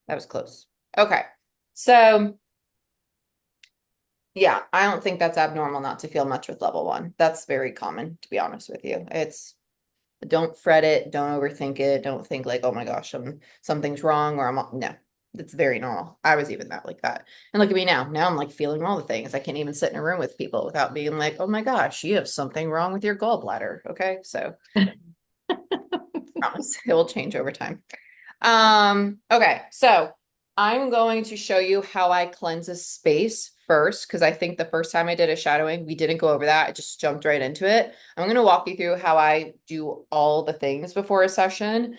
That was close. Okay. So yeah, I don't think that's abnormal not to feel much with level one. That's very common, to be honest with you. It's don't fret it, don't overthink it, don't think like, oh my gosh, something's wrong or no. It's very normal. I was even that like that. And look at me now. Now I'm like feeling all the things. I can't even sit in a room with people without being like, oh my gosh, you have something wrong with your gallbladder. Okay. So promise it will change over time. Okay, so I'm going to show you how I cleanse a space first, because I think the first time I did a shadowing, we didn't go over that. I just jumped right into it. I'm going to walk you through how I do all the things before a session.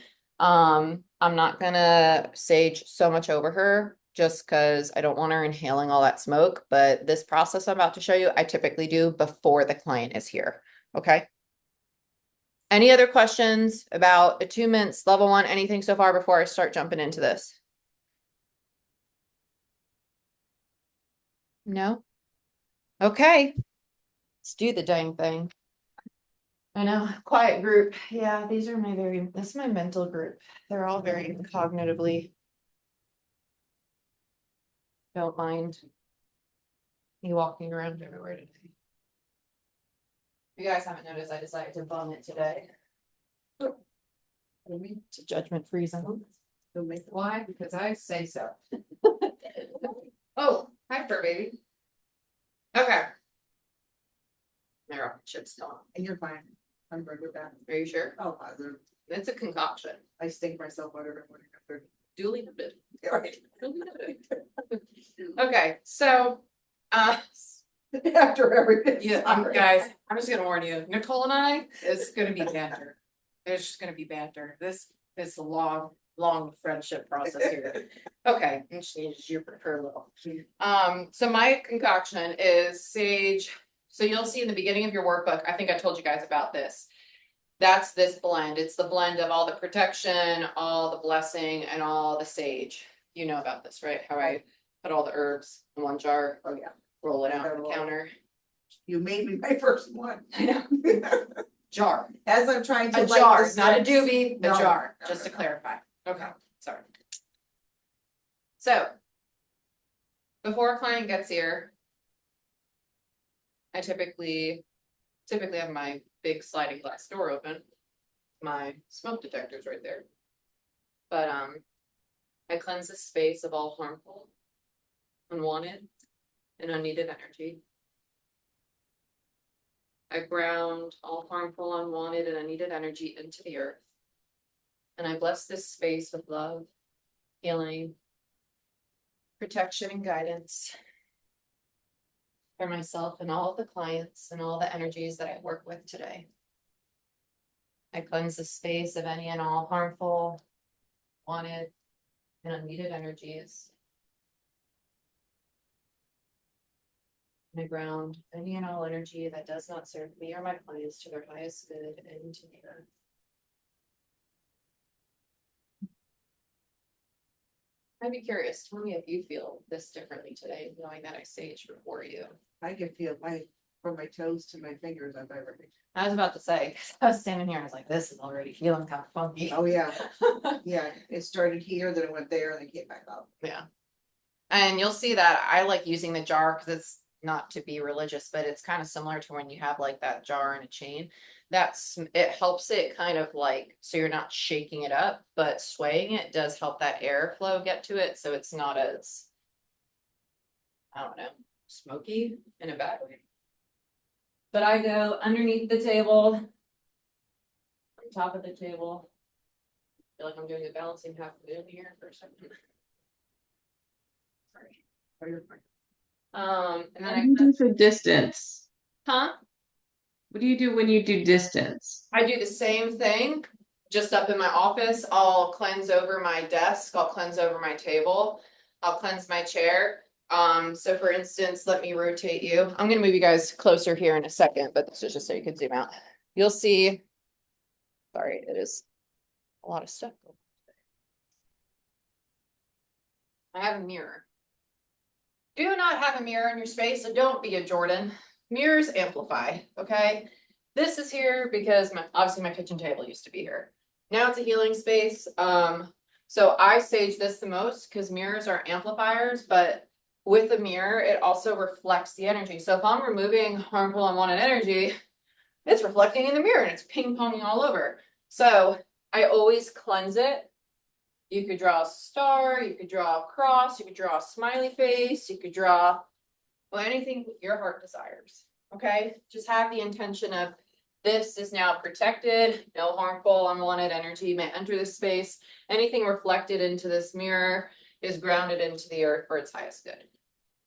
I'm not gonna sage so much over her just because I don't want her inhaling all that smoke, but this process I'm about to show you, I typically do before the client is here. Okay. Any other questions about attunements, level one, anything so far before I start jumping into this? No? Okay, let's do the dang thing. I know, quiet group. Yeah, this is my mental group. They're all very cognitively, don't mind me walking around everywhere today. If you guys haven't noticed, I decided to vomit today. It's a judgment-free zone. Why? Because I say so. Oh, hi, fur baby. Okay. My rocket ship's gone. And you're fine. I'm good with that. Are you sure? Oh, positive. It's a concoction. I stink myself out every morning after. Duly noted. Right. Duly noted. Okay, so, After everything. Yeah, guys, I'm just gonna warn you, Nicole and I, it's gonna be banter. There's just gonna be banter. This is a long, long friendship process here. okay, and change your prefer little. So my concoction is sage. So you'll see in the beginning of your workbook, I think I told you guys about this. That's this blend. It's the blend of all the protection, all the blessing, and all the sage. You know about this, right? How I put all the herbs in one jar, Oh, yeah. roll it out on the counter. You made me my first one. I know. Jar. As I'm trying to. A light jar, this not a up. doobie, a No, jar, no, just no, to no. clarify. Okay, sorry. So, before a client gets here, I typically have my big sliding glass door open. My smoke detector's right there. But I cleanse the space of all harmful, unwanted, and unneeded energy. I ground all harmful, unwanted, and unneeded energy into the earth. And I bless this space with love, healing, protection, and guidance for myself and all of the clients and all the energies that I work with today. I cleanse the space of any and all harmful, wanted, and unneeded energies. And I ground any and all energy that does not serve me or my clients to their highest good and into the earth. I'd be curious, tell me if you feel this differently today, knowing that I sage before you. I can feel from my toes to my fingers of everything. I was about to say, 'cause I was standing here, I was like, this is already feeling kind of funky. Oh, yeah. Yeah, it started here, then it went there, and then came back up. Yeah. And you'll see that I like using the jar because it's not to be religious, but it's kind of similar to when you have like that jar and a chain. It helps it kind of like, so you're not shaking it up, but swaying it does help that airflow get to it. So it's not as, I don't know, smoky in a bad way. But I go underneath the table, on top of the table. I feel like I'm doing a balancing half moon here for a second. Sorry. Oh, you're fine. And What then do you do for distance? huh? What do you do when you do distance? I do the same thing, just up in my office. I'll cleanse over my desk, I'll cleanse over my table, I'll cleanse my chair. So for instance, let me rotate you. I'm gonna move you guys closer here in a second, but this is just so you can zoom out. You'll see, sorry, it is a lot of stuff. I have a mirror. Do not have a mirror in your space, so don't be a Jordan. Mirrors amplify, okay? This is here because obviously my kitchen table used to be here. Now it's a healing space. So I sage this the most because mirrors are amplifiers, but with the mirror, it also reflects the energy. So if I'm removing harmful unwanted energy, it's reflecting in the mirror and it's ping ponging all over. So I always cleanse it. You could draw a star, you could draw a cross, you could draw a smiley face, you could draw, well, anything your heart desires. Okay, just have the intention of this is now protected, no harmful unwanted energy may enter this space. Anything reflected into this mirror is grounded into the earth for its highest good.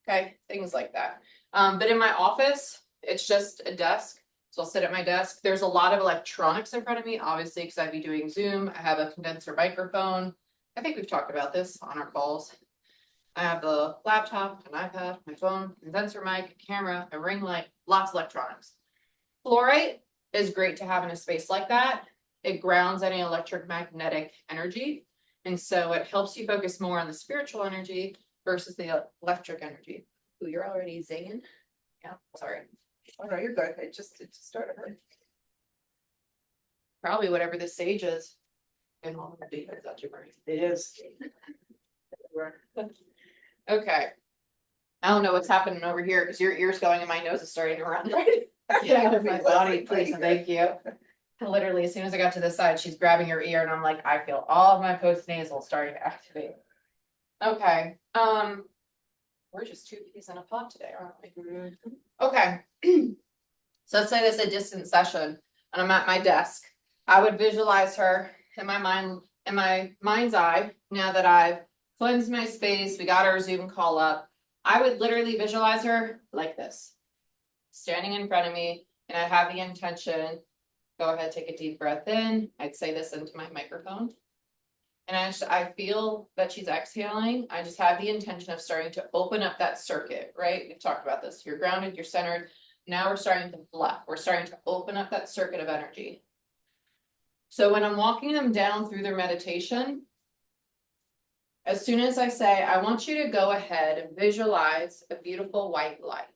Okay, things like that. But in my office, it's just a desk. So I'll sit at my desk. There's a lot of electronics in front of me, obviously, because I'd be doing Zoom. I have a condenser microphone. I think we've talked about this on our calls. I have the laptop, an iPad, my phone, condenser mic, camera, a ring light, lots of electronics. Fluorite is great to have in a space like that. It grounds any electromagnetic energy. And so it helps you focus more on the spiritual energy versus the electric energy. Ooh, you're already zinging. Yeah, sorry. Oh, no, you're good. It just started. Probably whatever this sage is. And all the details that you're burning. It is. Okay. I don't know what's happening over here because your ear's going and my nose is starting to run. Get out of my body, please, and thank you. Literally, as soon as I got to this side, she's grabbing her ear and I'm like, I feel all of my post-nasal starting to activate. Okay, we're just two peas in a pod today, aren't we? Okay. So let's say this is a distance session and I'm at my desk. I would visualize her in my mind, in my mind's eye, now that I've cleansed my space, we got our Zoom call up. I would literally visualize her like this, standing in front of me, and I have the intention, go ahead, take a deep breath in. I'd say this into my microphone. And I feel that she's exhaling. I just have the intention of starting to open up that circuit, right? We've talked about this. You're grounded, you're centered. Now we're starting to fluff. We're starting to open up that circuit of energy. So when I'm walking them down through their meditation, as soon as I say, I want you to go ahead and visualize a beautiful white light.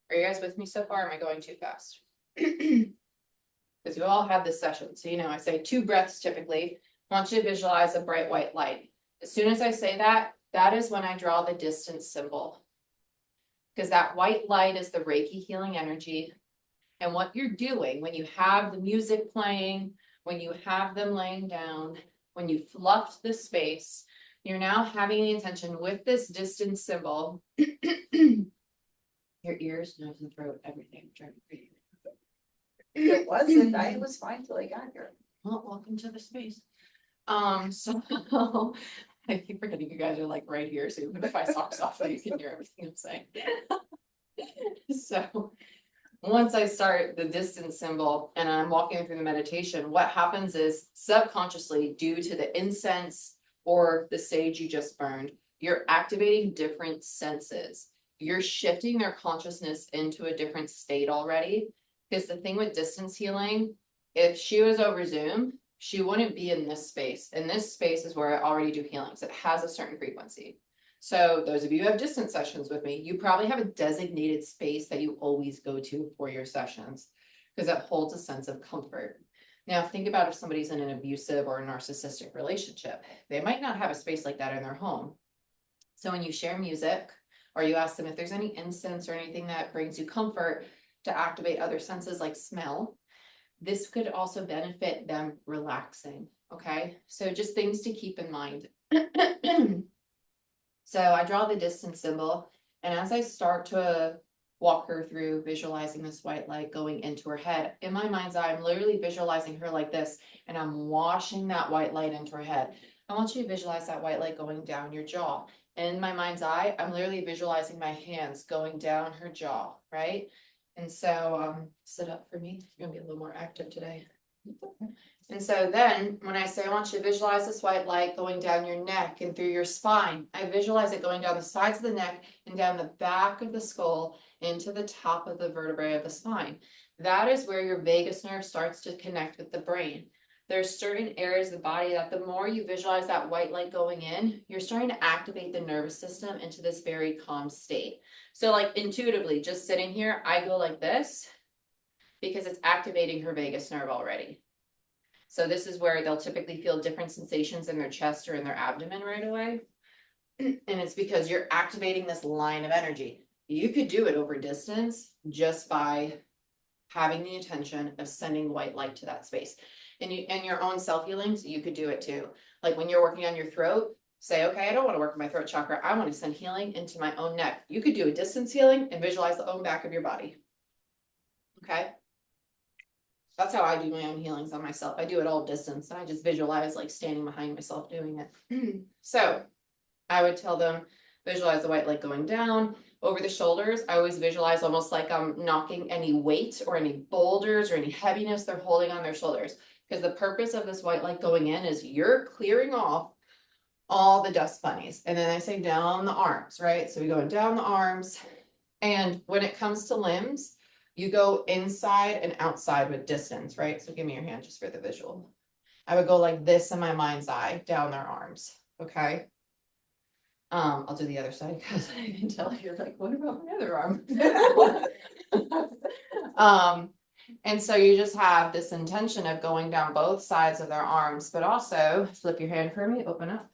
Are you guys with me so far? Am I going too fast? Because you all had this session. So, you know, I say 2 breaths typically. I want you to visualize a bright white light. As soon as I say that, that is when I draw the distance symbol. Because that white light is the Reiki healing energy. And what you're doing when you have the music playing, when you have them laying down, when you fluffed the space, you're now having the intention with this distance symbol. Your ears, nose, and throat, everything. It wasn't. It was fine till I got here. Well, welcome to the space. So I keep forgetting you guys are like right here, so even if I socks off, you can hear everything I'm saying. So once I start the distance symbol and I'm walking through the meditation, what happens is subconsciously, due to the incense or the sage you just burned, you're activating different senses. You're shifting their consciousness into a different state already. Because the thing with distance healing, if she was over Zoom, she wouldn't be in this space. And this space is where I already do healings. It has a certain frequency. So those of you who have distance sessions with me, you probably have a designated space that you always go to for your sessions because it holds a sense of comfort. Now, think about if somebody's in an abusive or a narcissistic relationship. They might not have a space like that in their home. So when you share music or you ask them if there's any incense or anything that brings you comfort to activate other senses like smell, this could also benefit them relaxing. Okay, so just things to keep in mind. So I draw the distance symbol, and as I start to walk her through visualizing this white light going into her head, in my mind's eye, I'm literally visualizing her like this, and I'm washing that white light into her head. I want you to visualize that white light going down your jaw. And in my mind's eye, I'm literally visualizing my hands going down her jaw, right? And so sit up for me. You're gonna be a little more active today. And so then when I say I want you to visualize this white light going down your neck and through your spine, I visualize it going down the sides of the neck and down the back of the skull into the top of the vertebrae of the spine. That is where your vagus nerve starts to connect with the brain. There's certain areas of the body that the more you visualize that white light going in, you're starting to activate the nervous system into this very calm state. So like intuitively, just sitting here, I go like this because it's activating her vagus nerve already. So this is where they'll typically feel different sensations in their chest or in their abdomen right away. And it's because you're activating this line of energy. You could do it over distance just by having the intention of sending white light to that space. And you and your own self healings, you could do it too. Like when you're working on your throat, say, okay, I don't want to work on my throat chakra. I want to send healing into my own neck. You could do a distance healing and visualize the own back of your body. Okay. That's how I do my own healings on myself. I do it all distance. I just visualize like standing behind myself doing it. So I would tell them, visualize the white light going down over the shoulders. I always visualize almost like I'm knocking any weight or any boulders or any heaviness they're holding on their shoulders. Because the purpose of this white light going in is you're clearing off all the dust bunnies. And then I say down the arms, right? So we go down the arms. And when it comes to limbs, you go inside and outside with distance, right? So give me your hand just for the visual. I would go like this in my mind's eye down their arms. Okay. I'll do the other side because I can tell you're like, what about my other arm? And so you just have this intention of going down both sides of their arms, but also flip your hand for me, open up.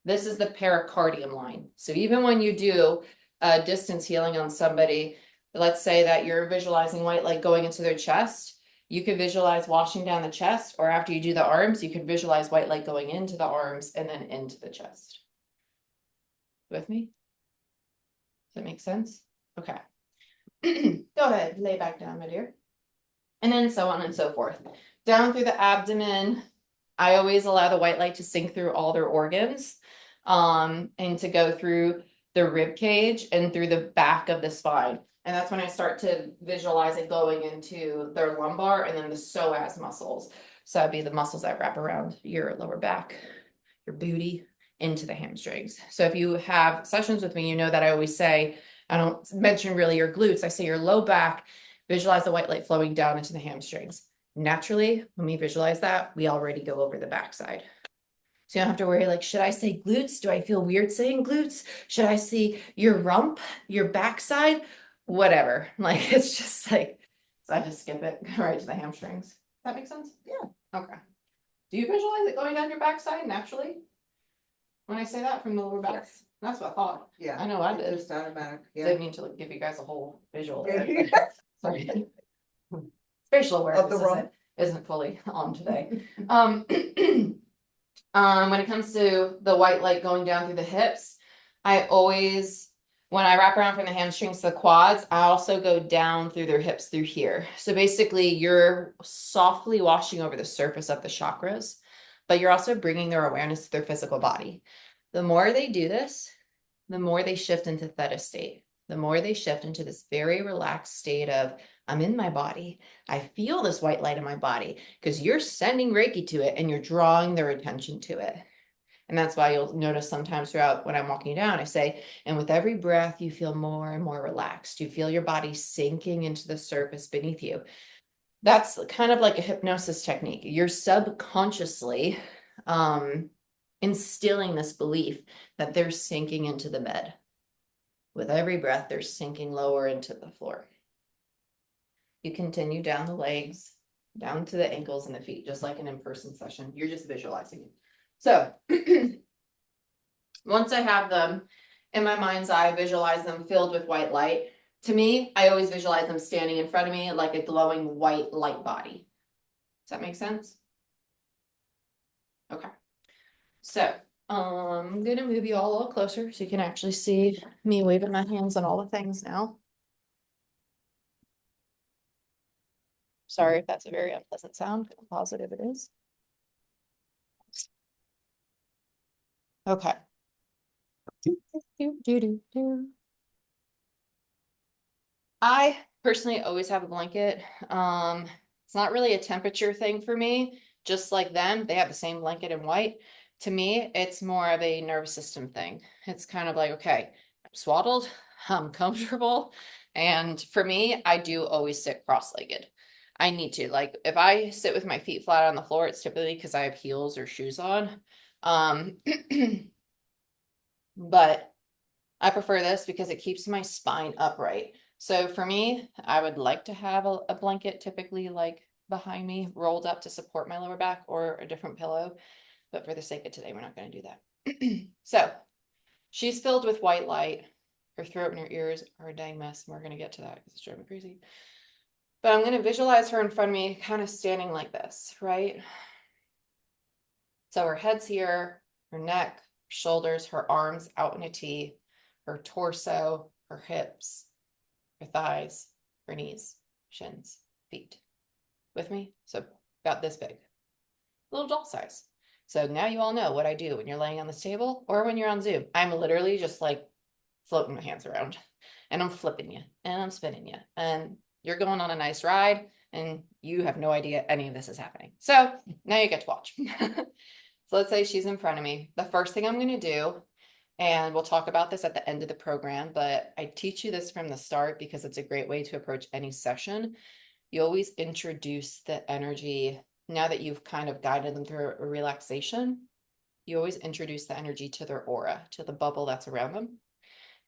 This is the pericardium line. So even when you do a distance healing on somebody, let's say that you're visualizing white light going into their chest, you could visualize washing down the chest, or after you do the arms, you could visualize white light going into the arms and then into the chest. With me? Does that make sense? Okay. Go ahead, lay back down, my dear. And then so on and so forth. Down through the abdomen, I always allow the white light to sink through all their organs, and to go through the rib cage and through the back of the spine. And that's when I start to visualize it going into their lumbar and then the psoas muscles. So that'd be the muscles that wrap around your lower back, your booty, into the hamstrings. So if you have sessions with me, you know that I always say, I don't mention really your glutes, I say your low back, visualize the white light flowing down into the hamstrings. Naturally, when we visualize that, we already go over the backside. So you don't have to worry, like, should I say glutes? Do I feel weird saying glutes? Should I see your rump, your backside? Whatever. Like, it's just like, so I just skip it right to the hamstrings. Does that make sense? Yeah. Okay. Do you visualize it going down your backside naturally? When I say that from the lower back? Yes. That's what I thought. Yeah. I know I It's did. just automatic, yeah. Didn't mean to like, give you guys a whole visual. there. Yeah. Sorry. Spatial awareness Of the rump. isn't fully on today. When it comes to the white light going down through the hips, I always, when I wrap around from the hamstrings to the quads, I also go down through their hips through here. So basically you're softly washing over the surface of the chakras, but you're also bringing their awareness to their physical body. The more they do this, the more they shift into theta state, the more they shift into this very relaxed state of, I'm in my body. I feel this white light in my body, because you're sending Reiki to it and you're drawing their attention to it. And that's why you'll notice sometimes throughout when I'm walking down, I say, and with every breath, you feel more and more relaxed. You feel your body sinking into the surface beneath you. That's kind of like a hypnosis technique. You're subconsciously instilling this belief that they're sinking into the bed. With every breath, they're sinking lower into the floor. You continue down the legs, down to the ankles and the feet, just like an in-person session. You're just visualizing it. So once I have them in my mind's eye, visualize them filled with white light. To me, I always visualize them standing in front of me like a glowing white light body. Does that make sense? Okay. So I'm gonna move you all a little closer so you can actually see me waving my hands on all the things now. Sorry if that's a very unpleasant sound. I'm positive it is. Okay. I personally always have a blanket. It's not really a temperature thing for me. Just like them, they have the same blanket in white. To me, it's more of a nervous system thing. It's kind of like, okay, I'm swaddled, I'm comfortable. And for me, I do always sit cross-legged. I need to, like, if I sit with my feet flat on the floor, it's typically because I have heels or shoes on. But I prefer this because it keeps my spine upright. So for me, I would like to have a blanket typically like behind me, rolled up to support my lower back, or a different pillow. But for the sake of today, we're not going to do that. So she's filled with white light. Her throat and her ears are a dang mess. And we're going to get to that because it's driving me crazy. But I'm going to visualize her in front of me, kind of standing like this, right? So her head's here, her neck, shoulders, her arms out in a T, her torso, her hips, her thighs, her knees, shins, feet. With me? So about this big. Little doll size. So now you all know what I do when you're laying on this table or when you're on Zoom. I'm literally just like floating my hands around and I'm flipping you and I'm spinning you and you're going on a nice ride and you have no idea any of this is happening. So now you get to watch. So let's say she's in front of me. The first thing I'm going to do, and we'll talk about this at the end of the program, but I teach you this from the start because it's a great way to approach any session. You always introduce the energy. Now that you've kind of guided them through a relaxation, you always introduce the energy to their aura, to the bubble that's around them.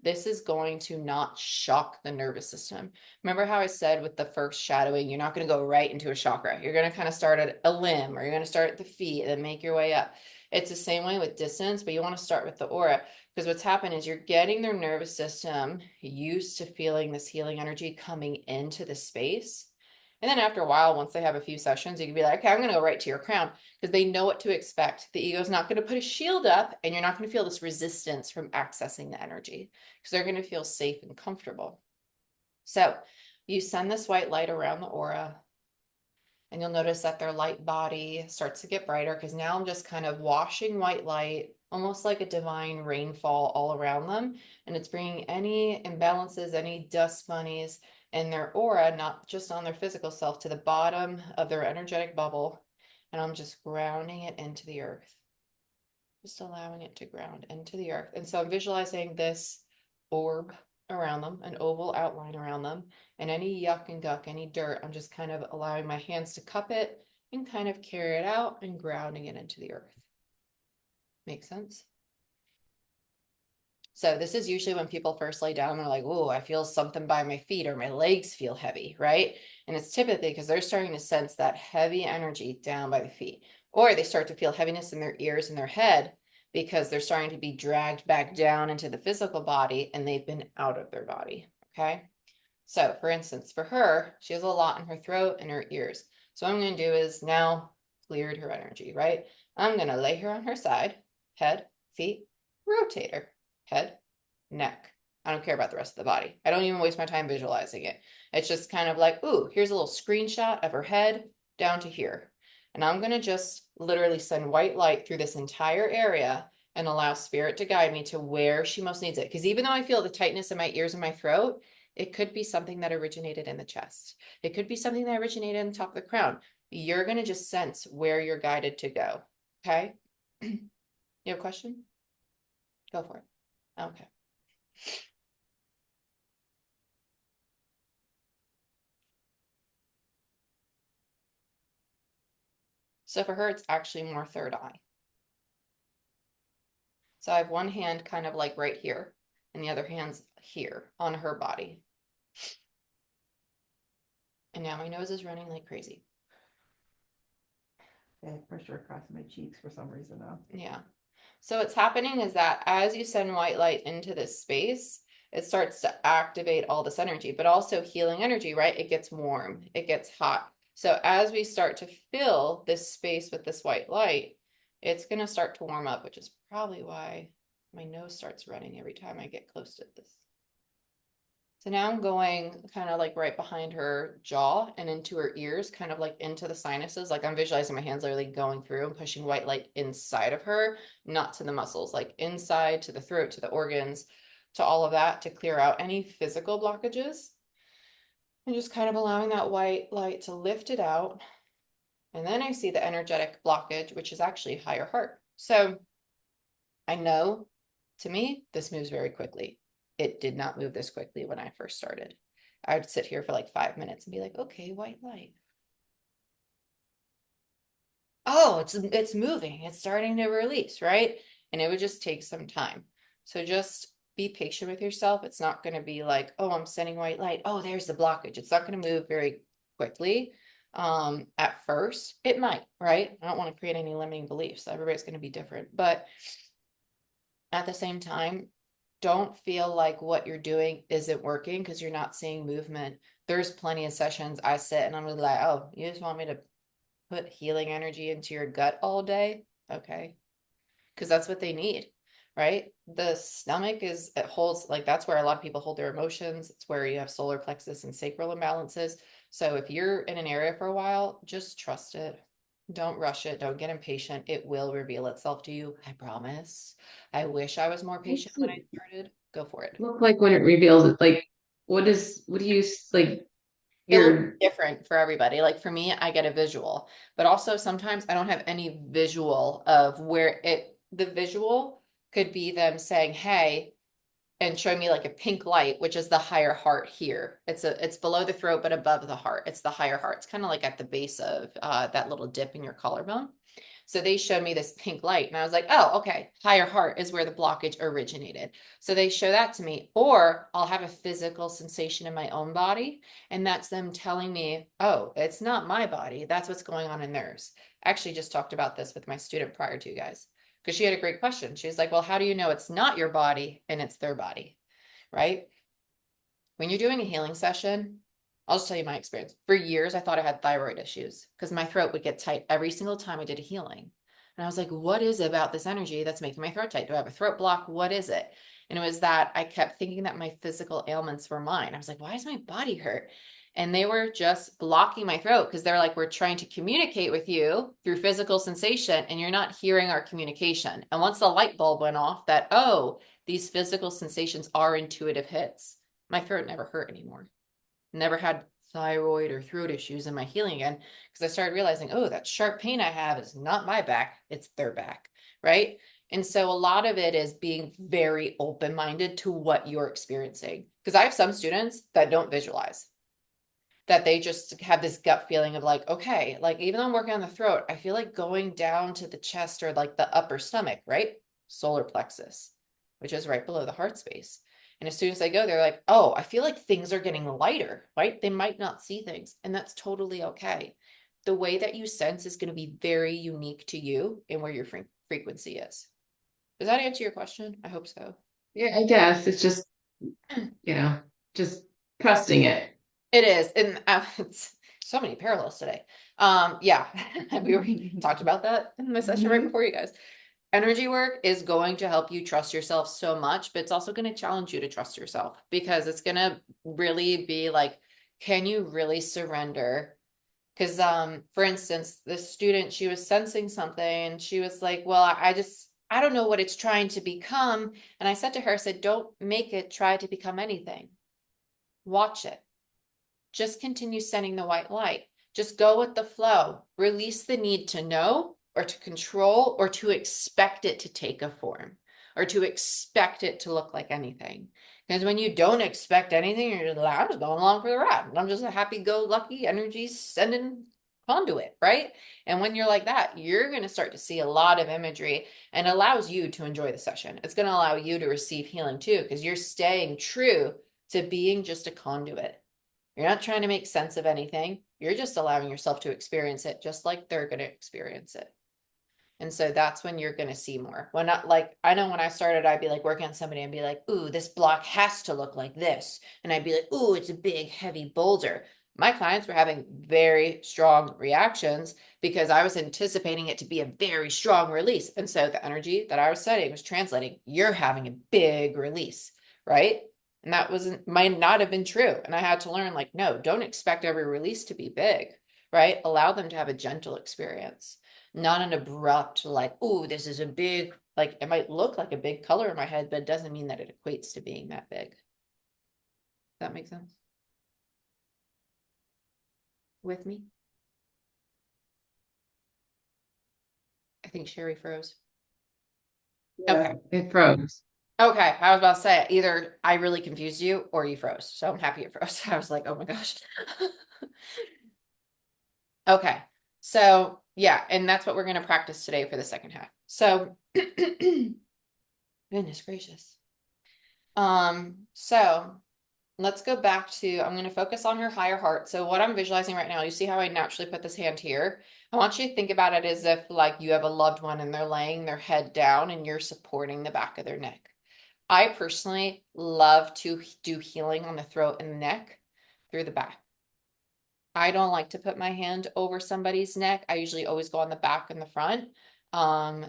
This is going to not shock the nervous system. Remember how I said with the first shadowing, you're not going to go right into a chakra. You're going to kind of start at a limb, or you're going to start at the feet and then make your way up. It's the same way with distance, but you want to start with the aura, because what's happened is you're getting their nervous system used to feeling this healing energy coming into the space. And then after a while, once they have a few sessions, you can be like, okay, I'm going to go right to your crown, because they know what to expect. The ego's not going to put a shield up, and you're not going to feel this resistance from accessing the energy, because they're going to feel safe and comfortable. So you send this white light around the aura, and you'll notice that their light body starts to get brighter, because now I'm just kind of washing white light, almost like a divine rainfall all around them. And it's bringing any imbalances, any dust bunnies in their aura, not just on their physical self, to the bottom of their energetic bubble. And I'm just grounding it into the earth, just allowing it to ground into the earth. And so I'm visualizing this orb around them, an oval outline around them, and any yuck and guck, any dirt, I'm just kind of allowing my hands to cup it and kind of carry it out and grounding it into the earth. Make sense? So this is usually when people first lay down, they're like, oh, I feel something by my feet, or my legs feel heavy, right? And it's typically because they're starting to sense that heavy energy down by the feet, or they start to feel heaviness in their ears and their head because they're starting to be dragged back down into the physical body and they've been out of their body, okay? So for instance, for her, she has a lot in her throat and her ears. So what I'm going to do is now cleared her energy, right? I'm going to lay her on her side, head, feet, rotate her. Head, neck. I don't care about the rest of the body. I don't even waste my time visualizing it. It's just kind of like, ooh, here's a little screenshot of her head down to here. And I'm going to just literally send white light through this entire area and allow spirit to guide me to where she most needs it. Because even though I feel the tightness in my ears and my throat, it could be something that originated in the chest. It could be something that originated in the top of the crown. You're going to just sense where you're guided to go. Okay? You have a question? Go for it. Okay. So for her, it's actually more third eye. So I have one hand kind of like right here, and the other hand's here on her body. And now my nose is running like crazy. I have pressure across my cheeks for some reason now. Yeah. So what's happening is that as you send white light into this space, it starts to activate all this energy, but also healing energy, right? It gets warm, it gets hot. So as we start to fill this space with this white light, it's going to start to warm up, which is probably why my nose starts running every time I get close to this. So now I'm going kind of like right behind her jaw and into her ears, kind of like into the sinuses. Like I'm visualizing my hands literally going through and pushing white light inside of her, not to the muscles, like inside to the throat, to the organs, to all of that, to clear out any physical blockages. And just kind of allowing that white light to lift it out. And then I see the energetic blockage, which is actually higher heart. So I know, to me, this moves very quickly. It did not move this quickly when I first started. I would sit here for like 5 minutes and be like, okay, white light. Oh, it's moving. It's starting to release, right? And it would just take some time. So just be patient with yourself. It's not going to be like, oh, I'm sending white light. Oh, there's the blockage. It's not going to move very quickly. At first, it might, right? I don't want to create any limiting beliefs. Everybody's going to be different, but at the same time, don't feel like what you're doing isn't working because you're not seeing movement. There's plenty of sessions I sit and I'm really like, oh, you just want me to put healing energy into your gut all day? Okay. Because that's what they need, right? The stomach it holds, like, that's where a lot of people hold their emotions. It's where you have solar plexus and sacral imbalances. So if you're in an area for a while, just trust it. Don't rush it. Don't get impatient. It will reveal itself to you. I promise. I wish I was more patient What's when it I started. Go for it. look like when it reveals it? Like, what do you like It looks your, different for everybody. Like for me, I get a visual, but also sometimes I don't have any visual of the visual could be them saying, hey, and showing me like a pink light, which is the higher heart here. It's below the throat, but above the heart. It's the higher heart. It's kind of like at the base of that little dip in your collarbone. So they showed me this pink light, and I was like, oh, okay, higher heart is where the blockage originated. So they show that to me, or I'll have a physical sensation in my own body, and that's them telling me, oh, it's not my body. That's what's going on in theirs. I actually just talked about this with my student prior to you guys because she had a great question. She was like, well, how do you know it's not your body and it's their body? Right? When you're doing a healing session, I'll just tell you my experience. For years, I thought I had thyroid issues because my throat would get tight every single time I did a healing. And I was like, what is it about this energy that's making my throat tight? Do I have a throat block? What is it? And it was that I kept thinking that my physical ailments were mine. I was like, why does my body hurt? And they were just blocking my throat because they're like, we're trying to communicate with you through physical sensation and you're not hearing our communication. And once the light bulb went off that, oh, these physical sensations are intuitive hits, my throat never hurt anymore. Never had thyroid or throat issues in my healing again because I started realizing, oh, that sharp pain I have is not my back, it's their back, right? And so a lot of it is being very open-minded to what you're experiencing. Because I have some students that don't visualize, that they just have this gut feeling of like, okay, like even though I'm working on the throat, I feel like going down to the chest or like the upper stomach, right? Solar plexus, which is right below the heart space. And as soon as they go, they're like, oh, I feel like things are getting lighter, right? They might not see things, and that's totally okay. The way that you sense is going to be very unique to you and where your frequency is. Does that answer your question? I hope so. yeah, I guess it's just, you know, just trusting it. It is, and it's so many parallels today. Yeah, we talked about that in my session right Mhm. before you guys. Energy work is going to help you trust yourself so much, but it's also going to challenge you to trust yourself because it's going to really be like, can you really surrender? Because, for instance, this student, she was sensing something and she was like, well, I don't know what it's trying to become. And I said to her, I said, don't make it try to become anything. Watch it. Just continue sending the white light. Just go with the flow. Release the need to know or to control or to expect it to take a form or to expect it to look like anything. Because when you don't expect anything, you're just like, I'm just going along for the ride. I'm just a happy-go-lucky energy sending conduit, right? And when you're like that, you're going to start to see a lot of imagery and allows you to enjoy the session. It's going to allow you to receive healing too, because you're staying true to being just a conduit. You're not trying to make sense of anything. You're just allowing yourself to experience it just like they're going to experience it. And so that's when you're going to see more. When not like, I know when I started, I'd be like working on somebody and be like, ooh, this block has to look like this. And I'd be like, ooh, it's a big, heavy boulder. My clients were having very strong reactions because I was anticipating it to be a very strong release. And so the energy that I was studying was translating, you're having a big release, right? And that might not have been true. And I had to learn like, no, don't expect every release to be big, right? Allow them to have a gentle experience, not an abrupt, like, oh, this is a big, like it might look like a big color in my head, but it doesn't mean that it equates to being that big. Does that make sense? With me? I think Sherry froze. Okay. It froze. Okay, I was about to say either I really confused you or you froze. So I'm happy it froze. I was like, oh my gosh. Okay, so yeah, and that's what we're going to practice today for the second half. So, goodness gracious. So let's go back to, I'm going to focus on her higher heart. So what I'm visualizing right now, you see how I naturally put this hand here? I want you to think about it as if like you have a loved one and they're laying their head down and you're supporting the back of their neck. I personally love to do healing on the throat and the neck through the back. I don't like to put my hand over somebody's neck. I usually always go on the back and the front. Um,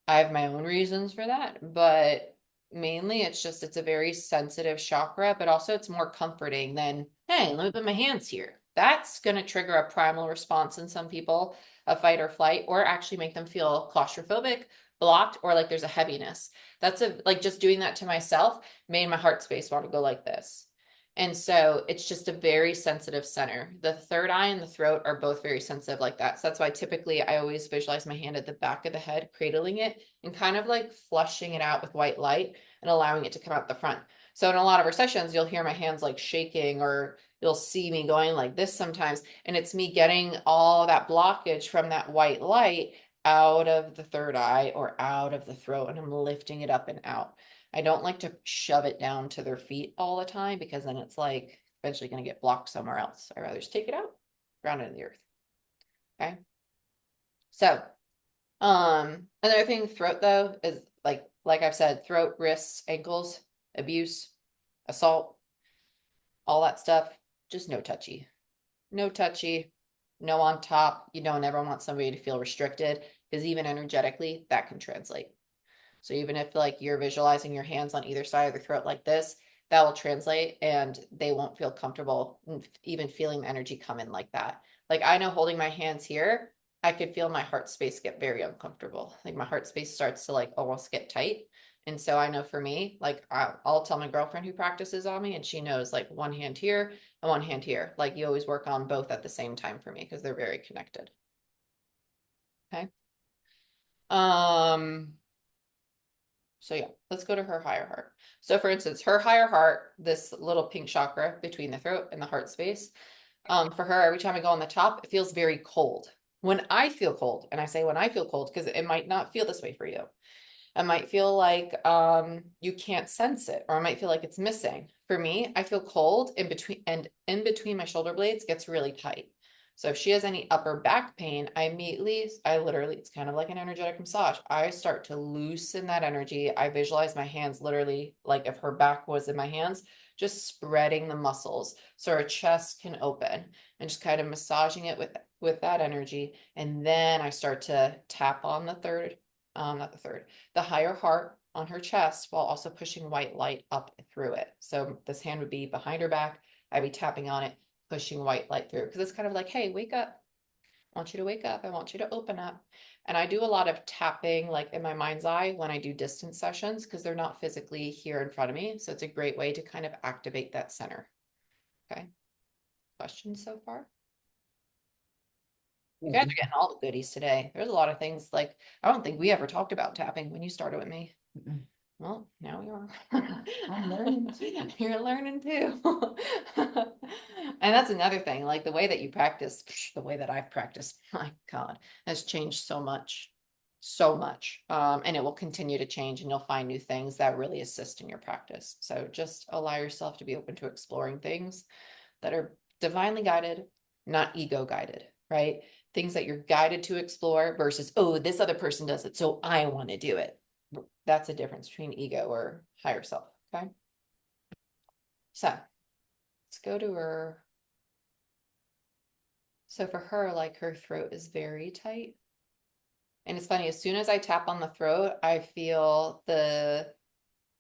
I have my own reasons for that, but mainly it's just it's a very sensitive chakra, but also it's more comforting than, hey, let me put my hands here. That's going to trigger a primal response in some people, a fight or flight, or actually make them feel claustrophobic, blocked, or like there's a heaviness. That's a like just doing that to myself made my heart space want to go like this. And so it's just a very sensitive center. The third eye and the throat are both very sensitive like that. So that's why typically I always visualize my hand at the back of the head, cradling it and kind of like flushing it out with white light and allowing it to come out the front. So in a lot of our sessions, you'll hear my hands like shaking, or you'll see me going like this sometimes. And it's me getting all that blockage from that white light out of the third eye or out of the throat, and I'm lifting it up and out. I don't like to shove it down to their feet all the time because then it's like eventually going to get blocked somewhere else. I rather just take it out, ground it in the earth. Okay. So, another thing, throat though, is like I've said, throat, wrists, ankles, abuse, assault, all that stuff, just no touchy. No touchy, no on top. You don't ever want somebody to feel restricted because even energetically, that can translate. So even if like you're visualizing your hands on either side of the throat like this, that will translate and they won't feel comfortable even feeling the energy come in like that. Like I know holding my hands here, I could feel my heart space get very uncomfortable. Like my heart space starts to like almost get tight. And so I know for me, like I'll tell my girlfriend who practices on me and she knows like one hand here and one hand here. Like you always work on both at the same time for me because they're very connected. Okay. Um, So yeah, let's go to her higher heart. So for instance, her higher heart, this little pink chakra between the throat and the heart space, for her, every time I go on the top, it feels very cold. When I feel cold, and I say when I feel cold, because it might not feel this way for you. I might feel like you can't sense it, or I might feel like it's missing. For me, I feel cold in between my shoulder blades gets really tight. So if she has any upper back pain, I literally, it's kind of like an energetic massage. I start to loosen that energy. I visualize my hands literally like if her back was in my hands, just spreading the muscles so her chest can open and just kind of massaging it with that energy. And then I start to tap on the higher heart on her chest while also pushing white light up through it. So this hand would be behind her back. I'd be tapping on it, pushing white light through because it's kind of like, hey, wake up. I want you to wake up. I want you to open up. And I do a lot of tapping like in my mind's eye when I do distance sessions because they're not physically here in front of me. So it's a great way to kind of activate that center. Okay. Questions so far? You guys are getting all the goodies today. There's a lot of things like I don't think we ever talked about tapping when you started with me. Well, now we are. I'm learning too. You're learning too. And that's another thing, like the way that you practice, the way that I've practiced, my God, has changed so much, so much. And it will continue to change and you'll find new things that really assist in your practice. So just allow yourself to be open to exploring things that are divinely guided, not ego guided, right? Things that you're guided to explore versus, oh, this other person does it, so I want to do it. That's a difference between ego or higher self. Okay. So let's go to her. So for her, like her throat is very tight. And it's funny, as soon as I tap on the throat, I feel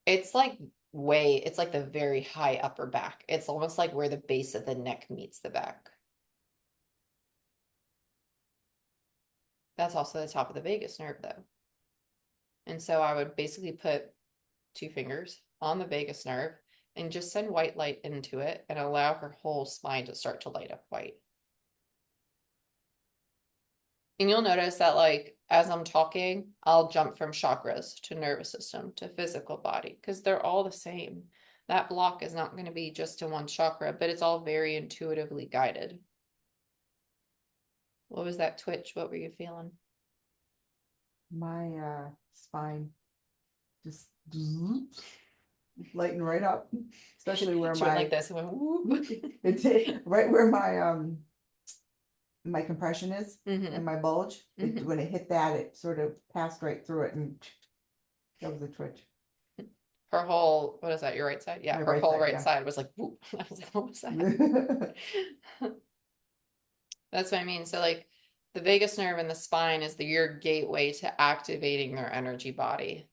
it's like it's like the very high upper back. It's almost like where the base of the neck meets the back. That's also the top of the vagus nerve though. And so I would basically put 2 fingers on the vagus nerve and just send white light into it and allow her whole spine to start to light up white. And you'll notice that like as I'm talking, I'll jump from chakras to nervous system to physical body because they're all the same. That block is not going to be just to one chakra, but it's all very intuitively guided. What was that twitch? What were you feeling? My spine just lighten right up, especially where She went my, like this and went, whoop. it's right where my compression is Mhm. and my bulge. Mhm. When it hit that, it sort of passed right through it and that was a twitch. Her whole, what is that, your right side? Yeah, My her right whole side, right yeah. side was like, whoop. I was like, what was that? That's what I mean. So like the vagus nerve and the spine is your gateway to activating their energy body.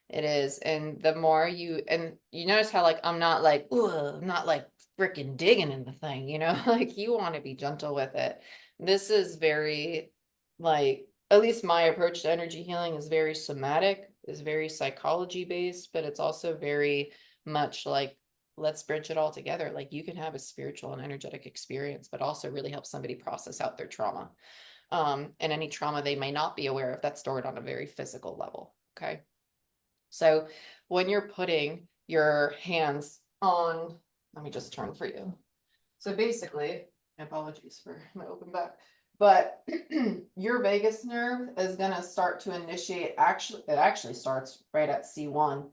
It is. And the more and you notice how like I'm not like, ugh, I'm not like freaking digging in the thing, you know, like you want to be gentle with it. This is very like, at least my approach to energy healing is very somatic, is very psychology based, but it's also very much like let's bridge it all together. Like you can have a spiritual and energetic experience, but also really help somebody process out their trauma. And any trauma they may not be aware of that's stored on a very physical level. Okay. So when you're putting your hands on, let me just turn for you. So basically, apologies for my open back, but your vagus nerve is going to start to initiate, it actually starts right at C1,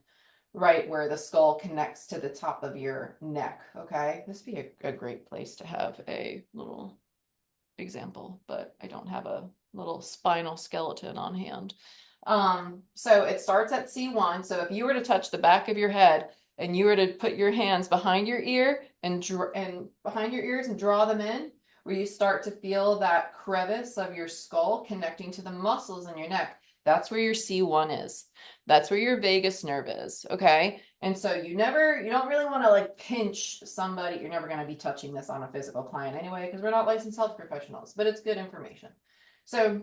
right where the skull connects to the top of your neck. Okay. This would be a great place to have a little example, but I don't have a little spinal skeleton on hand. So it starts at C1. So if you were to touch the back of your head and you were to put your hands behind your ear and behind your ears and draw them in, where you start to feel that crevice of your skull connecting to the muscles in your neck, that's where your C1 is. That's where your vagus nerve is. Okay. And so you don't really want to like pinch somebody. You're never going to be touching this on a physical client anyway, because we're not licensed health professionals, but it's good information. So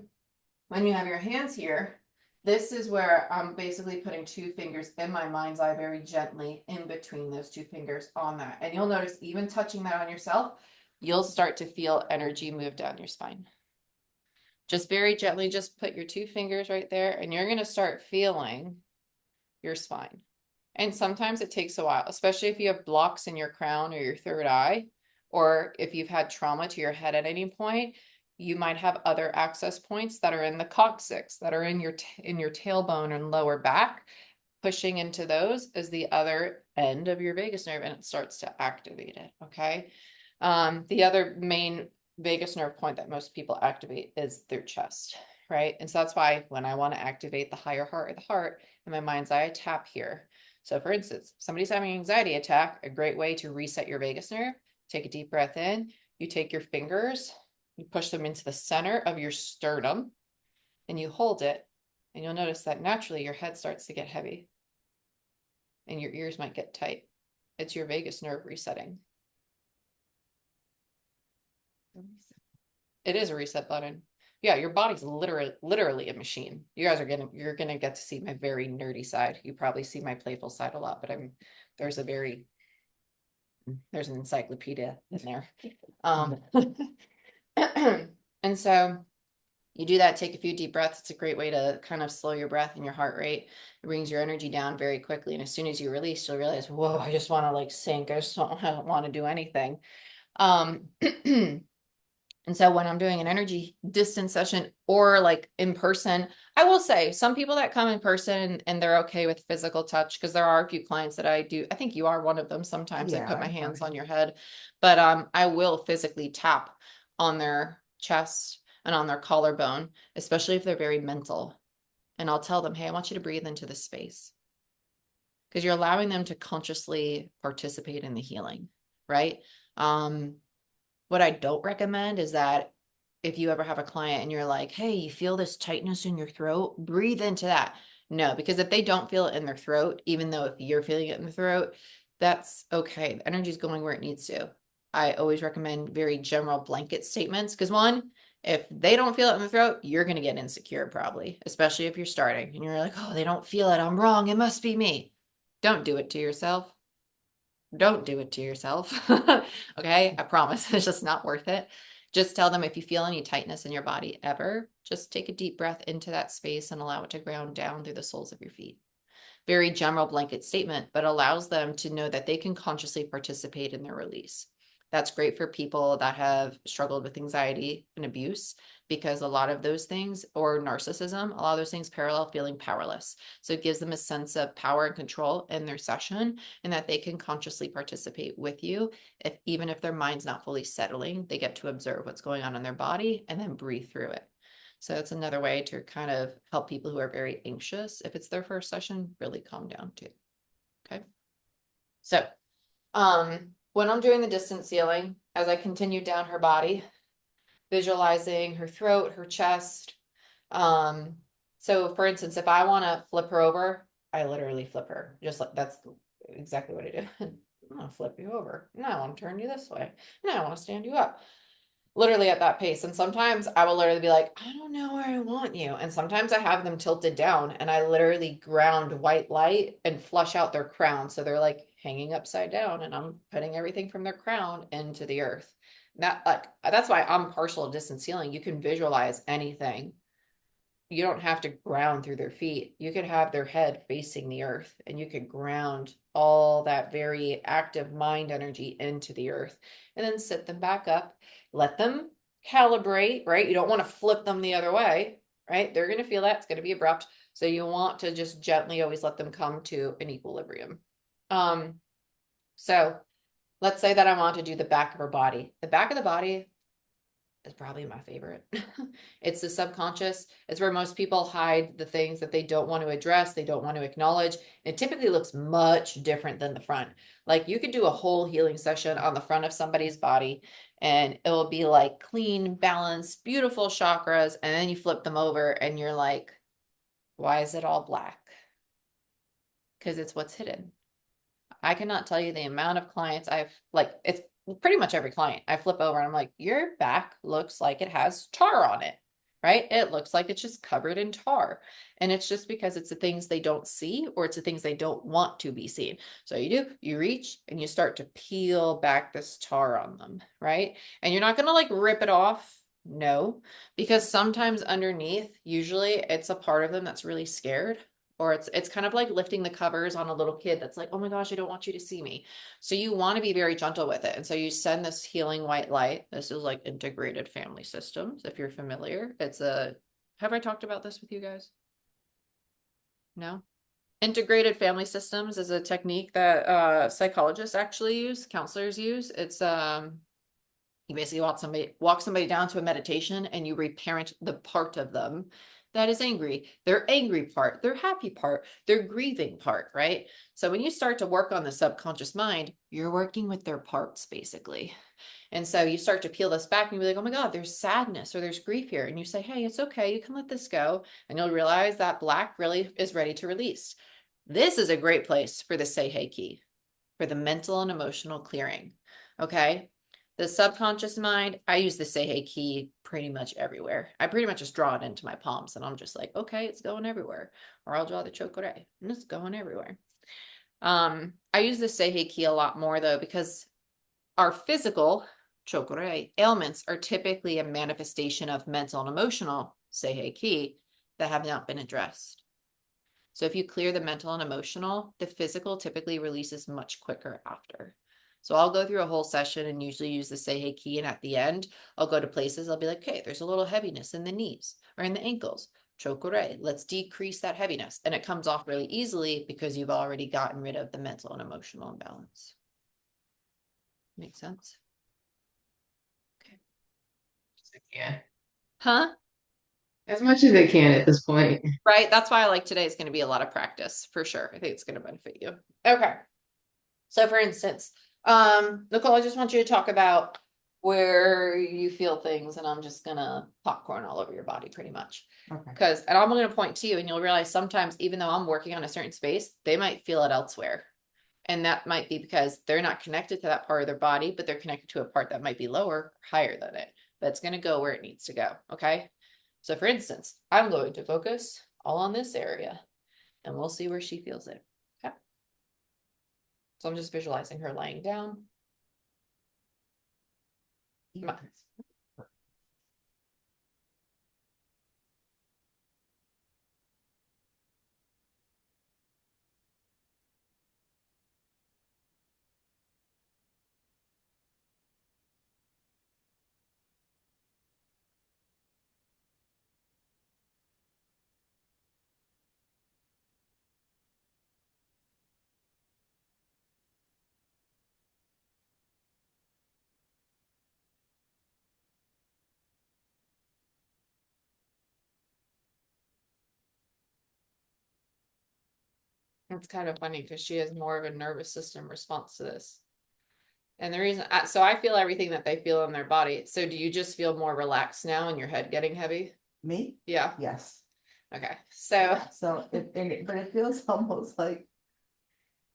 when you have your hands here, this is where I'm basically putting two fingers in my mind's eye very gently in between those two fingers on that. And you'll notice even touching that on yourself, you'll start to feel energy move down your spine. Just very gently, just put your two fingers right there and you're going to start feeling your spine. And sometimes it takes a while, especially if you have blocks in your crown or your third eye, or if you've had trauma to your head at any point, you might have other access points that are in the coccyx, that are in your tailbone and lower back. Pushing into those is the other end of your vagus nerve and it starts to activate it. Okay. The other main vagus nerve point that most people activate is their chest, right? And so that's why when I want to activate the higher heart of the heart in my mind's eye, I tap here. So for instance, if somebody's having an anxiety attack, a great way to reset your vagus nerve, take a deep breath in, you take your fingers, you push them into the center of your sternum and you hold it and you'll notice that naturally your head starts to get heavy and your ears might get tight. It's your vagus nerve resetting. It is a reset button. Yeah, your body's literally a machine. You're gonna get to see my very nerdy side. You probably see my playful side a lot, but there's an encyclopedia in there. And so you do that, take a few deep breaths. It's a great way to kind of slow your breath and your heart rate. It brings your energy down very quickly. And as soon as you release, you'll realize, whoa, I just want to like sink. I just don't want to do anything. And so when I'm doing an energy distance session or like in person, I will say some people that come in person and they're okay with physical touch because there are a few clients that I do. I think you are one of them. Sometimes I Yeah, put my I'm hands fine. on your head, but I will physically tap on their chest and on their collarbone, especially if they're very mental. And I'll tell them, hey, I want you to breathe into this space because you're allowing them to consciously participate in the healing, right? What I don't recommend is that if you ever have a client and you're like, hey, you feel this tightness in your throat, breathe into that. No, because if they don't feel it in their throat, even though if you're feeling it in the throat, that's okay. The energy is going where it needs to. I always recommend very general blanket statements because one, if they don't feel it in the throat, you're going to get insecure probably, especially if you're starting and you're like, oh, they don't feel it. I'm wrong. It must be me. Don't do it to yourself. Don't do it to yourself. Okay, I promise it's just not worth it. Just tell them if you feel any tightness in your body ever, just take a deep breath into that space and allow it to ground down through the soles of your feet. Very general blanket statement, but allows them to know that they can consciously participate in their release. That's great for people that have struggled with anxiety and abuse, because a lot of those things, or narcissism, a lot of those things parallel feeling powerless. So it gives them a sense of power and control in their session, and that they can consciously participate with you. If even if their mind's not fully settling, they get to observe what's going on in their body and then breathe through it. So it's another way to kind of help people who are very anxious, if it's their first session, really calm down too. Okay. So, when I'm doing the distance healing, as I continue down her body, visualizing her throat, her chest. So for instance, if I want to flip her over, I literally flip her. Just like that's exactly what I do. I'm gonna flip you over. Now I want to turn you this way. Now I want to stand you up. Literally at that pace. And sometimes I will literally be like, I don't know where I want you. And sometimes I have them tilted down and I literally ground white light and flush out their crown. So they're like hanging upside down and I'm putting everything from their crown into the earth. That's why I'm partial to distance healing. You can visualize anything. You don't have to ground through their feet. You could have their head facing the earth and you could ground all that very active mind energy into the earth and then sit them back up, let them calibrate, right? You don't want to flip them the other way, right? They're going to feel that it's going to be abrupt. So you want to just gently always let them come to an equilibrium. So let's say that I want to do the back of her body. The back of the body is probably my favorite. It's the subconscious. It's where most people hide the things that they don't want to address, they don't want to acknowledge. It typically looks much different than the front. Like you could do a whole healing session on the front of somebody's body and it will be like clean, balanced, beautiful chakras. And then you flip them over and you're like, why is it all black? Because it's what's hidden. I cannot tell you the amount of clients it's pretty much every client I flip over and I'm like, your back looks like it has tar on it, right? It looks like it's just covered in tar. And it's just because it's the things they don't see or it's the things they don't want to be seen. So you reach and you start to peel back this tar on them, right? And you're not going to like rip it off. No, because sometimes underneath, usually it's a part of them that's really scared, or it's kind of like lifting the covers on a little kid that's like, oh my gosh, I don't want you to see me. So you want to be very gentle with it. And so you send this healing white light. This is like integrated family systems, if you're familiar. Have I talked about this with you guys? No? Integrated family systems is a technique that psychologists actually use, counselors use. It's you basically walk somebody down to a meditation and you reparent the part of them that is angry, their angry part, their happy part, their grieving part, right? So when you start to work on the subconscious mind, you're working with their parts basically. And so you start to peel this back and you'll be like, oh my God, there's sadness or there's grief here. And you say, hey, it's okay. You can let this go. And you'll realize that black really is ready to release. This is a great place for the say hey key, for the mental and emotional clearing. Okay. The subconscious mind, I use the say hey key pretty much everywhere. I pretty much just draw it into my palms and I'm just like, okay, it's going everywhere. Or I'll draw the chokore and it's going everywhere. I use the say hey key a lot more though, because our physical chokore ailments are typically a manifestation of mental and emotional say hey key that have not been addressed. So if you clear the mental and emotional, the physical typically releases much quicker after. So I'll go through a whole session and usually use the say hey key. And at the end, I'll go to places, I'll be like, okay, there's a little heaviness in the knees or in the ankles. Chokore, let's decrease that heaviness. And it comes off really easily because you've already gotten rid of the mental and emotional imbalance. Make sense? Okay. Yeah, Huh? as much as they can at this point. Right? That's why I like today is going to be a lot of practice for sure. I think it's going to benefit you. Okay. So for instance, Nicole, I just want you to talk about where you feel things, and I'm just gonna popcorn all over your body pretty much. Okay. And I'm gonna point to you, and you'll realize sometimes, even though I'm working on a certain space, they might feel it elsewhere. And that might be because they're not connected to that part of their body, but they're connected to a part that might be lower or higher than it. But it's gonna go where it needs to go. Okay. So for instance, I'm going to focus all on this area, and we'll see where she feels it. Okay. So I'm just visualizing her lying down. My- It's kind of funny because she has more of a nervous system response to this. And the reason, so I feel everything that they feel in their body. So do you just feel more relaxed now and your head getting heavy? Me? Yeah. Yes. Okay. So So but it feels almost like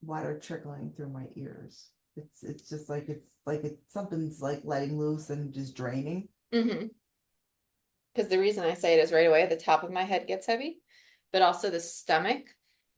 water trickling through my ears. It's just like something's like letting loose and just draining. because the reason I say it is right away, the top of my head gets heavy, but also the stomach.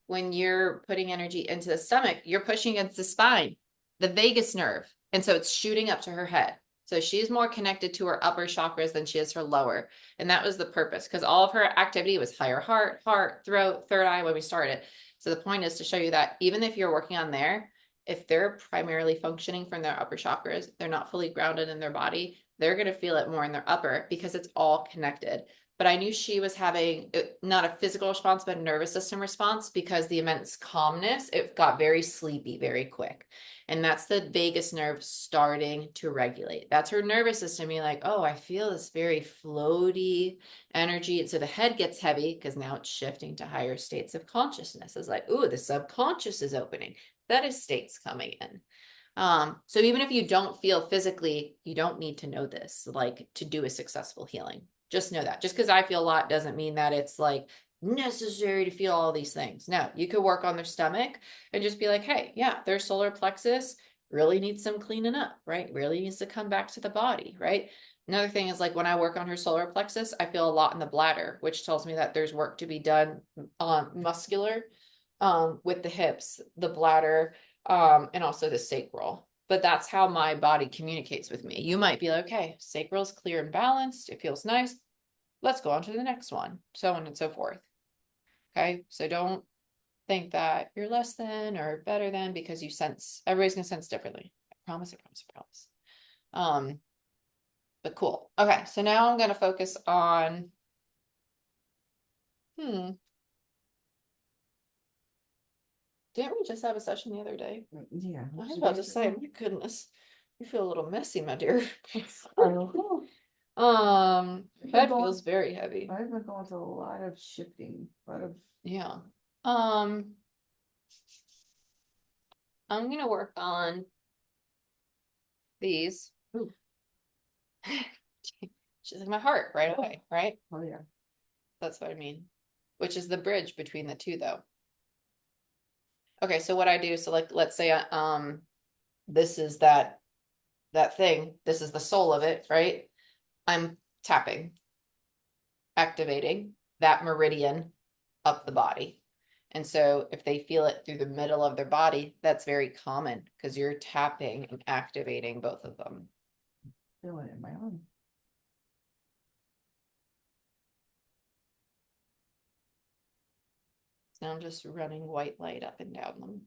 When you're putting energy into the stomach, you're pushing against the spine, the vagus nerve. And so it's shooting up to her head. So she's more connected to her upper chakras than she is her lower. And that was the purpose because all of her activity was higher heart, throat, third eye when we started. So the point is to show you that even if you're working on there, if they're primarily functioning from their upper chakras, they're not fully grounded in their body, they're going to feel it more in their upper because it's all connected. But I knew she was having not a physical response, but a nervous system response because the immense calmness, it got very sleepy very quick. And that's the vagus nerve starting to regulate. That's her nervous system being like, oh, I feel this very floaty energy. And so the head gets heavy because now it's shifting to higher states of consciousness. It's like, ooh, the subconscious is opening. That is states coming in. So even if you don't feel physically, you don't need to know this, like to do a successful healing. Just know that. Just because I feel a lot doesn't mean that it's like necessary to feel all these things. No, you could work on their stomach and just be like, hey, yeah, their solar plexus really needs some cleaning up, right? Really needs to come back to the body, right? Another thing is like when I work on her solar plexus, I feel a lot in the bladder, which tells me that there's work to be done muscular with the hips, the bladder, and also the sacral. But that's how my body communicates with me. You might be like, okay, sacral's clear and balanced. It feels nice. Let's go on to the next one, so on and so forth. Okay, so don't think that you're less than or better than because you sense, everybody's gonna sense differently. I promise, I promise, I promise. But cool. Okay, so now I'm gonna focus on, didn't we just have a session the other day? Yeah. I was about to say, my goodness, you feel a little messy, my dear. Head feels very heavy. I've been going through a lot of shifting, a lot of Yeah. I'm gonna work on these. Ooh. She's like my heart right away, right? oh yeah. That's what I mean. Which is the bridge between the two though. Okay, so what I do, so like let's say this is that thing, this is the soul of it, right? I'm tapping, activating that meridian up the body. And so if they feel it through the middle of their body, that's very common because you're tapping and activating both of them. Feel it in my arm. So I'm just running white light up and down them.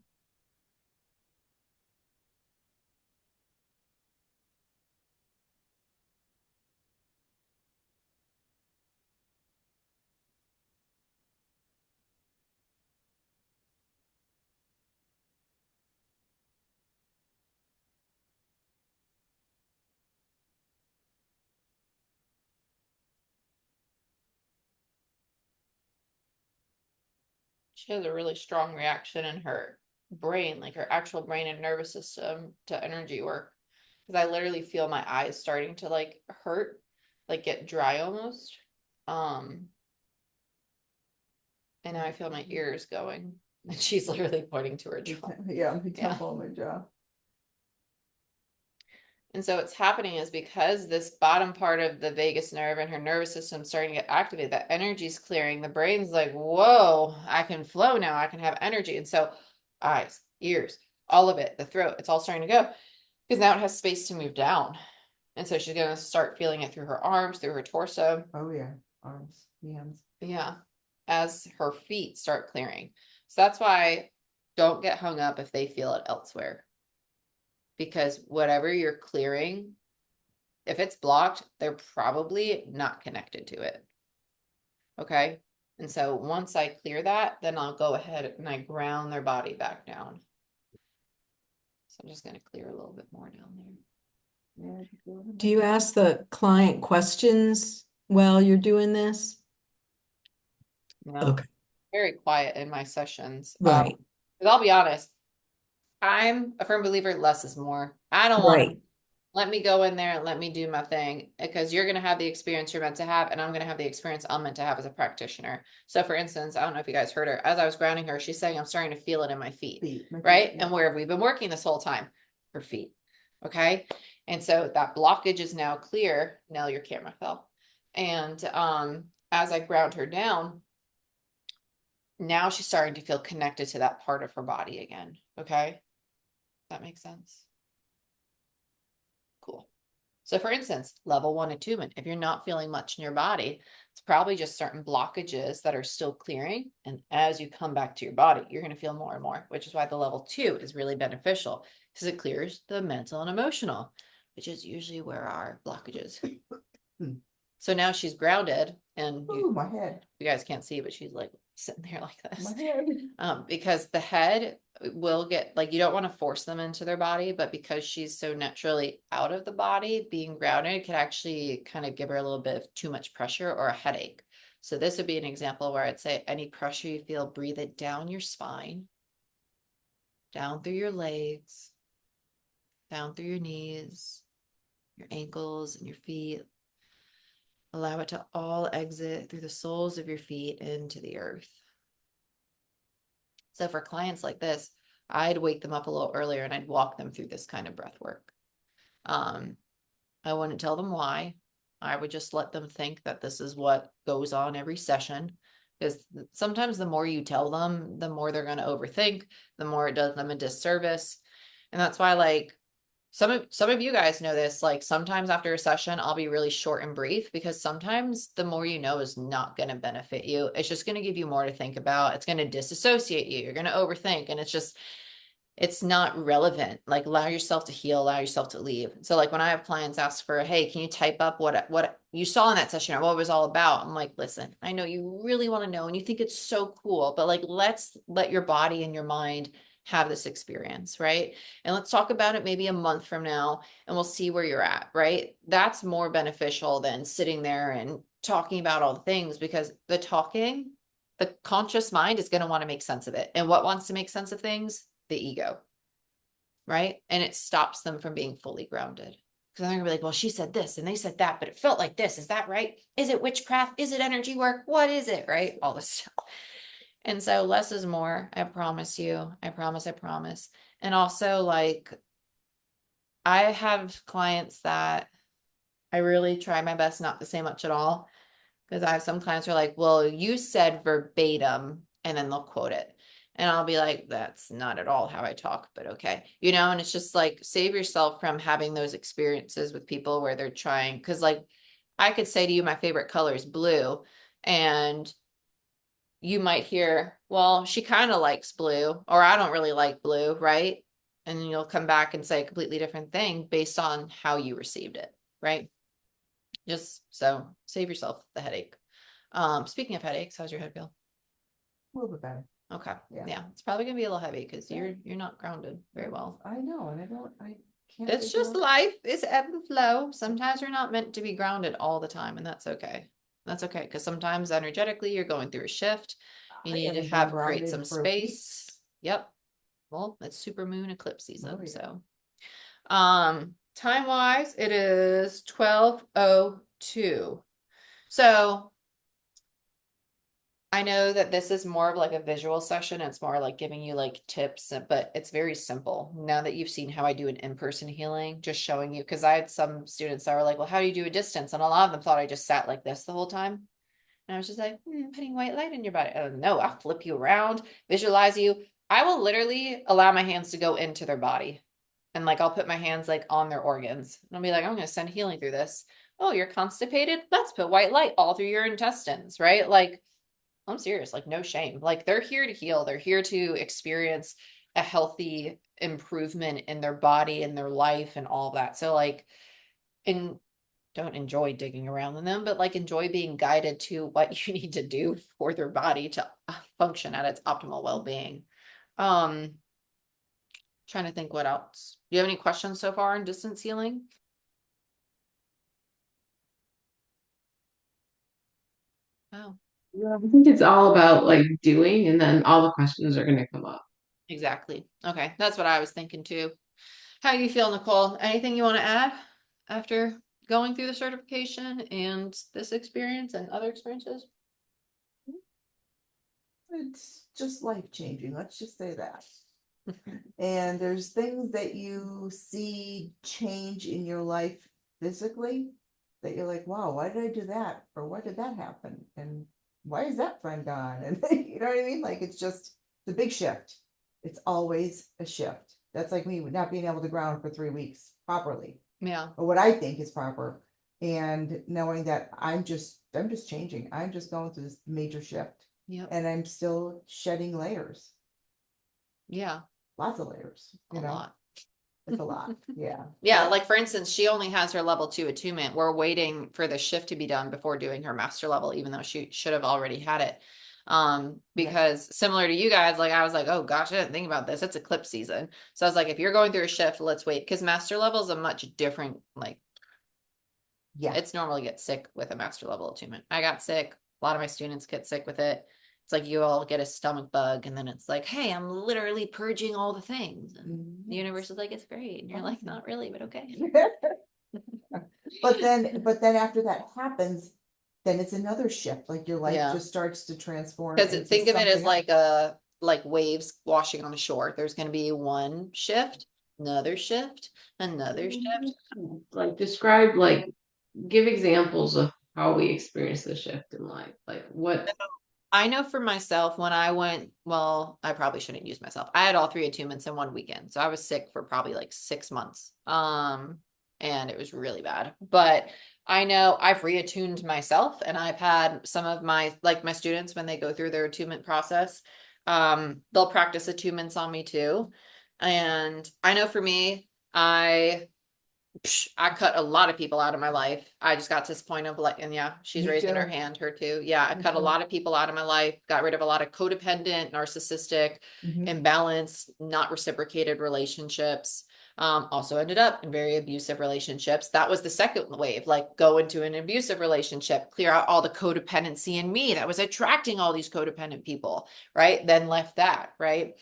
She has a really strong reaction in her brain, like her actual brain and nervous system to energy work. Because I literally feel my eyes starting to like hurt, like get dry almost. And now I feel my ears going. And she's literally pointing to her jaw. Yeah, my temple and my jaw. And so what's happening is because this bottom part of the vagus nerve and her nervous system starting to get activated, that energy's clearing. The brain's like, whoa, I can flow now. I can have energy. And so eyes, ears, all of it, the throat, it's all starting to go because now it has space to move down. And so she's going to start feeling it through her arms, through her torso. Oh yeah, arms, hands. Yeah, as her feet start clearing. So that's why don't get hung up if they feel it elsewhere. Because whatever you're clearing, if it's blocked, they're probably not connected to it. Okay. And so once I clear that, then I'll go ahead and I ground their body back down. So I'm just going to clear a little bit more down there. Yeah. Do you ask the client questions while you're doing this? No, Okay, very quiet in my sessions. right. Because I'll be honest, I'm a firm believer less is more. I don't want Right. to let me go in there and let me do my thing because you're going to have the experience you're meant to have, and I'm going to have the experience I'm meant to have as a practitioner. So, for instance, I don't know if you guys heard her as I was grounding her, she's saying, I'm starting to feel it in my feet, Feet, my feet, right? yeah. And where have we been working this whole time? Her feet. Okay. And so that blockage is now clear. Nell, your camera fell. And as I ground her down, now she's starting to feel connected to that part of her body again. Okay. That makes sense. Cool. So for instance, level 1 attunement, if you're not feeling much in your body, it's probably just certain blockages that are still clearing. And as you come back to your body, you're going to feel more and more, which is why the level 2 is really beneficial because it clears the mental and emotional, which is usually where our blockages. So now she's grounded and Ooh, my head, you guys can't see, but she's like sitting there like this. my head. Because the head will get like, you don't want to force them into their body, but because she's so naturally out of the body, being grounded could actually kind of give her a little bit of too much pressure or a headache. So this would be an example where I'd say any pressure you feel, breathe it down your spine, down through your legs, down through your knees, your ankles and your feet. Allow it to all exit through the soles of your feet into the earth. So for clients like this, I'd wake them up a little earlier and I'd walk them through this kind of breath work. I wouldn't tell them why. I would just let them think that this is what goes on every session. Because sometimes the more you tell them, the more they're going to overthink, the more it does them a disservice. And that's why, like, some of you guys know this, like sometimes after a session, I'll be really short and brief because sometimes the more you know is not going to benefit you. It's just going to give you more to think about. It's going to disassociate you. You're going to overthink. And it's not relevant. Like allow yourself to heal, allow yourself to leave. So like when I have clients ask for, hey, can you type up what you saw in that session or what it was all about? I'm like, listen, I know you really want to know and you think it's so cool, but like, let's let your body and your mind have this experience, right? And let's talk about it maybe a month from now and we'll see where you're at, right? That's more beneficial than sitting there and talking about all the things because the conscious mind is going to want to make sense of it. And what wants to make sense of things? The ego, right? And it stops them from being fully grounded. Because they're gonna be like, well, she said this and they said that, but it felt like this. Is that right? Is it witchcraft? Is it energy work? What is it? Right? All this stuff. And so less is more. I promise you. I promise. I promise. And also, like, I have clients that I really try my best not to say much at all. Because I have some clients who are like, well, you said verbatim, and then they'll quote it. And I'll be like, that's not at all how I talk, but okay. You know, and it's just like, save yourself from having those experiences with people where they're trying. Because, like, I could say to you, my favorite color is blue. And you might hear, well, she kind of likes blue, or I don't really like blue, right? And you'll come back and say a completely different thing based on how you received it, right? Just so save yourself the headache. Speaking of headaches, how's your head feel? A little bit better. Okay. Yeah. Yeah. It's probably gonna be a little heavy because Yeah. you're not grounded very well. I know, and I can't. It's figure just out- life. It's ebb and flow. Sometimes you're not meant to be grounded all the time, and that's okay. That's okay. Because sometimes energetically you're going through a shift. You I need to haven't been have create grounded some for space. weeks. Yep. Well, it's super moon eclipse season. Oh, yeah. So time wise, it is 12:02. So I know that this is more of like a visual session. It's more like giving you like tips, but it's very simple. Now that you've seen how I do an in-person healing, just showing you, because I had some students that were like, well, how do you do a distance? And a lot of them thought I just sat like this the whole time. And I was just like, putting white light in your body. Oh, no, I'll flip you around, visualize you. I will literally allow my hands to go into their body. And like, I'll put my hands like on their organs. And I'll be like, I'm going to send healing through this. Oh, you're constipated? Let's put white light all through your intestines, right? Like, I'm serious, like no shame. Like they're here to heal. They're here to experience a healthy improvement in their body and their life and all that. So like, and don't enjoy digging around in them, but like enjoy being guided to what you need to do for their body to function at its optimal well-being. Trying to think what else. Do you have any questions so far on distance healing? Oh. Yeah, I think it's all about like doing, and then all the questions are going to come up. Exactly. Okay, that's what I was thinking too. How you feel, Nicole? Anything you want to add after going through the certification and this experience and other experiences? It's just life changing, let's just say that. And there's things that you see change in your life physically that you're like, wow, why did I do that? Or why did that happen? And why is that friend gone? And you know what I mean? Like, it's a big shift. It's always a shift. That's like me not being able to ground for 3 weeks properly, Yeah, or what I think is proper. And knowing that I'm just changing. I'm just going through this major shift. yeah, And I'm still shedding layers, yeah, lots of layers, a you know, lot. it's a lot, yeah. Yeah, like for instance, she only has her level 2 attunement. We're waiting for the shift to be done before doing her master level, even though she should have already had it. Because similar to you guys, like I was like, oh gosh, I didn't think about this. It's eclipse season. So I was like, if you're going through a shift, let's wait. Because master level is a much different, like Yeah, it's normally get sick with a master level attunement. I got sick. A lot of my students get sick with it. It's like you all get a stomach bug, and then it's like, hey, I'm literally purging all the things. And the universe is like, it's great. And you're like, not really, but okay. but then after that happens, then it's another shift, like your life Yeah. just starts to transform. Because into think of it as something else. like waves washing on the shore. There's going to be one shift, another shift, another shift. Like describe, like, give examples of how we experience the shift in life. Like what, I know for myself when I went, well, I probably shouldn't use myself. I had all 3 attunements in one weekend. So I was sick for probably like 6 months. And it was really bad. But I know I've reattuned myself, and I've had some of my like my students when they go through their attunement process, they'll practice attunements on me too. And I know for me, I cut a lot of people out of my life. I just got to this point of like, and yeah, she's Me raising her too. hand, her too. Yeah, I Me cut a too. lot of people out of my life, got rid of a lot of codependent, narcissistic, Mhm. imbalanced, not reciprocated relationships. Also ended up in very abusive relationships. That was the second wave, like go into an abusive relationship, clear out all the codependency in me that was attracting all these codependent people, right? Then left that, right?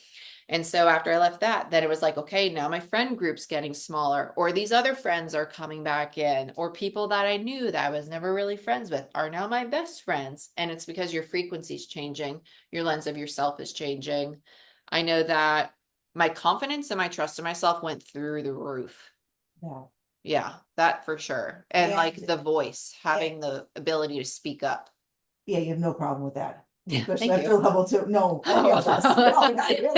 And so after I left that, then it was like, okay, now my friend group's getting smaller, or these other friends are coming back in, or people that I knew that I was never really friends with are now my best friends. And it's because your frequency's changing, your lens of yourself is changing. I know that my confidence and my trust in myself went through the roof. Yeah. Yeah, that for sure. And like And- the voice, having the ability to speak up. Yeah, you have no problem with that, Yeah, especially thank after you. level 2. No, any of us. No, not you.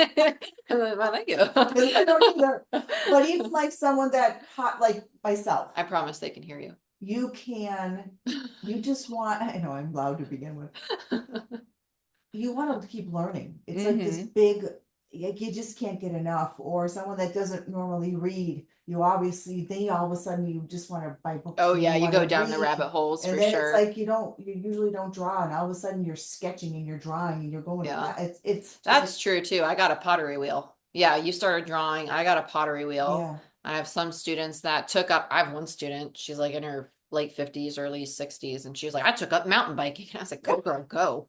Well, thank you. 'Cause I don't either. But even like someone that hot, like myself, I promise they can hear you. you just want, I know I'm loud to begin with. You want to keep learning. It's like this big, like you just can't get enough. Or someone that doesn't normally read, then all of a sudden you just want to buy books. Oh and yeah, you wanna go down the read. rabbit holes And for then sure. it's like you usually don't draw, and all of a sudden you're sketching and you're drawing and you're going. Yeah. It's That's true too. I got a pottery wheel. Yeah, you started drawing. I got a pottery wheel. Yeah. I have some students that took up, I have one student, she's like in her late 50s, early 60s, and she's like, I took up mountain biking. And I was like, go girl, go.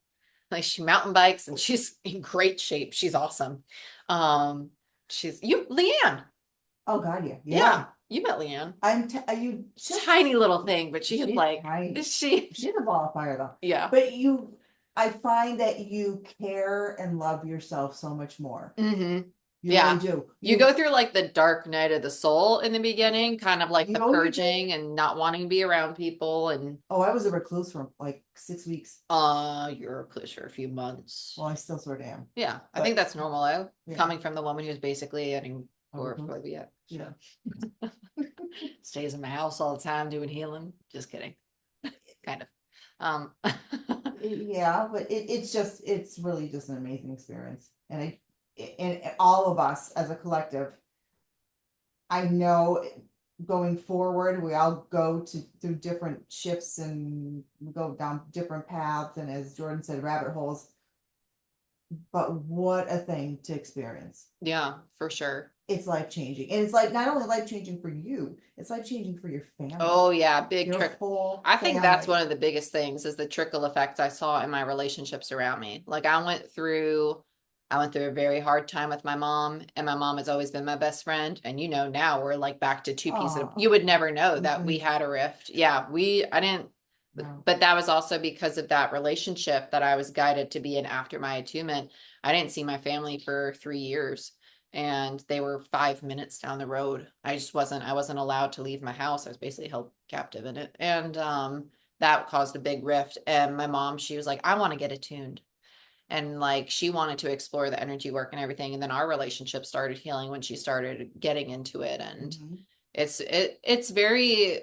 Like she mountain bikes and she's in great shape. She's awesome. Leanne. Oh God, yeah, Yeah, you met Leanne. You just Tiny little thing, but she's she's like, tiny. she, She's a ball of fire though. yeah. But I find that you care and love yourself so much more. Mm-hmm. You Yeah. really do. You go through like the dark night of the soul in the beginning, kind of like the Oh, you do? purging and not wanting to be around people. And Oh, I was a recluse for like 6 weeks. you're a recluse for a few months. Well, I still sort of am. Yeah, I but- think that's normal though, Yeah. coming from the woman who's basically an Mhm. agoraphobia. Yeah. Stays in my house all the time doing healing. Just kidding. Kind of. Yeah, but it's really just an amazing experience. And all of us as a collective, I know going forward, we all go through different shifts and we go down different paths, and as Jordan said, rabbit holes. But what a thing to experience. Yeah, for sure. It's life changing. And it's like not only life changing for you, it's life changing for your family. Oh yeah, big Your trick. whole I think that's family. one of the biggest things is the trickle effect I saw in my relationships around me. Like I went through I went through a very hard time with my mom, and my mom has always been my best friend. And now we're like back to two pieces. Aw. You would never know that we Mhm. had a rift. Yeah, I didn't, No. but that was also because of that relationship that I was guided to be in after my attunement. I didn't see my family for 3 years, and they were 5 minutes down the road. I wasn't allowed to leave my house. I was basically held captive in it. And that caused a big rift. And my mom, she was like, I want to get attuned. And like she wanted to explore the energy work and everything. And then our relationship started healing when she started getting into it. And Mhm. it's very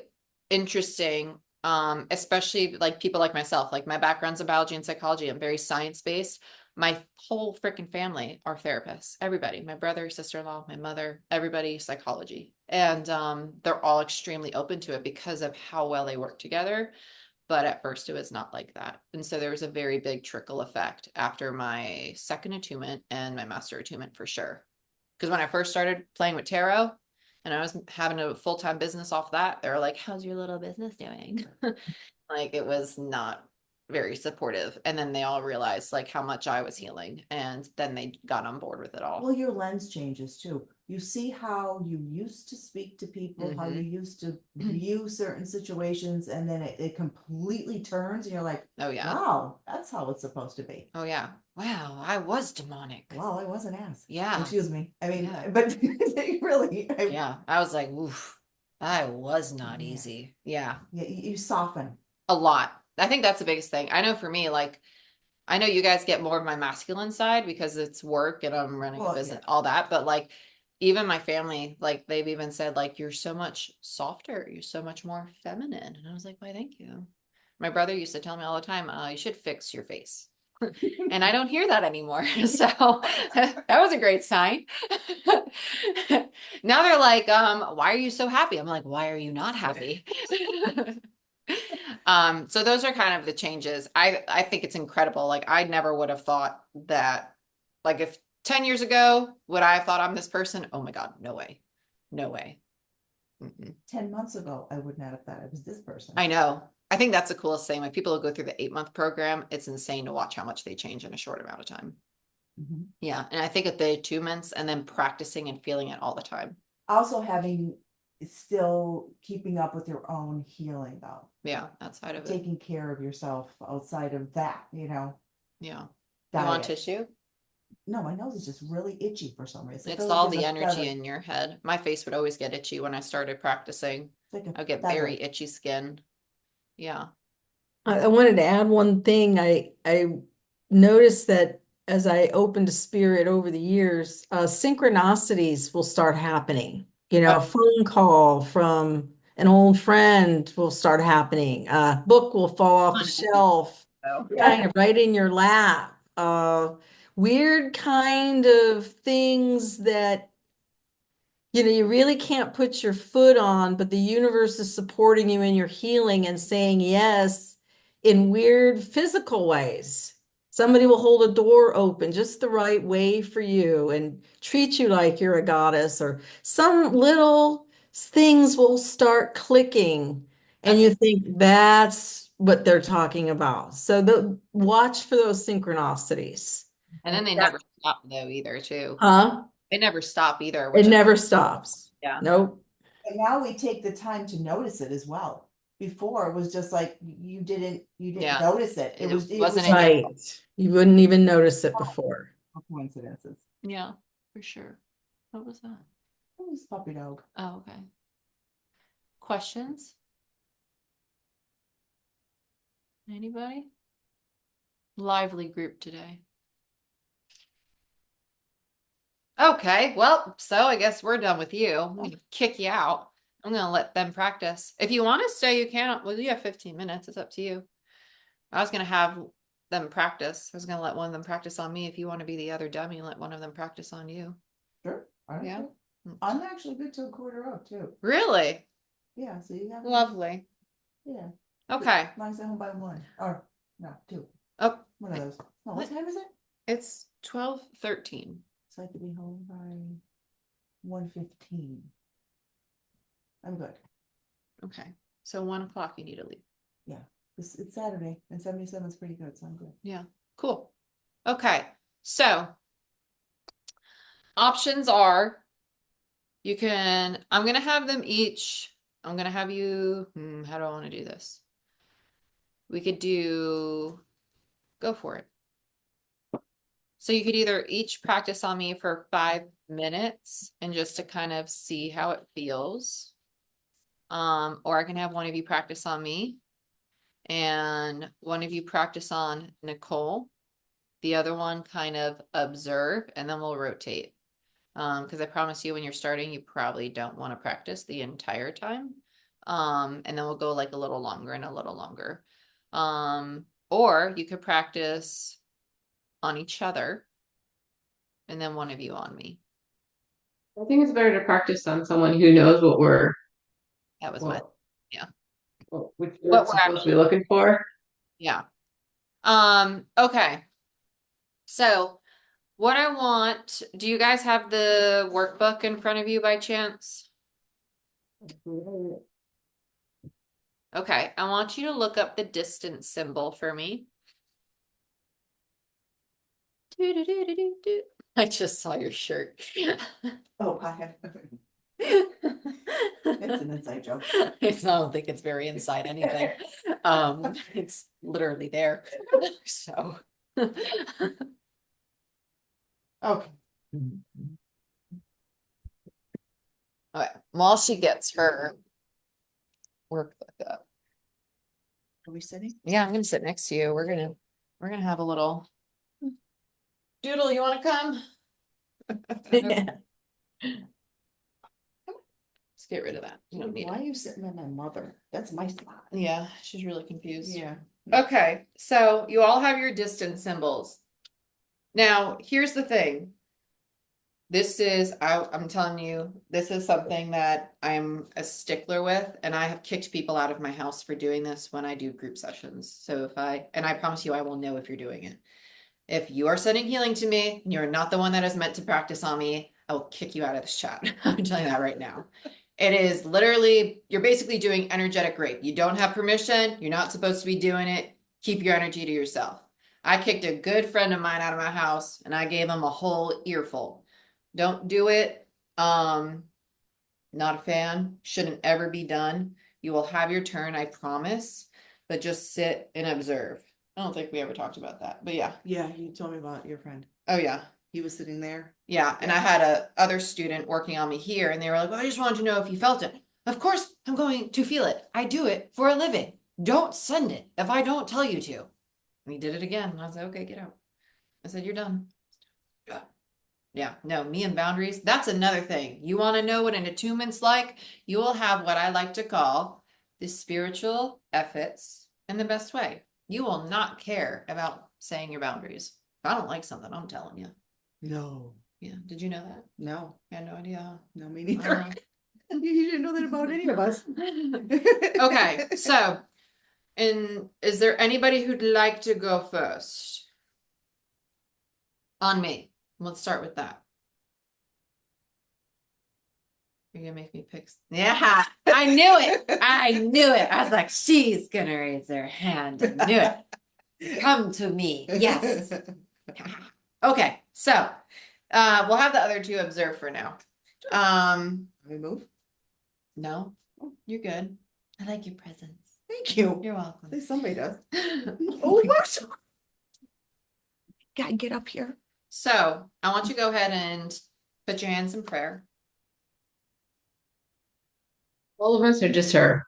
interesting. Especially like people like myself, like my background's in biology and psychology. I'm very science-based. My whole freaking family are therapists. Everybody, my brother, sister-in-law, my mother, everybody psychology. And they're all extremely open to it because of how well they work together. But at first it was not like that. And so there was a very big trickle effect after my second attunement and my master attunement for sure. Because when I first started playing with tarot and I was having a full-time business off that, they were like, how's your little business doing? Like it was not very supportive. And then they all realized like how much I was healing. And then they got on board with it all. Well, your lens changes too. You see how you used to speak to people, how you used to view certain situations, and then it completely turns, and you're like, Oh yeah. wow, that's how it's supposed to be. Oh yeah. Wow, I was demonic. Wow, I wasn't asked. Yeah. Excuse me. I mean, Yeah. but really, Yeah. I was like, oof, I was not Yeah. easy. Yeah. yeah, you soften. A lot. I think that's the biggest thing. I know for me, like, I know you guys get more of my masculine side because it's work and I'm running a Well, business, yeah. all that. But like, even my family, like, they've even said, like, you're so much softer, you're so much more feminine. And I was like, why, thank you. My brother used to tell me all the time, you should fix your face. And I don't hear that anymore. So that was a great sign. Now they're like, why are you so happy? I'm like, why are you not happy? So those are kind of the changes. I think it's incredible. Like I never would have thought that, like if 10 years ago, would I have thought I'm this person? Oh my God, no way. No way. Mm-mm. 10 months ago, I would not have thought I was this person. I know. I think that's the coolest thing. Like people who go through the 8-month program, it's insane to watch how much they change in a short amount of time. Mhm. Yeah. And I think of the attunements and then practicing and feeling it all the time. Also having, still keeping up with your own healing though. Yeah. Outside of it. Taking care of yourself outside of that, Yeah. You diet. want tissue? No, my nose is just really itchy for some reason. I It's feel like all there's the a energy feather. in your head. My face would always get itchy when I started practicing. It's like a I'd get feather. very itchy skin. Yeah. I wanted to add one thing. I noticed that as I opened to spirit over the years, synchronicities will start happening. You know, a phone call from an old friend will start happening. A book will fall off the shelf, kind of right in your lap. Weird kind of things that you really can't put your foot on, but the universe is supporting you in your healing and saying yes in weird physical ways. Somebody will hold a door open just the right way for you and treat you like you're a goddess, or some little things will start clicking and you think that's what they're talking about. So watch for those synchronicities. And then they never stop though either too. Huh? They never stop either, It which is never stops. Yeah. Nope. And now we take the time to notice it as well. Before it was just like you didn't Yeah. notice it. It It wasn't was Right. You wouldn't even notice it before. coincidences. Yeah, for sure. What was that? Oh, it's puppy dog. Oh, okay. Questions? Anybody? Lively group today. Okay, well, so I guess we're done with you. I'm gonna kick you out. I'm gonna let them practice. If you want to stay, you can. Well, you have 15 minutes. It's up to you. I was gonna have them practice. I was gonna let one of them practice on me. If you want to be the other dummy, let one of them practice on you. Sure. Yeah. I'm actually good till 1:15 too. Really? Yeah, so you have Lovely. Yeah. Okay. As long as I'm home by 1 or no 2. Oh, One of those. No, What? what time is it? it's 12:13. So I could be home by 1:15. I'm good. Okay. So 1 o'clock you need to leave. It's Saturday and 77 is pretty good, so I'm good. Yeah. Cool. Okay. So options are you can, I'm gonna have them each, I'm gonna have you, how do I want to do this? We could do, go for it. So you could either each practice on me for 5 minutes and just to kind of see how it feels. Or I can have one of you practice on me and one of you practice on Nicole. The other one kind of observe and then we'll rotate. Because I promise you when you're starting, you probably don't want to practice the entire time. And then we'll go like a little longer and a little longer. Or you could practice on each other and then one of you on me. I think it's better to practice on someone who knows what we're That was my, yeah. what we're What we're supposed to be looking for. yeah. Okay. So what I want, do you guys have the workbook in front of you by chance? Okay, I want you to look up the distance symbol for me. Do. I just saw your shirt. Oh, I have, it's an inside joke. I don't think it's very inside anything. It's literally there. So. Okay. Okay, while she gets her workbook up. Are we sitting? Yeah, I'm gonna sit next to you. We're gonna have a little. Doodle, you wanna come? Let's get rid of that. You don't need Why it. are you sitting on my mother? That's my spot. Yeah, she's really confused. Yeah. Okay, so you all have your distance symbols. Now, here's the thing. This is, I'm telling you, this is something that I'm a stickler with, and I have kicked people out of my house for doing this when I do group sessions. So and I promise you, I will know if you're doing it. If you are sending healing to me, and you're not the one that is meant to practice on me, I will kick you out of this chat. I'm telling you that right now. It is literally, you're basically doing energetic rape. You don't have permission. You're not supposed to be doing it. Keep your energy to yourself. I kicked a good friend of mine out of my house and I gave him a whole earful. Don't do it. Not a fan. Shouldn't ever be done. You will have your turn, I promise, but just sit and observe. I don't think we ever talked about that, but yeah. Yeah, you told me about your friend. Oh yeah. He was sitting there. Yeah, and I had a other student working on me here, and they were like, well, I just wanted to know if you felt it. Of course, I'm going to feel it. I do it for a living. Don't send it if I don't tell you to. And he did it again. And I was like, okay, get out. I said, you're done. Yeah, no, me and boundaries. That's another thing. You want to know what an attunement's like? You will have what I like to call the spiritual efforts in the best way. You will not care about saying your boundaries. If I don't like something, I'm telling you. No. Yeah, did you know that? No. I had no idea. No, me neither. You didn't know that about any of us. Okay, so, and is there anybody who'd like to go first? On me. Let's start with that. You're gonna make me pick. Yeah, I knew it. I knew it. I was like, she's gonna raise her hand. I knew it. Come to me. Yes. Okay, so we'll have the other two observe for now. We move. No, you're good. I like your presence. Thank you. You're welcome. At least somebody does. Oh, Oh, what? Gotta get up here. so I want you to go ahead and put your hands in prayer. All of us or just her?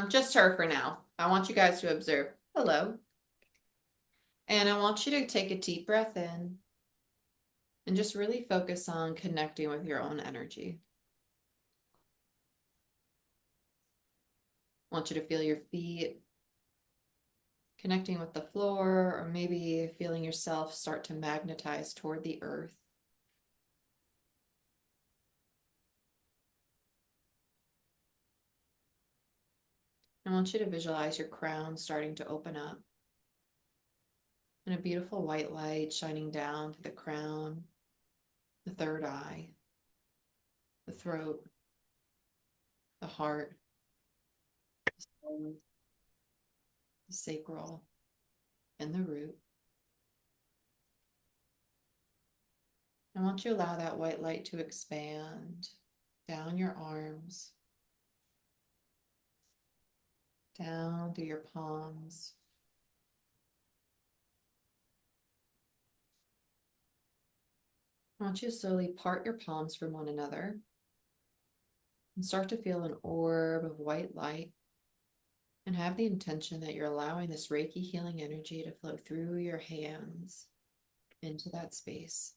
Just her for now. I want you guys to observe. Hello. And I want you to take a deep breath in and just really focus on connecting with your own energy. I want you to feel your feet connecting with the floor, or maybe feeling yourself start to magnetize toward the earth. I want you to visualize your crown starting to open up and a beautiful white light shining down to the crown, the third eye, the throat, the heart, the soul, the sacral, and the root. I want you to allow that white light to expand down your arms, down through your palms. I want you to slowly part your palms from one another and start to feel an orb of white light, and have the intention that you're allowing this Reiki healing energy to flow through your hands into that space.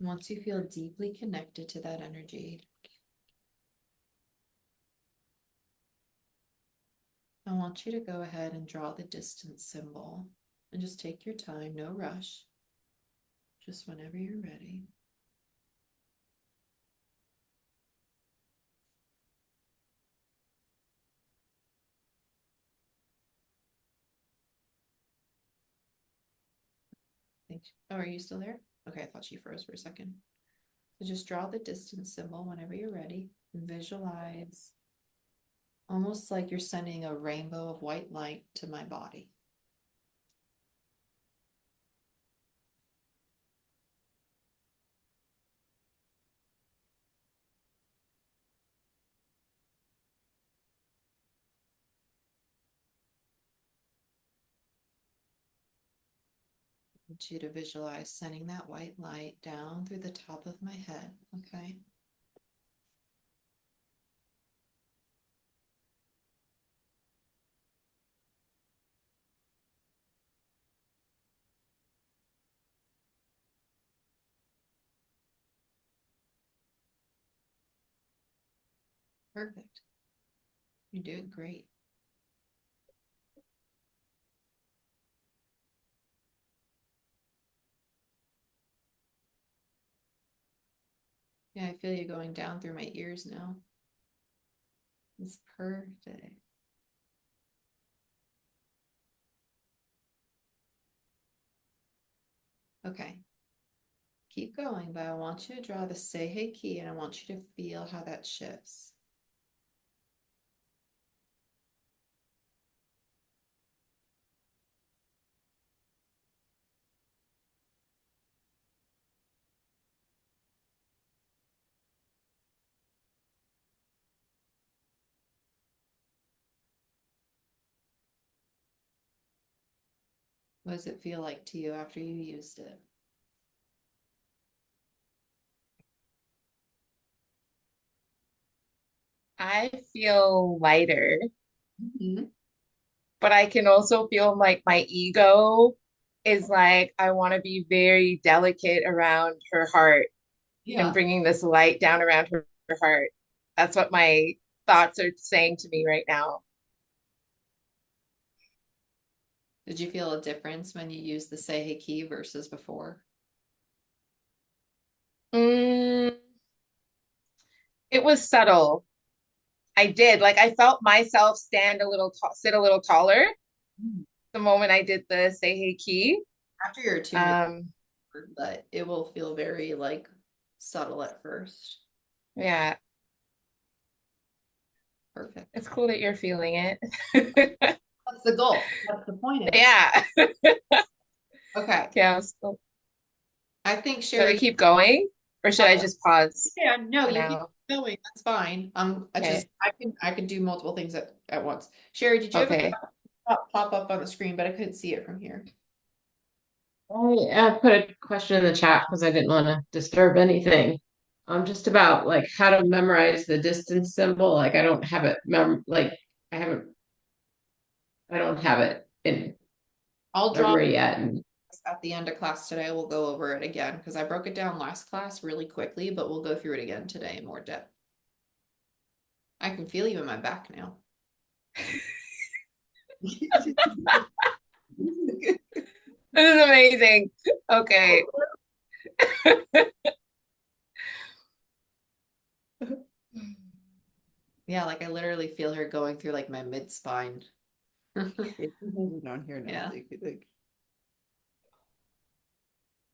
Once you feel deeply connected to that energy, I want you to go ahead and draw the distance symbol, and just take your time, no rush, just whenever you're ready. Oh, are you still there? Okay, I thought she froze for a second. So just draw the distance symbol whenever you're ready, and visualize almost like you're sending a rainbow of white light to my body. I want you to visualize sending that white light down through the top of my head, okay? Perfect. You're doing great. Yeah, I feel you going down through my ears now. It's perfect. Okay. Keep going, but I want you to draw the Seihei Ki, and I want you to feel how that shifts. What does it feel like to you after you used it? I feel lighter, Mhm. but I can also feel like my ego is like, I want to be very delicate around her heart and Yeah. bringing this light down around her heart. That's what my thoughts are saying to me right now. Did you feel a difference when you used the Seihei Ki versus before? Mm, it was subtle. I did. Like I felt myself sit a little taller Mm. the moment I did the Seihei Ki. After you're attuned, Um, but it will feel very like subtle at first. yeah, Perfect. it's cool that you're feeling it. That's the goal. That's the point of it. Yeah. Okay. Yeah. I think Should I Sherry. keep going or should I just pause Yeah, no, for you keep now? going. That's fine. Okay. I can do multiple things at once. Sherry, did you have a Okay. pop up on the screen, but I couldn't see it from here. I put a question in the chat because I didn't want to disturb anything. Just about like how to memorize the distance symbol. Like I don't have it I haven't I don't have it in I'll drop memory yet. And at the end of class today. We'll go over it again because I broke it down last class really quickly, but we'll go through it again today in more depth. I can feel you in my back now. This is amazing. Okay. Yeah, like I literally feel her going through like my mid spine. Down here now, Yeah. so you could, like,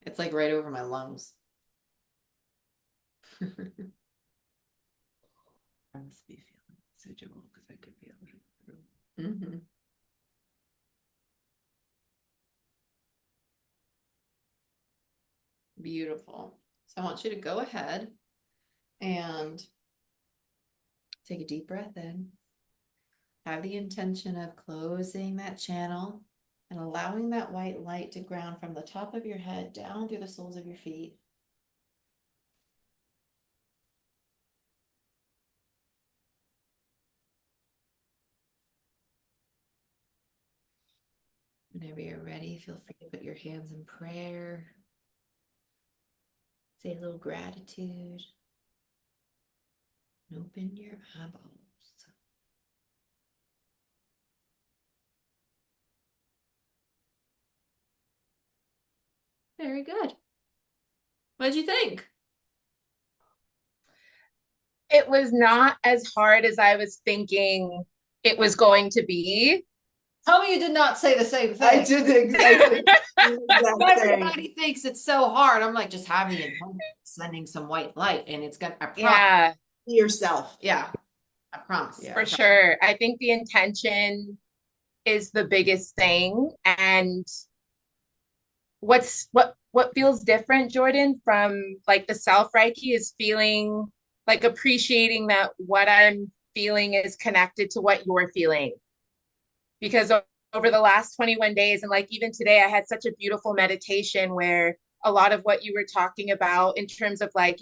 It's like right over my lungs. I must be feeling residual because I could feel it through. Mhm. Beautiful. So I want you to go ahead and take a deep breath in. Have the intention of closing that channel and allowing that white light to ground from the top of your head down through the soles of your feet. Whenever you're ready, feel free to put your hands in prayer. Say a little gratitude. And open your eyeballs. Very good. What'd you think? It was not as hard as I was thinking it was going to be. Tell me you did not say the same thing. I did exactly. Everybody thinks it's so hard. I'm like, just having it, sending some white light, and it's gonna. I promise. Yeah, Yourself. Yeah, I promise. Yeah. for sure. I think the intention is the biggest thing. And what feels different, Jordan, from like the self Reiki is feeling like appreciating that what I'm feeling is connected to what you're feeling. Because over the last 21 days, and like even today, I had such a beautiful meditation where a lot of what you were talking about in terms of like,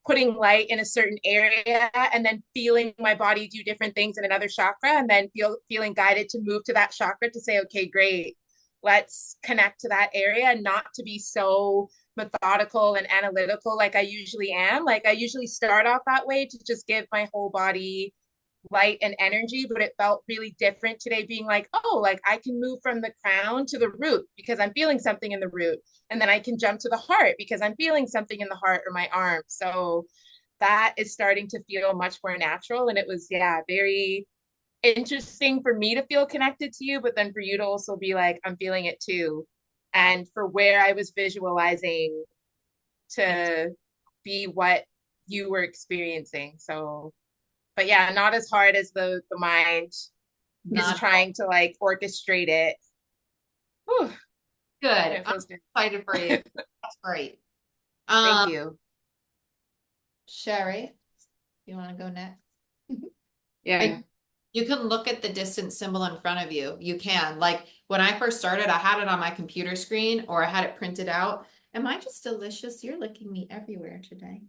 putting light in a certain area and then feeling my body do different things in another chakra, and then feeling guided to move to that chakra to say, okay, great, let's connect to that area, and not to be so methodical and analytical like I usually am. Like I usually start off that way to just give my whole body light and energy, but it felt really different today being like, oh, like I can move from the crown to the root because I'm feeling something in the root. And then I can jump to the heart because I'm feeling something in the heart or my arm. So that is starting to feel much more natural. And it was, yeah, very interesting for me to feel connected to you, but then for you to also be like, I'm feeling it too. And for where I was visualizing to be what you were experiencing. So, but yeah, not as hard as the mind is Not trying to like orchestrate it. Whew, good. it I'm feels good. excited for you. That's great. Thank you. Sherry, you want to go next? Yeah. You can look at the distance symbol in front of you. You can. Like when I first started, I had it on my computer screen or I had it printed out. Am I just delicious? You're licking me everywhere today.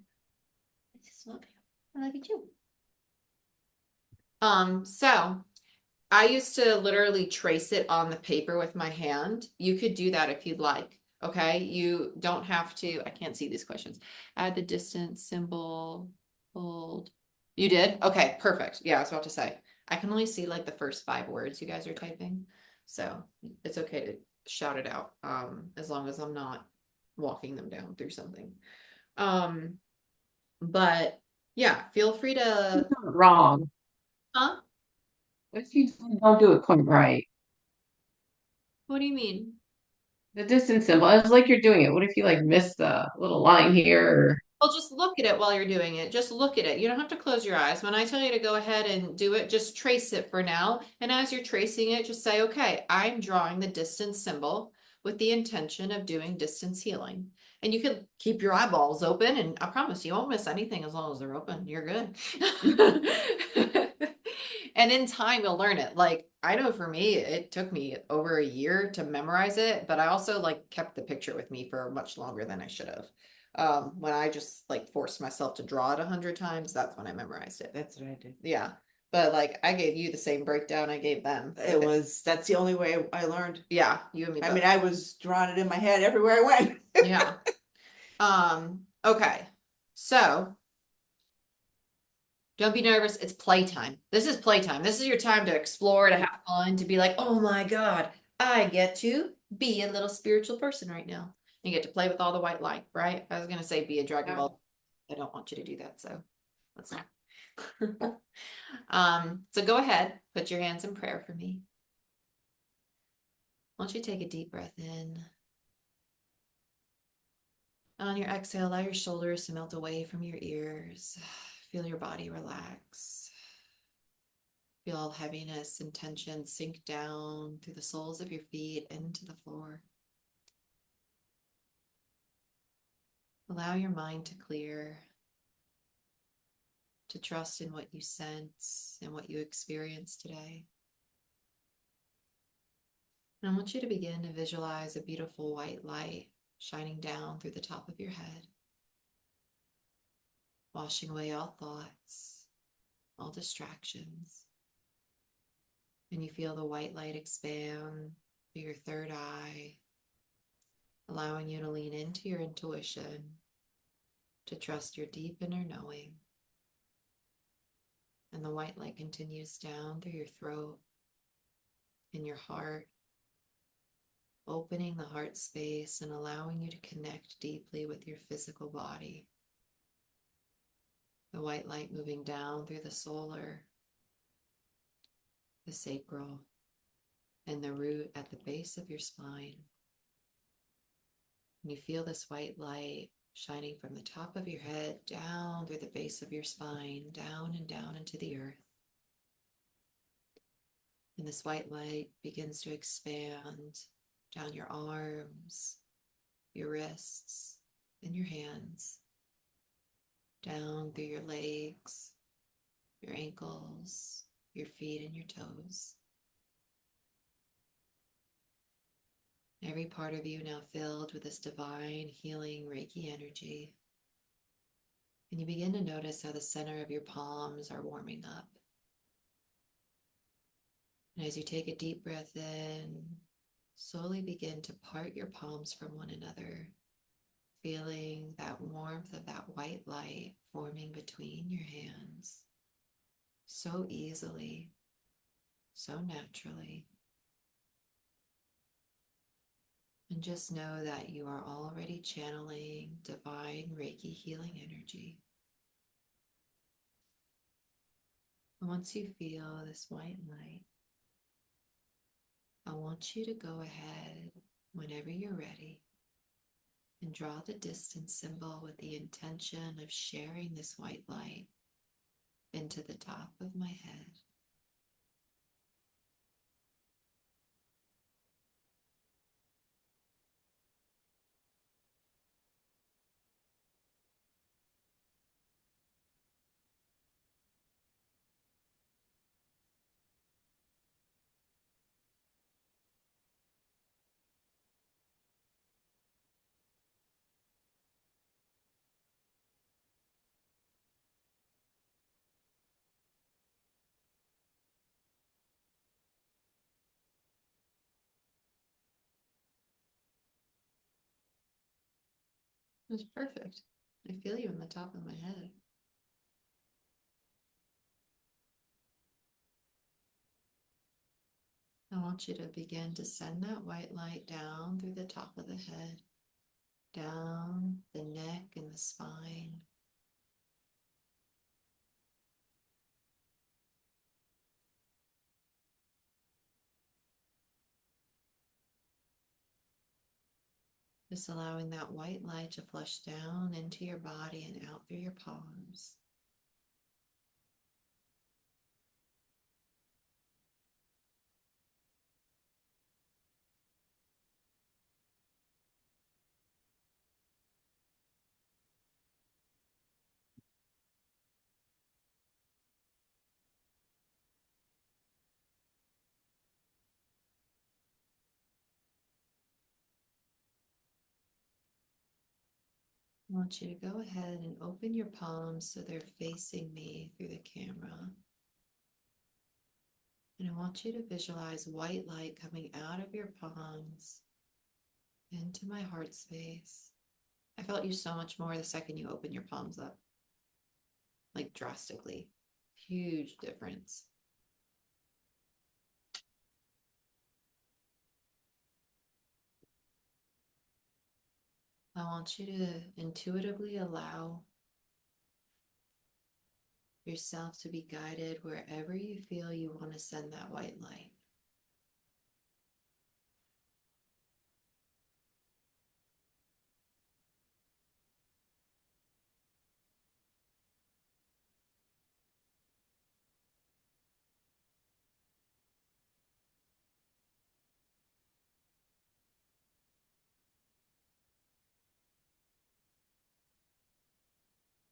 I just love you. I love you too. So I used to literally trace it on the paper with my hand. You could do that if you'd like. Okay. You don't have to. I can't see these questions. Add the distance symbol. Hold. You did? Okay, perfect. Yeah, I was about to say. I can only see like the first 5 words you guys are typing. So it's okay to shout it out. As long as I'm not walking them down through something. But yeah, feel free to. Wrong. Huh? What if you don't do it quite right? What do you mean? The distance symbol, it's like you're doing it. What if you like miss the little line here? Well, just look at it while you're doing it. Just look at it. You don't have to close your eyes. When I tell you to go ahead and do it, just trace it for now. And as you're tracing it, just say, okay, I'm drawing the distance symbol with the intention of doing distance healing. And you can keep your eyeballs open, and I promise you won't miss anything as long as they're open. You're good. And in time, you'll learn it. Like, I know for me, it took me over a year to memorize it, but I also like kept the picture with me for much longer than I should have. When I just like forced myself to draw it 100 times, that's when I memorized it. That's what I did. Yeah. But like I gave you the same breakdown I gave them. That's the only way I learned. Yeah, you and me I both. mean, I was drawing it in my head everywhere I went. Yeah. Okay. So don't be nervous. It's playtime. This is playtime. This is your time to explore, to have fun, to be like, oh my God, I get to be a little spiritual person right now. You get to play with all the white light, right? I was gonna say be a Dragon Yeah. Ball. I don't want you to do that, so let's not. So go ahead, put your hands in prayer for me. Why don't you take a deep breath in? On your exhale, allow your shoulders to melt away from your ears. Feel your body relax. Feel all heaviness and tension sink down through the soles of your feet into the floor. Allow your mind to clear, to trust in what you sense and what you experience today. And I want you to begin to visualize a beautiful white light shining down through the top of your head, washing away all thoughts, all distractions. And you feel the white light expand through your third eye, allowing you to lean into your intuition, to trust your deep inner knowing. And the white light continues down through your throat and your heart, opening the heart space and allowing you to connect deeply with your physical body. The white light moving down through the solar, the sacral, and the root at the base of your spine. And you feel this white light shining from the top of your head down through the base of your spine, down and down into the earth. And this white light begins to expand down your arms, your wrists, and your hands, down through your legs, your ankles, your feet, and your toes. Every part of you now filled with this divine healing Reiki energy. And you begin to notice how the center of your palms are warming up. And as you take a deep breath in, slowly begin to part your palms from one another, feeling that warmth of that white light forming between your hands so easily, so naturally. And just know that you are already channeling divine Reiki healing energy. And once you feel this white light, I want you to go ahead whenever you're ready and draw the distance symbol with the intention of sharing this white light into the top of my head. It's perfect. I feel you in the top of my head. I want you to begin to send that white light down through the top of the head, down the neck and the spine. Just allowing that white light to flush down into your body and out through your palms. I want you to go ahead and open your palms so they're facing me through the camera. And I want you to visualize white light coming out of your palms into my heart space. I felt you so much more the second you open your palms up, like drastically. Huge difference. I want you to intuitively allow yourself to be guided wherever you feel you want to send that white light.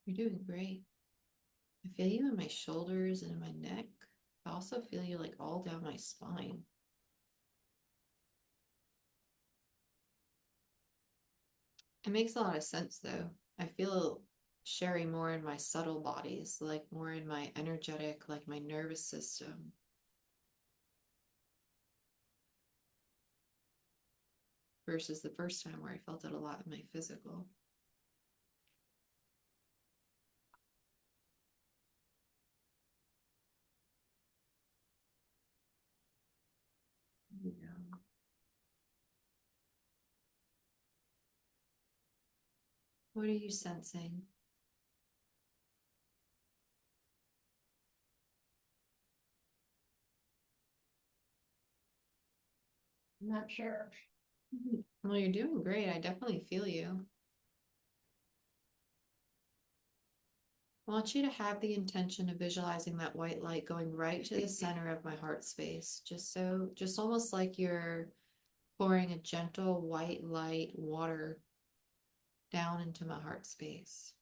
You're doing great. I feel you in my shoulders and in my neck. I also feel you like all down my spine. It makes a lot of sense though. I feel Sherry more in my subtle bodies, like more in my energetic, like my nervous system. Versus the first time where I felt it a lot in my physical. Yeah. What are you sensing? I'm not sure. Well, you're doing great. I definitely feel you. I want you to have the intention of visualizing that white light going right to the center of my heart space. Just almost like you're pouring a gentle white light water down into my heart space.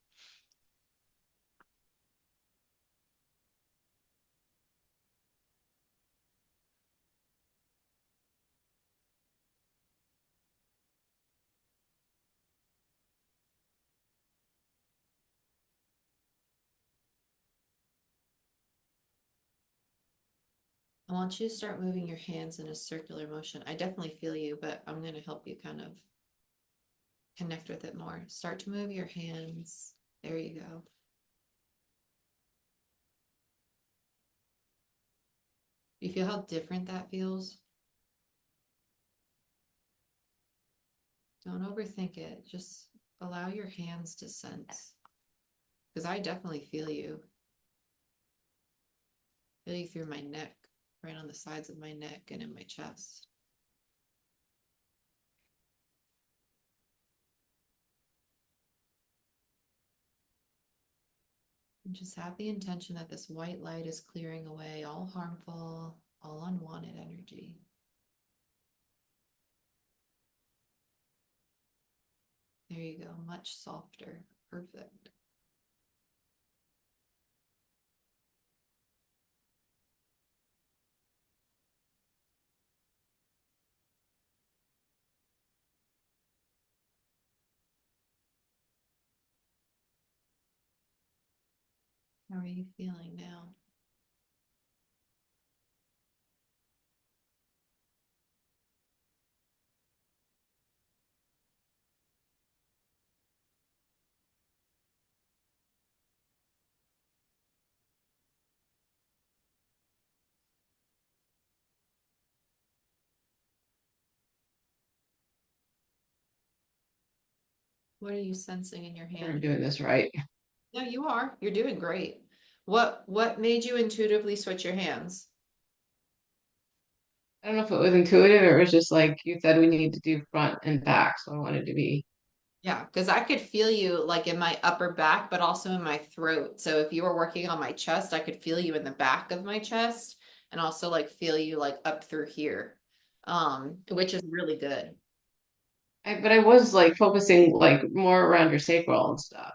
I want you to start moving your hands in a circular motion. I definitely feel you, but I'm going to help you kind of connect with it more. Start to move your hands. There you go. You feel how different that feels? Don't overthink it. Just allow your hands to sense. Because I definitely feel you. Feel you through my neck, right on the sides of my neck and in my chest. And just have the intention that this white light is clearing away all harmful, all unwanted energy. There you go, much softer. Perfect. How are you feeling now? What are you sensing in your I'm hand? doing this right. No, you are. You're doing great. What made you intuitively switch your hands? I don't know if it was intuitive or it was just like you said we need to do front and back, so I wanted to be. Yeah, because I could feel you like in my upper back, but also in my throat. So if you were working on my chest, I could feel you in the back of my chest and also like feel you like up through here. Which is really good. But I was like focusing like more around your sacral and stuff.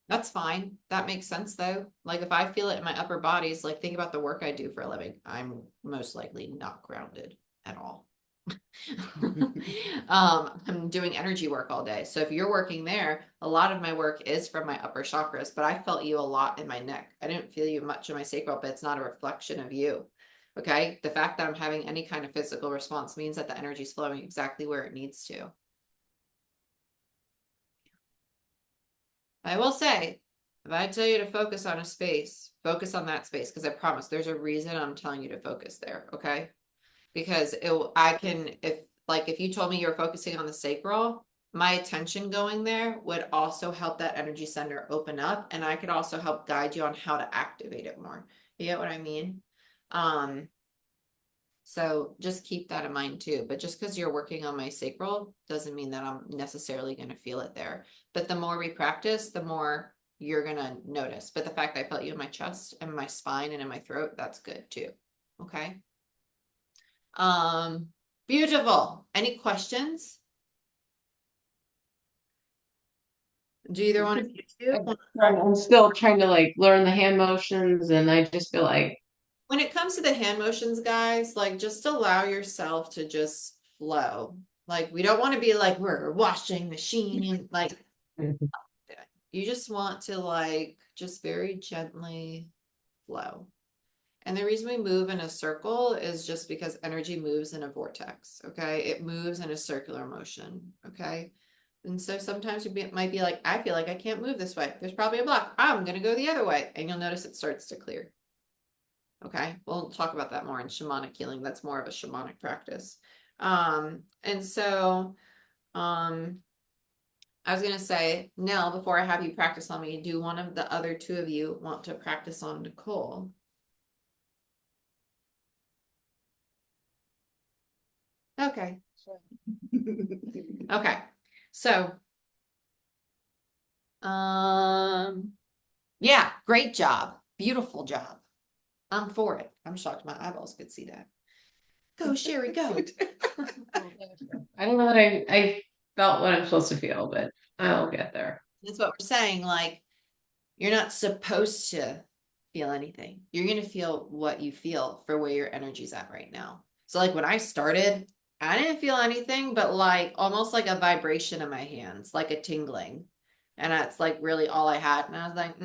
That's fine. That makes sense though. Like if I feel it in my upper bodies, like think about the work I do for a living. I'm most likely not grounded at all. I'm doing energy work all day. So if you're working there, a lot of my work is from my upper chakras, but I felt you a lot in my neck. I didn't feel you much in my sacral, but it's not a reflection of you. Okay. The fact that I'm having any kind of physical response means that the energy is flowing exactly where it needs to. I will say, if I tell you to focus on a space, focus on that space, because I promise there's a reason I'm telling you to focus there. Okay. Because if you told me you were focusing on the sacral, my attention going there would also help that energy center open up, and I could also help guide you on how to activate it more. You get what I mean? Um, so just keep that in mind too. But just because you're working on my sacral doesn't mean that I'm necessarily going to feel it there. But the more we practice, the more you're going to notice. But the fact that I felt you in my chest and my spine and in my throat, that's good too. Okay. Beautiful. Any questions? Do either one of you two? I'm still trying to like learn the hand motions, and I just feel like When it comes to the hand motions, guys, like just allow yourself to just flow. Like we don't want to be like we're a washing machine. Like you just want to like just very gently flow. And the reason we move in a circle is just because energy moves in a vortex. Okay. It moves in a circular motion. Okay. And so sometimes it might be like, I feel like I can't move this way. There's probably a block. I'm going to go the other way. And you'll notice it starts to clear. Okay. We'll talk about that more in shamanic healing. That's more of a shamanic practice. And so, I was going to say, Nell, before I have you practice on me, do one of the other two of you want to practice on Nicole? Okay. Okay. So, yeah, great job. Beautiful job. I'm for it. I'm shocked my eyeballs could see that. Go, Sherry, go. I don't know that I felt what I'm supposed to feel, but I'll get there. That's what we're saying. Like, you're not supposed to feel anything. You're going to feel what you feel for where your energy's at right now. So, like, when I started, I didn't feel anything, but like almost like a vibration in my hands, like a tingling. And that's like really all I had. And I was like,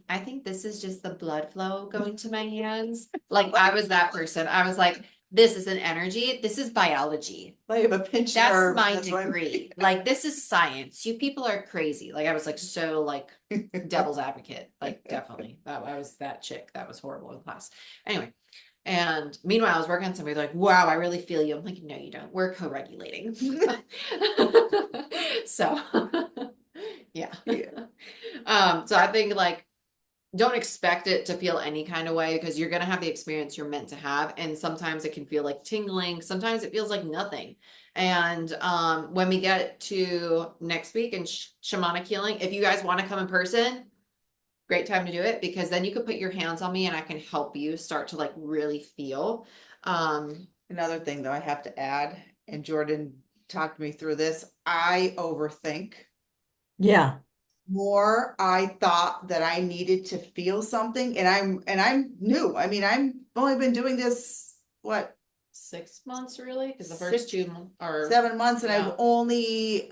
I think this is just the blood flow going to my hands. Like, I was that person. I was like, this is an energy. This is biology. I have a pinch That's nerve. my That's why I'm- degree. Like, this is science. You people are crazy. Like, I was like so like devil's advocate. Like, definitely. I was that chick. That was horrible in class. Anyway. And meanwhile, I was working on somebody like, wow, I really feel you. I'm like, no, you don't. We're co-regulating. So yeah. So I think like don't expect it to feel any kind of way because you're gonna have the experience you're meant to have. And sometimes it can feel like tingling, sometimes it feels like nothing. And when we get to next week in shamanic healing, if you guys want to come in person, great time to do it because then you could put your hands on me and I can help you start to like really feel. Another thing though, I have to add, and Jordan talked me through this, I overthink. Yeah. More I thought that I needed to feel something and I'm new. I mean, I'm only been doing this, what, 6 months really? Because the first 2 are 7 months, and Yeah. I've only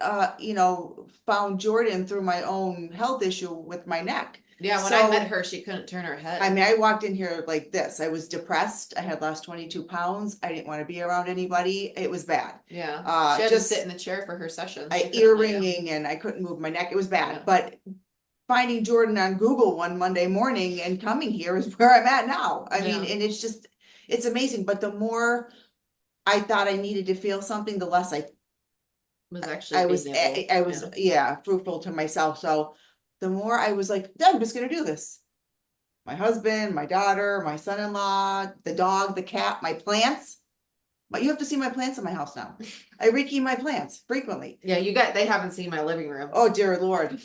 found Jordan through my own health issue with my neck. yeah, when I So- met her, she couldn't turn her head. I mean, I walked in here like this. I was depressed. I had lost 22 pounds. I didn't want to be around anybody. It was bad. Yeah. She had just to sit in the chair for her sessions. I She couldn't ear lay down. ringing and I couldn't move my neck. It was bad. Yeah. But finding Jordan on Google one Monday morning and coming here is where I'm at now. I mean, Yeah. and it's amazing. But the more I thought I needed to feel something, the less Was actually I was, being able- I was, yeah, fruitful to myself. So the more I was like, I'm just gonna do this. My husband, my daughter, my son-in-law, the dog, the cat, my plants. But you have to see my plants in my house now. I reiki my plants frequently. Yeah, they haven't seen my living room. Oh, dear Lord.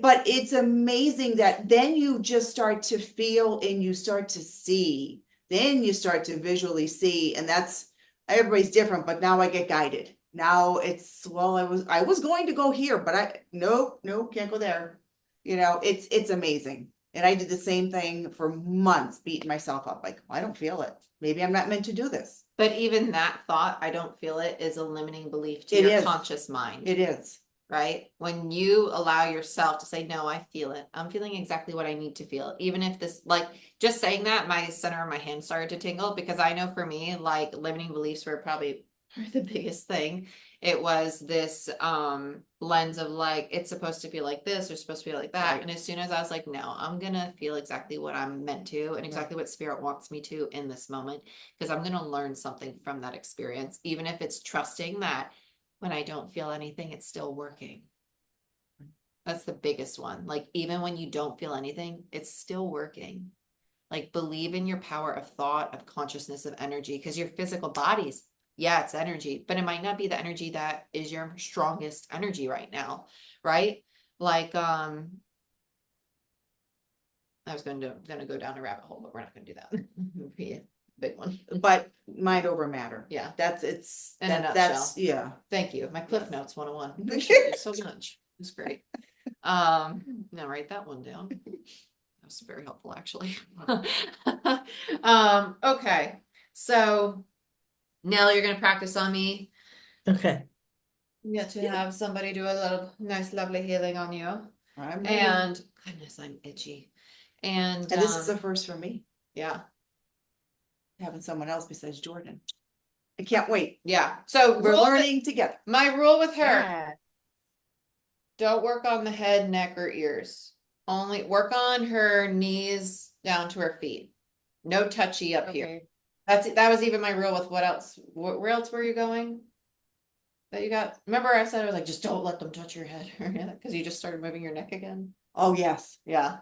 But it's amazing that then you just start to feel and you start to see, then you start to visually see, and that's, everybody's different, but now I get guided. Now it's, well, I was going to go here, but nope, can't go there. It's amazing. And I did the same thing for months, beating myself up, like, I don't feel it. Maybe I'm not meant to do this. But even that thought, I don't feel it, is a limiting belief to It your is. conscious mind. It is. Right? When you allow yourself to say, no, I feel it. I'm feeling exactly what I need to feel. Even if this, like, just saying that, my center of my hand started to tingle because I know for me, like, limiting beliefs were probably the biggest thing. It was this lens of like, it's supposed to feel like this or supposed to feel like that. Right. And as soon as I was like, no, I'm gonna feel exactly what I'm meant to and exactly what spirit wants me to in this moment, because I'm gonna learn something from that experience, even if it's trusting that when I don't feel anything, it's still working. That's the biggest one. Like, even when you don't feel anything, it's still working. Like, believe in your power of thought, of consciousness, of energy, because your physical body's, yeah, it's energy, but it might not be the energy that is your strongest energy right now, right? Like, I was gonna go down a rabbit hole, but we're not gonna do that. It'd be a big one. But mind over matter. Yeah. That's In a that's, nutshell. yeah. Thank you. My Cliff Notes 101. Appreciate you so much. It's great. Now write that one down. That was very helpful, actually. Okay, so Nell, you're gonna practice on me. Okay. You get to have somebody do a little nice, lovely healing on you. I'm ready. And goodness, I'm itchy. And And this is a first for me, yeah, having someone else besides Jordan. I can't wait. yeah. So We're rule with- learning together. my rule with her, Yeah. don't work on the head, neck, or ears. Only work on her knees down to her feet. No touchy up here. Okay. That was even my rule with what else? Where else were you going? That you got? Remember I said I was like, just don't let them touch your head, because you just started moving your neck again. Oh, yes. Yeah,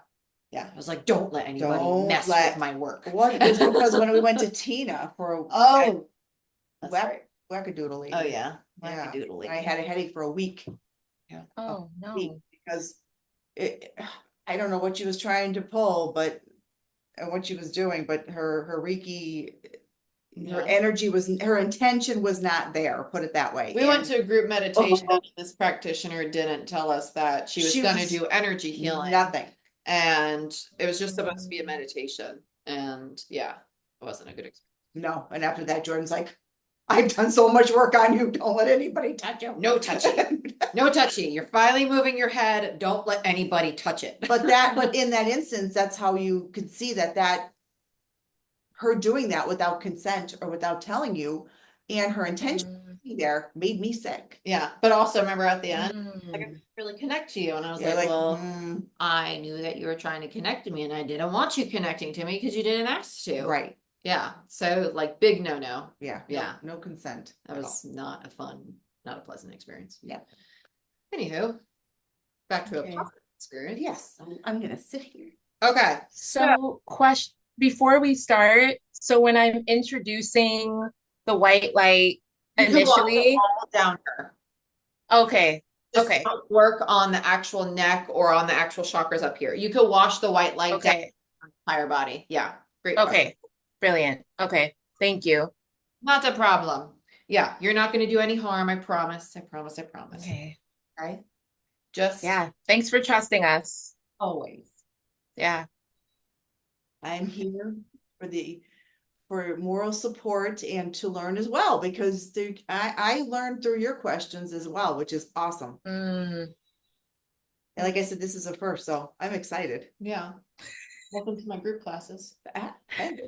yeah. I was like, don't let anybody Don't mess let- with my work. What? It's because when we went to Tina for Oh, that's whack- right. wackadoodle lady. Oh yeah, Yeah. Wackadoodle I lady. had a headache for a week. Oh, week no. because I don't know what she was trying to pull, but and what she was doing, but her Reiki, her Yeah. energy was, her intention was not there, put it that way. We went And to a group meditation. Oh. And this practitioner didn't tell us that she was She going to was do energy healing, nothing. and it was just supposed to be a meditation. And yeah, it wasn't a good experience. No, and after that, Jordan's like, I've done so much work on you, don't let anybody touch you. No touchy. No touchy. You're finally moving your head. Don't let anybody touch it. But in that instance, that's how you could see that her doing that without consent or without telling you, and her intention there made me sick. Yeah, but also remember at the end, like I Mm. really connect to you, and I was You're like, well, mm, I knew that you were trying to connect to me, and I didn't want you connecting to me because you didn't ask to. right, Yeah. So like big no. yeah. Yeah. No consent. That at was not a pleasant experience. Yeah. Anywho, back to Okay. a positive experience. Yes, I'm gonna sit here. Okay. So, question before we start, so when I'm introducing the white light You can walk initially, all down her. okay, Just okay, don't work on the actual neck or on the actual chakras up here. You could wash the white light down okay, the entire body. Yeah. Great. okay, brilliant. Okay, thank you. Not a problem. Yeah. You're not going to do any harm. I promise. I promise. I promise. Okay, Okay. Just yeah, thanks for trusting us. always. Yeah, I'm here for moral support and to learn as well, because I learned through your questions as well, which is awesome. Mm, And like I said, this is a first, so I'm excited. Yeah. Welcome to my group classes. Hey,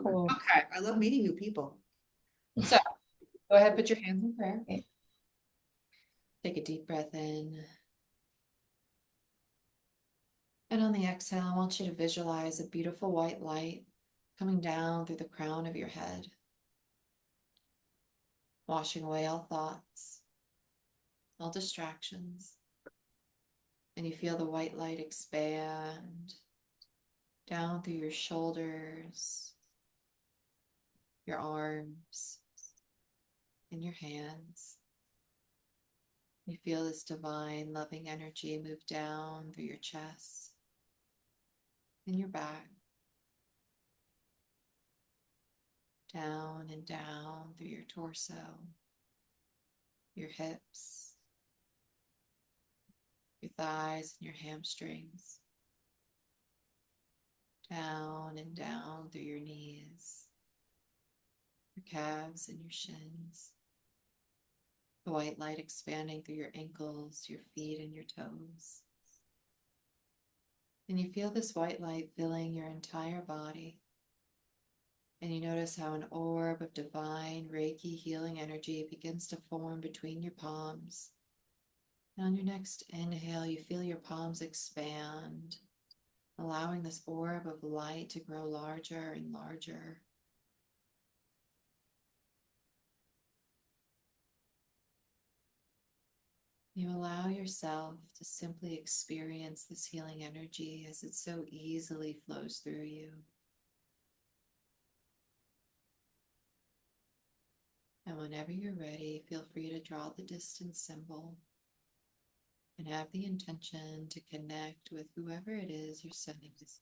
cool. Okay. I love meeting new people. So go ahead, put your hands in prayer. Okay. Take a deep breath in. And on the exhale, I want you to visualize a beautiful white light coming down through the crown of your head, washing away all thoughts, all distractions. And you feel the white light expand down through your shoulders, your arms, and your hands. You feel this divine, loving energy move down through your chest and your back, down and down through your torso, your hips, your thighs, and your hamstrings, down and down through your knees, your calves, and your shins. The white light expanding through your ankles, your feet, and your toes. And you feel this white light filling your entire body. And you notice how an orb of divine Reiki healing energy begins to form between your palms. And on your next inhale, you feel your palms expand, allowing this orb of light to grow larger and larger. You allow yourself to simply experience this healing energy as it so easily flows through you. And whenever you're ready, feel free to draw the distance symbol and have the intention to connect with whoever it is you're sending this.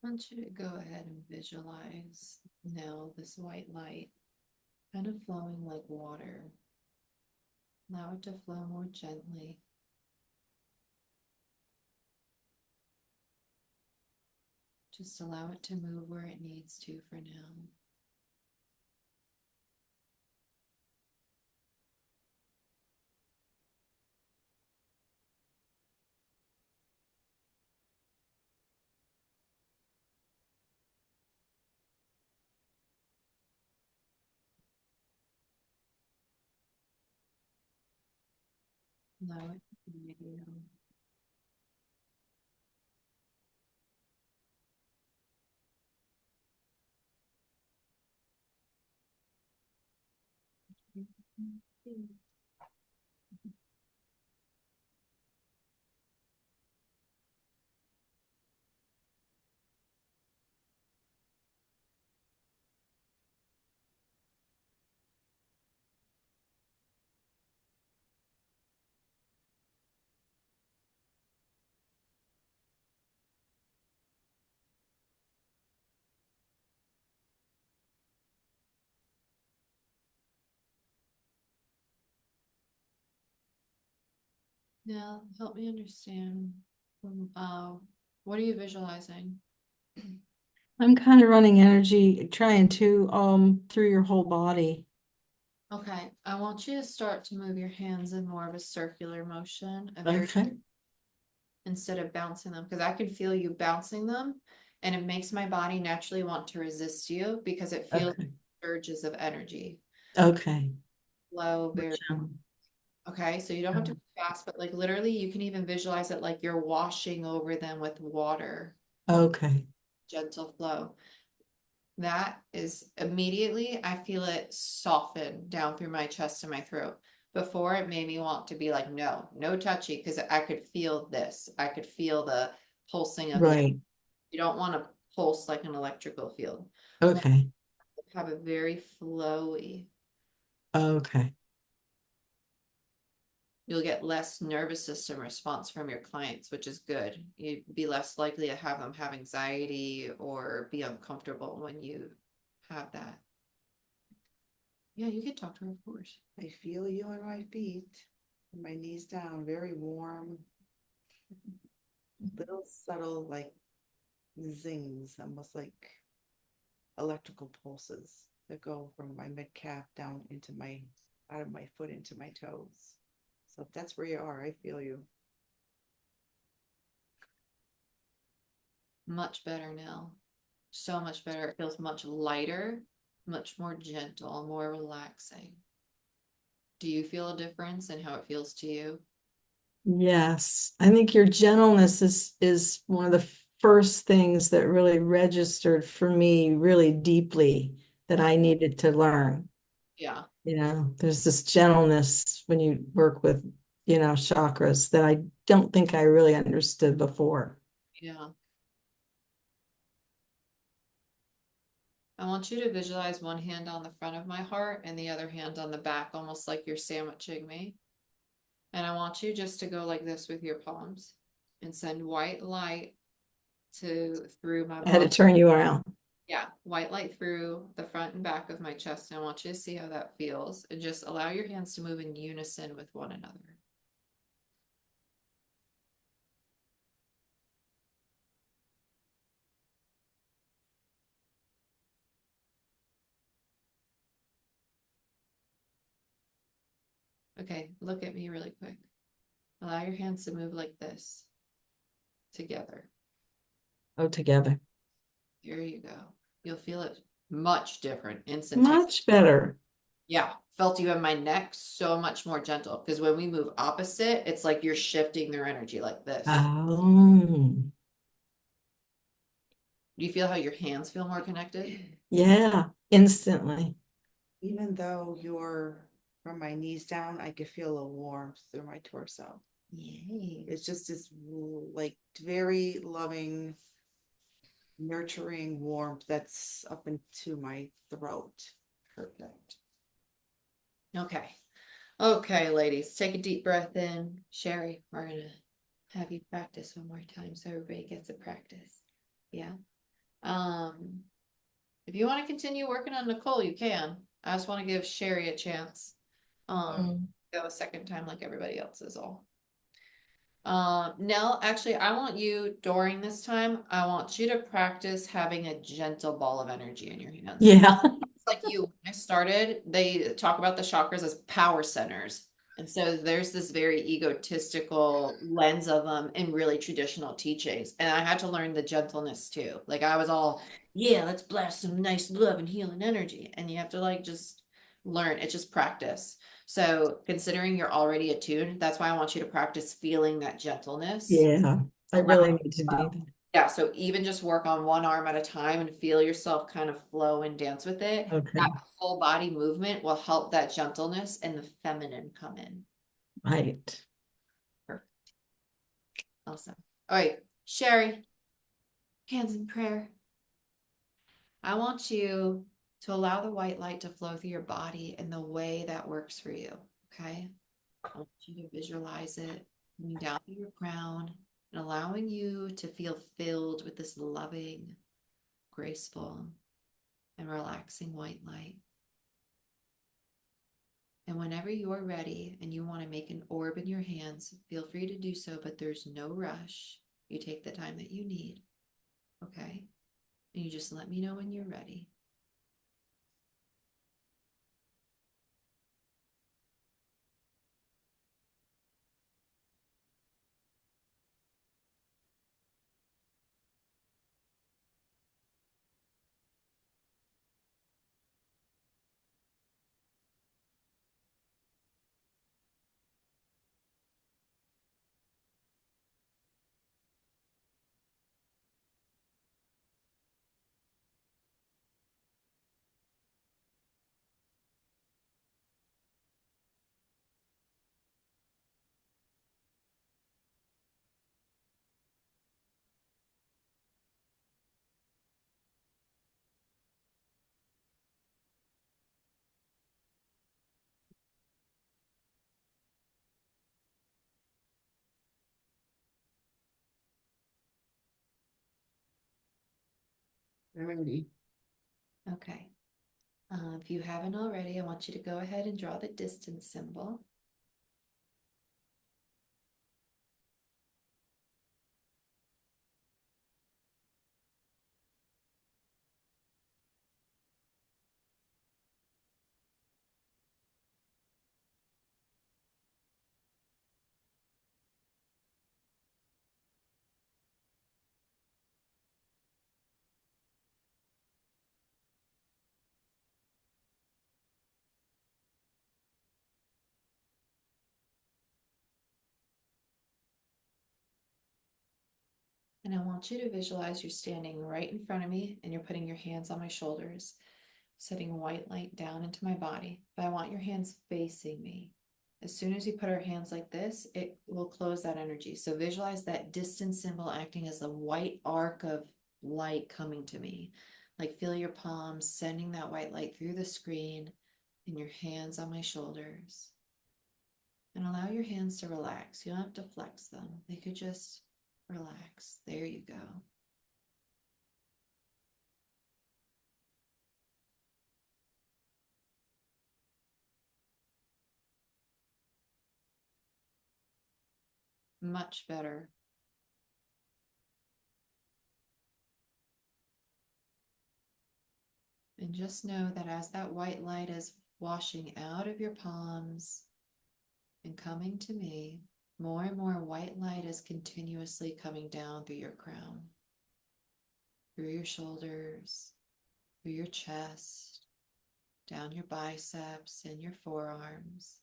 want you to go ahead and visualize now this white light kind of flowing like water. Allow it to flow more gently. Just allow it to move where it needs to for now. Allow it to guide you. Now, help me understand. What are you visualizing? I'm kind of running energy, trying to, through your whole body. Okay, I want you to start to move your hands in more of a circular motion, a very Okay. instead of bouncing them, because I can feel you bouncing them, and it makes my body naturally want to resist you because it feels Okay. surges of energy Okay. flow very. Gotcha. Okay, so you don't have to be fast, but like literally, you can even visualize it like you're washing over them with water, Okay. gentle flow. That is immediately, I feel it soften down through my chest and my throat. Before it made me want to be like, no, no touchy, because I could feel this. I could feel the pulsing of the, Right. you don't want to pulse like an electrical field. Okay. Have a very flowy. Okay. You'll get less nervous system response from your clients, which is good. You'd be less likely to have them have anxiety or be uncomfortable when you have that. Yeah, you can talk to her, of course. I feel you on my feet, from my knees down, very warm. Little subtle like zings, almost like electrical pulses that go from my mid calf down into my, out of my foot into my toes. So if that's where you are, I feel you. Much better now. So much better. It feels much lighter, much more gentle, more relaxing. Do you feel a difference in how it feels to you? Yes. I think your gentleness is one of the first things that really registered for me really deeply that I needed to learn. Yeah. You know, there's this gentleness when you work with, chakras that I don't think I really understood before. Yeah. I want you to visualize one hand on the front of my heart and the other hand on the back, almost like you're sandwiching me. And I want you just to go like this with your palms and send white light through my I had to body. turn you around. Yeah, white light through the front and back of my chest. And I want you to see how that feels and just allow your hands to move in unison with one another. Okay, look at me really quick. Allow your hands to move like this together. Oh, together. Here you go. You'll feel it much different instantaneously. Much better. Yeah, felt you in my neck so much more gentle because when we move opposite, it's like you're shifting their energy like this. Oh, Do you feel how your hands feel more connected? yeah, instantly. Even though you're from my knees down, I could feel a warmth through my torso. Yay. It's just this like very loving, nurturing warmth that's up into my throat. Perfect. Okay. Okay, ladies, take a deep breath in. Sherry, we're gonna have you practice one more time so everybody gets a practice. Yeah. If you want to continue working on Nicole, you can. I just want to give Sherry a chance. Go a second time like everybody else is all. Nell, actually, I want you during this time, I want you to practice having a gentle ball of energy in your hands. Yeah. It's like you, when I started, they talk about the chakras as power centers. And so there's this very egotistical lens of them in really traditional teachings. And I had to learn the gentleness too. Like I was all, yeah, let's blast some nice love and healing energy. And you have to like just learn. It's just practice. So considering you're already attuned, that's why I want you to practice feeling that gentleness. Yeah. I really need to do that. Yeah, so even just work on one arm at a time and feel yourself kind of flow and dance with it. Okay. That whole body movement will help that gentleness and the feminine come in. Right. Perfect. Awesome. All right, Sherry, hands in prayer. I want you to allow the white light to flow through your body in the way that works for you. Okay. I want you to visualize it coming down through your crown and allowing you to feel filled with this loving, graceful, and relaxing white light. And whenever you're ready and you want to make an orb in your hands, feel free to do so, but there's no rush. You take the time that you need. Okay? And you just let me know when you're ready. Alrighty. Okay. If you haven't already, I want you to go ahead and draw the distance symbol. And I want you to visualize you're standing right in front of me and you're putting your hands on my shoulders, setting white light down into my body. But I want your hands facing me. As soon as you put our hands like this, it will close that energy. So visualize that distance symbol acting as a white arc of light coming to me. Like feel your palms sending that white light through the screen and your hands on my shoulders. And allow your hands to relax. You don't have to flex them. They could just relax. There you go. Much better. And just know that as that white light is washing out of your palms and coming to me, more and more white light is continuously coming down through your crown, through your shoulders, through your chest, down your biceps and your forearms,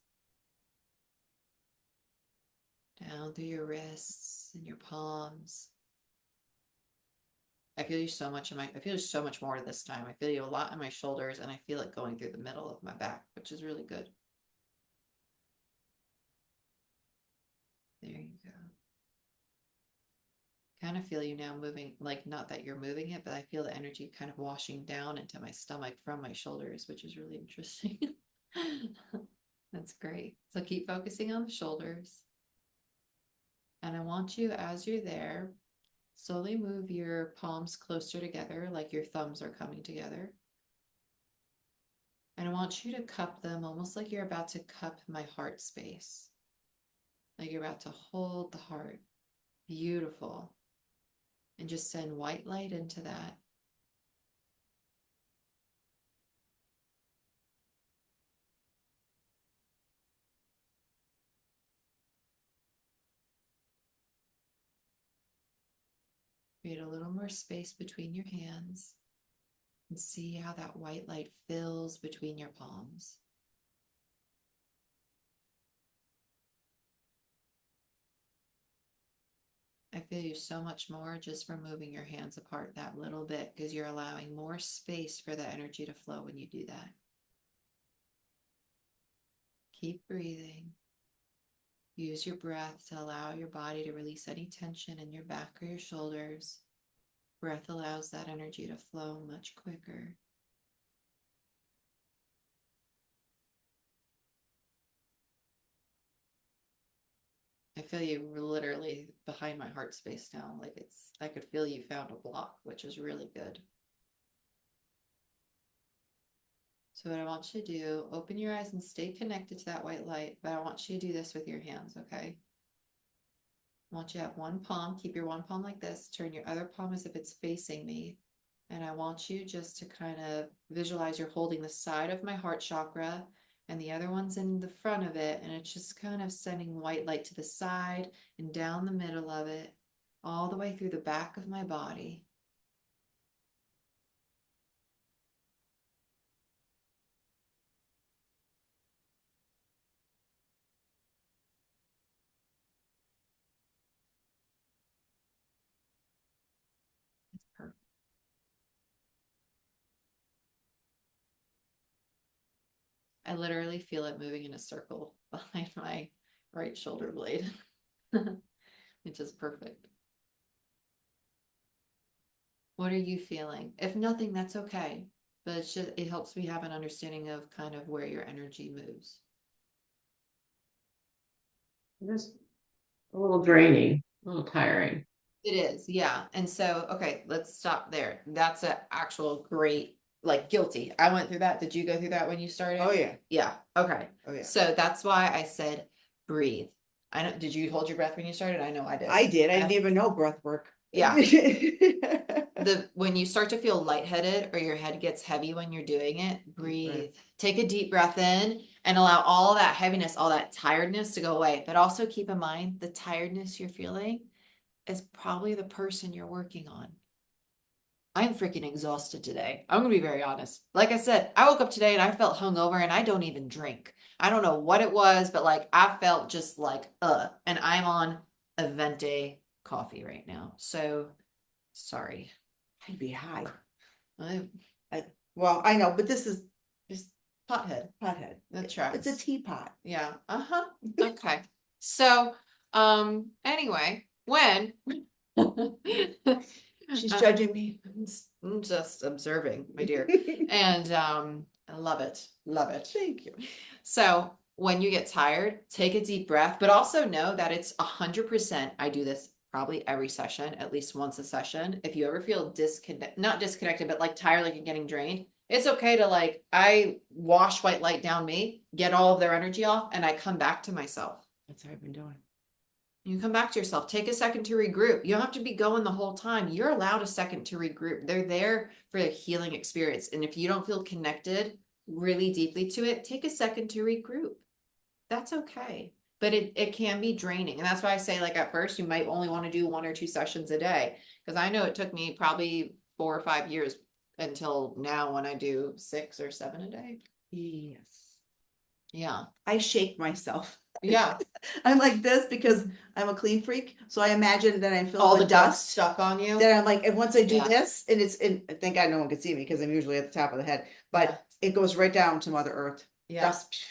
down through your wrists and your palms. I feel you so much I feel so much more this time. I feel you a lot in my shoulders and I feel it going through the middle of my back, which is really good. There you go. Kind of feel you now moving, like not that you're moving it, but I feel the energy kind of washing down into my stomach from my shoulders, which is really interesting. That's great. So keep focusing on the shoulders. And I want you, as you're there, Slowly move your palms closer together, like your thumbs are coming together. And I want you to cup them almost like you're about to cup my heart space. Like you're about to hold the heart. Beautiful. And just send white light into that. Create a little more space between your hands and see how that white light fills between your palms. I feel you so much more just from moving your hands apart that little bit because you're allowing more space for the energy to flow when you do that. Keep breathing. Use your breath to allow your body to release any tension in your back or your shoulders. Breath allows that energy to flow much quicker. I feel you literally behind my heart space now. Like I could feel you found a block, which is really good. So what I want you to do, open your eyes and stay connected to that white light, but I want you to do this with your hands, okay? I want you to have one palm, keep your one palm like this, turn your other palm as if it's facing me. And I want you just to kind of visualize you're holding the side of my heart chakra and the other one's in the front of it. And it's just kind of sending white light to the side and down the middle of it, all the way through the back of my body. It's perfect. I literally feel it moving in a circle behind my right shoulder blade. It's just perfect. What are you feeling? If nothing, that's okay. But it's just, it helps me have an understanding of kind of where your energy moves. Just a little draining, a little tiring. It is, yeah. And so, okay, let's stop there. That's an actual great, like guilty. I went through that. Did you go through that when you started? Oh, yeah. Yeah. Okay. Oh, yeah. So that's why I said breathe. I know, did you hold your breath when you started? I know I did. I did. I didn't even know breath work. Yeah. When you start to feel lightheaded or your head gets heavy when you're doing it, breathe. Take a deep breath in and allow all that heaviness, all that tiredness to go away. But also keep in mind the tiredness you're feeling is probably the person you're working on. I'm freaking exhausted today. I'm gonna be very honest. Like I said, I woke up today and I felt hungover and I don't even drink. I don't know what it was, but like I felt just like and I'm on a venti coffee right now. So sorry. I'd be high. I'm Well, I know, but this is just pothead. pothead. That tracks. It's a teapot. Yeah. Uh-huh. Okay. So, anyway, when She's judging me. I'm just observing, my dear. And I love it. Love it. Thank you. So when you get tired, take a deep breath, but also know that it's 100%. I do this probably every session, at least once a session. If you ever feel not disconnected, but like tired, like you're getting drained, it's okay to like, I wash white light down me, get all of their energy off, and I come back to myself. That's what I've been doing. You come back to yourself, take a second to regroup. You don't have to be going the whole time. You're allowed a second to regroup. They're there for a healing experience. And if you don't feel connected really deeply to it, take a second to regroup. That's okay. But it can be draining. And that's why I say, like, at first, you might only want to do 1 or 2 sessions a day. Because I know it took me probably 4 or 5 years until now when I do 6 or 7 a day. Yes. Yeah. I shake myself. Yeah. I'm like this because I'm a clean freak. So I imagine that I'm feeling All the the dust dust. stuck on you. Then I'm like, and once I do Yeah. this, and thank God no one can see me because I'm usually at the top of the head, but it goes right down to Mother Earth. Yeah. Dust.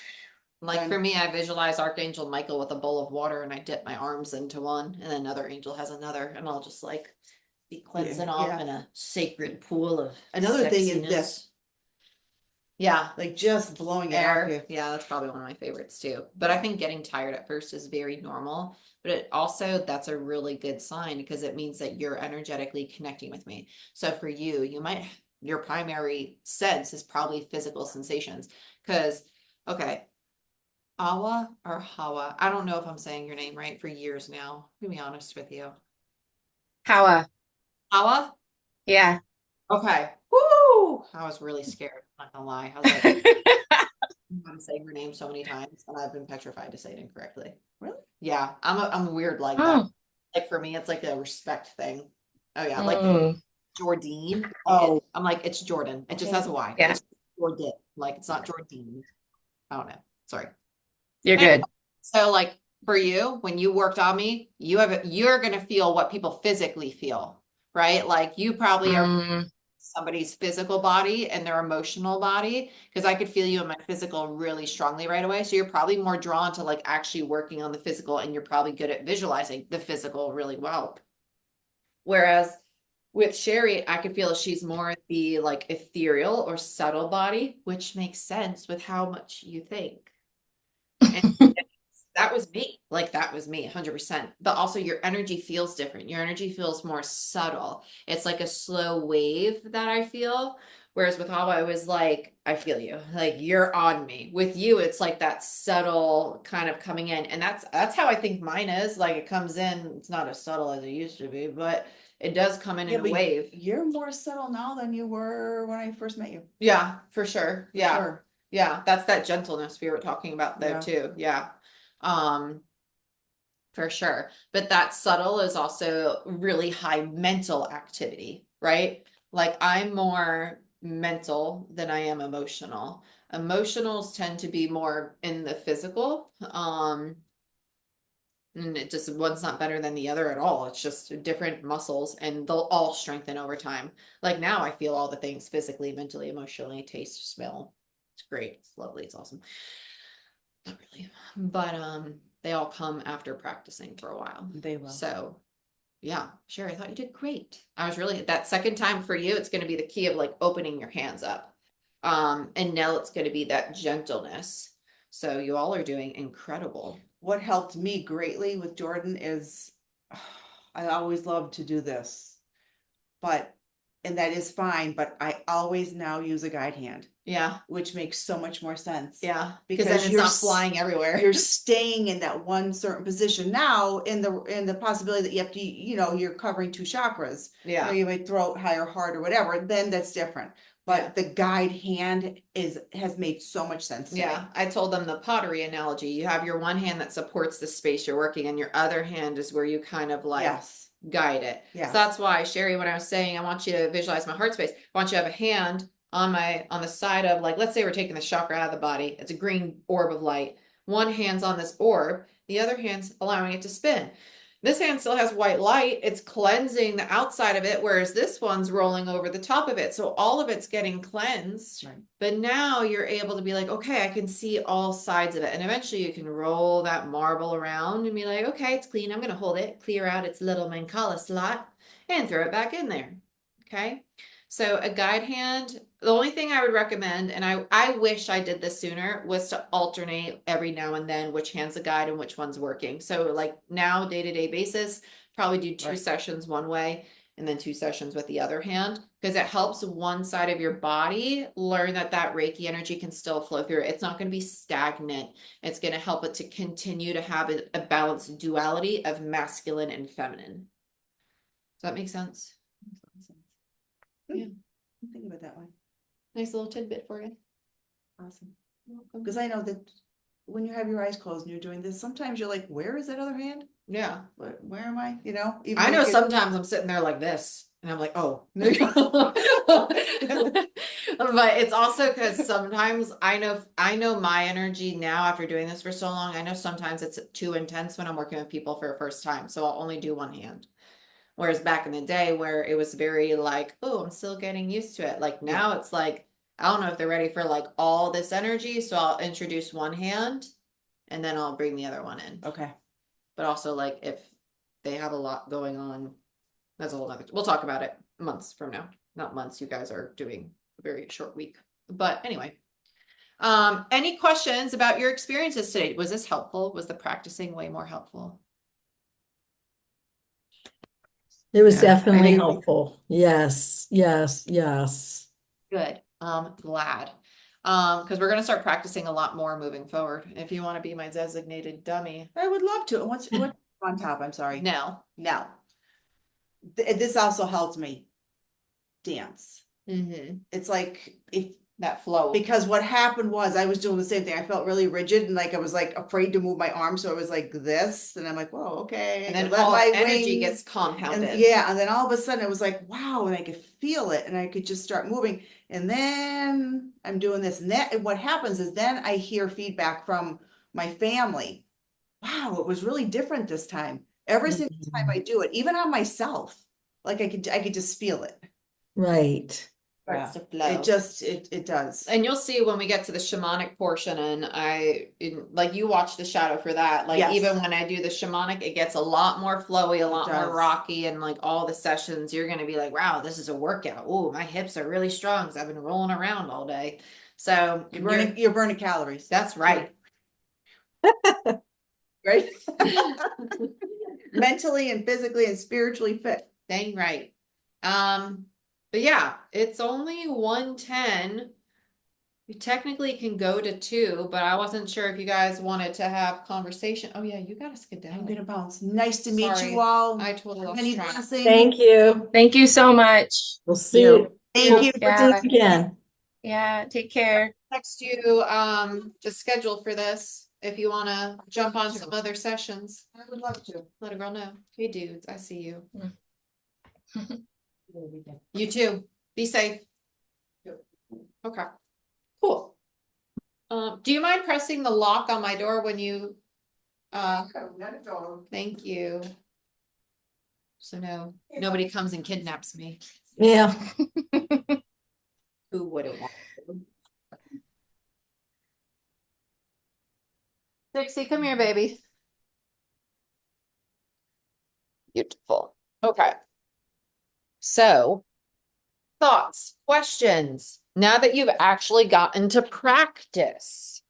Like Done. for me, I visualize Archangel Michael with a bowl of water and I dip my arms into one and then another angel has another and I'll just like be cleansing off yeah. in a sacred pool of Another thing is sexiness. this. Yeah. like just blowing it off Air. you. Yeah, that's probably one of my favorites too. But I think getting tired at first is very normal. But it also, that's a really good sign because it means that you're energetically connecting with me. So for you, your primary sense is probably physical sensations. Because, okay, Awa or Hawa, I don't know if I'm saying your name right for years now. To be honest with you. Hawa. Hawa? Yeah. Okay. Woo! I was really scared. I'm not gonna lie. I was like, I'm saying her name so many times, and I've been petrified to say it incorrectly. Really? Yeah, I'm weird like that. Oh. Like for me, it's like a respect thing. Oh yeah, like Mm. Jordine. Oh. I'm like it's Jordan. It just has a Y. Yeah. It's Jordan. Like it's not Jordine. I don't know. Sorry. You're Anyway, good. so like for you, when you worked on me, you're gonna feel what people physically feel, right? Like you probably are Mm. somebody's physical body and their emotional body because I could feel you in my physical really strongly right away. So you're probably more drawn to like actually working on the physical and you're probably good at visualizing the physical really well. Whereas with Sherry, I could feel she's more the like ethereal or subtle body, which makes sense with how much you think. And that was me. Like that was me 100%. But also your energy feels different. Your energy feels more subtle. It's like a slow wave that I feel. Whereas with Hawa, it was like, I feel you. Like you're on me. With you, it's like that subtle kind of coming in. And that's how I think mine is. Like it comes in, it's not as subtle as it used to be, but it does come in Yeah, a but wave. you're more subtle now than you were when I first met you. Yeah, for sure. For Yeah. sure. Yeah. That's that gentleness we were talking about though Yeah. too. Yeah. Um, For sure. But that subtle is also really high mental activity, right? Like I'm more mental than I am emotional. Emotionals tend to be more in the physical. And it just one's not better than the other at all. It's just different muscles and they'll all strengthen over time. Like now I feel all the things physically, mentally, emotionally, taste, smell. It's great. It's lovely. It's awesome. Not really. But they all come after practicing for a while. They will. So yeah, sure. I thought you did great. I was really that second time for you, it's gonna be the key of like opening your hands up. And now it's gonna be that gentleness. So you all are doing incredible. What helped me greatly with Jordan is I always loved to do this, but and that is fine, but I always now use a guide hand, Yeah, which makes so much more sense. yeah. Because then Because it's you're not s- flying everywhere. You're staying in that one certain position now in the possibility that you have to, you're covering two chakras. Yeah. You may throat, higher heart or whatever, then that's different. Yeah. But the guide hand has made so much sense to me. Yeah, I told them the pottery analogy. You have your one hand that supports the space you're working, and your other hand is where you kind of like Yes. guide it. Yes. So that's why, Sherry, when I was saying I want you to visualize my heart space, I want you to have a hand on the side of like, let's say we're taking the chakra out of the body. It's a green orb of light. One hand's on this orb, the other hand's allowing it to spin. This hand still has white light. It's cleansing the outside of it, whereas this one's rolling over the top of it. So all of it's getting cleansed. Right. But now you're able to be like, okay, I can see all sides of it. And eventually you can roll that marble around and be like, okay, it's clean. I'm going to hold it, clear out its little Mancala slot and throw it back in there. Okay. So a guide hand, the only thing I would recommend, and I wish I did this sooner, was to alternate every now and then which hand's a guide and which one's working. So like now day-to-day basis, probably do two Right. sessions one way and then two sessions with the other hand because it helps one side of your body learn that Reiki energy can still flow through. It's not going to be stagnant. It's going to help it to continue to have a balanced duality of masculine and feminine. Does that make sense? Yeah. I'm thinking about it that way. Nice little tidbit for you. Awesome. Welcome. Because I know that when you have your eyes closed and you're doing this, sometimes you're like, where is that other hand? Yeah. Where am I? Even I know like sometimes I'm sitting there like this and I'm like, oh. But it's also because sometimes I know my energy now after doing this for so long. I know sometimes it's too intense when I'm working with people for the first time. So I'll only do one hand. Whereas back in the day where it was very like, oh, I'm still getting used to it. Like now it's like, I don't know if they're ready for like all this energy. So I'll introduce one hand and then I'll bring the other one in. Okay. But also like if they have a lot going on, that's a whole other, we'll talk about it months from now. Not months, you guys are doing a very short week. But anyway, Any questions about your experiences today? Was this helpful? Was the practicing way more helpful? It was Yeah, I definitely think- helpful. Yes, yes, yes. Good. Glad. Because we're gonna start practicing a lot more moving forward. If you want to be my designated dummy, I would love to. And what's on top? I'm sorry. no. No. This also helped me dance. Mm-hmm. It's like if That flow. because what happened was I was doing the same thing. I felt really rigid and like I was like afraid to move my arm, so I was like this, and I'm like, whoa, okay. And I then let all my energy wings- gets compounded. and yeah, and then all of a sudden it was like, wow, and I could feel it, and I could just start moving. And then I'm doing this, and that and what happens is then I hear feedback from my family. Wow, it was really different this time. Every single time I do it, even on myself, like I could just feel it. Right. Starts to flow. It does. And you'll see when we get to the shamanic portion, and like you watch the shadow for that. Like Yes. even when I do the shamanic, it gets a lot more flowy, a lot more does. rocky, and like all the sessions, you're gonna be like, wow, this is a workout. Oh, my hips are really strong because I've been rolling around all day. So You're burning calories. that's right. Right? Mentally and physically and spiritually fit. Dang right. But yeah, it's only 1:10. You technically can go to 2, but I wasn't sure if you guys wanted to have conversation. Oh yeah, you gotta skedaddle. I'm gonna bounce. Nice to meet Sorry, you all. I totally lost Many track. blessings. Thank you. Thank you so much. We'll see You. you. Thank you. Yeah. See you again. Yeah, take care. Text you the schedule for this if you wanna jump on some other sessions. I would love to. Let a girl know. Hey dudes, I see you. Mm. You too. Be safe. Okay. Cool. Do you mind pressing the lock on my door when you thank you. So nobody comes and kidnaps me. Yeah. Who wouldn't want to? Dixie, come here, baby. Beautiful. Okay. So, thoughts, questions, now that you've actually gotten to practice.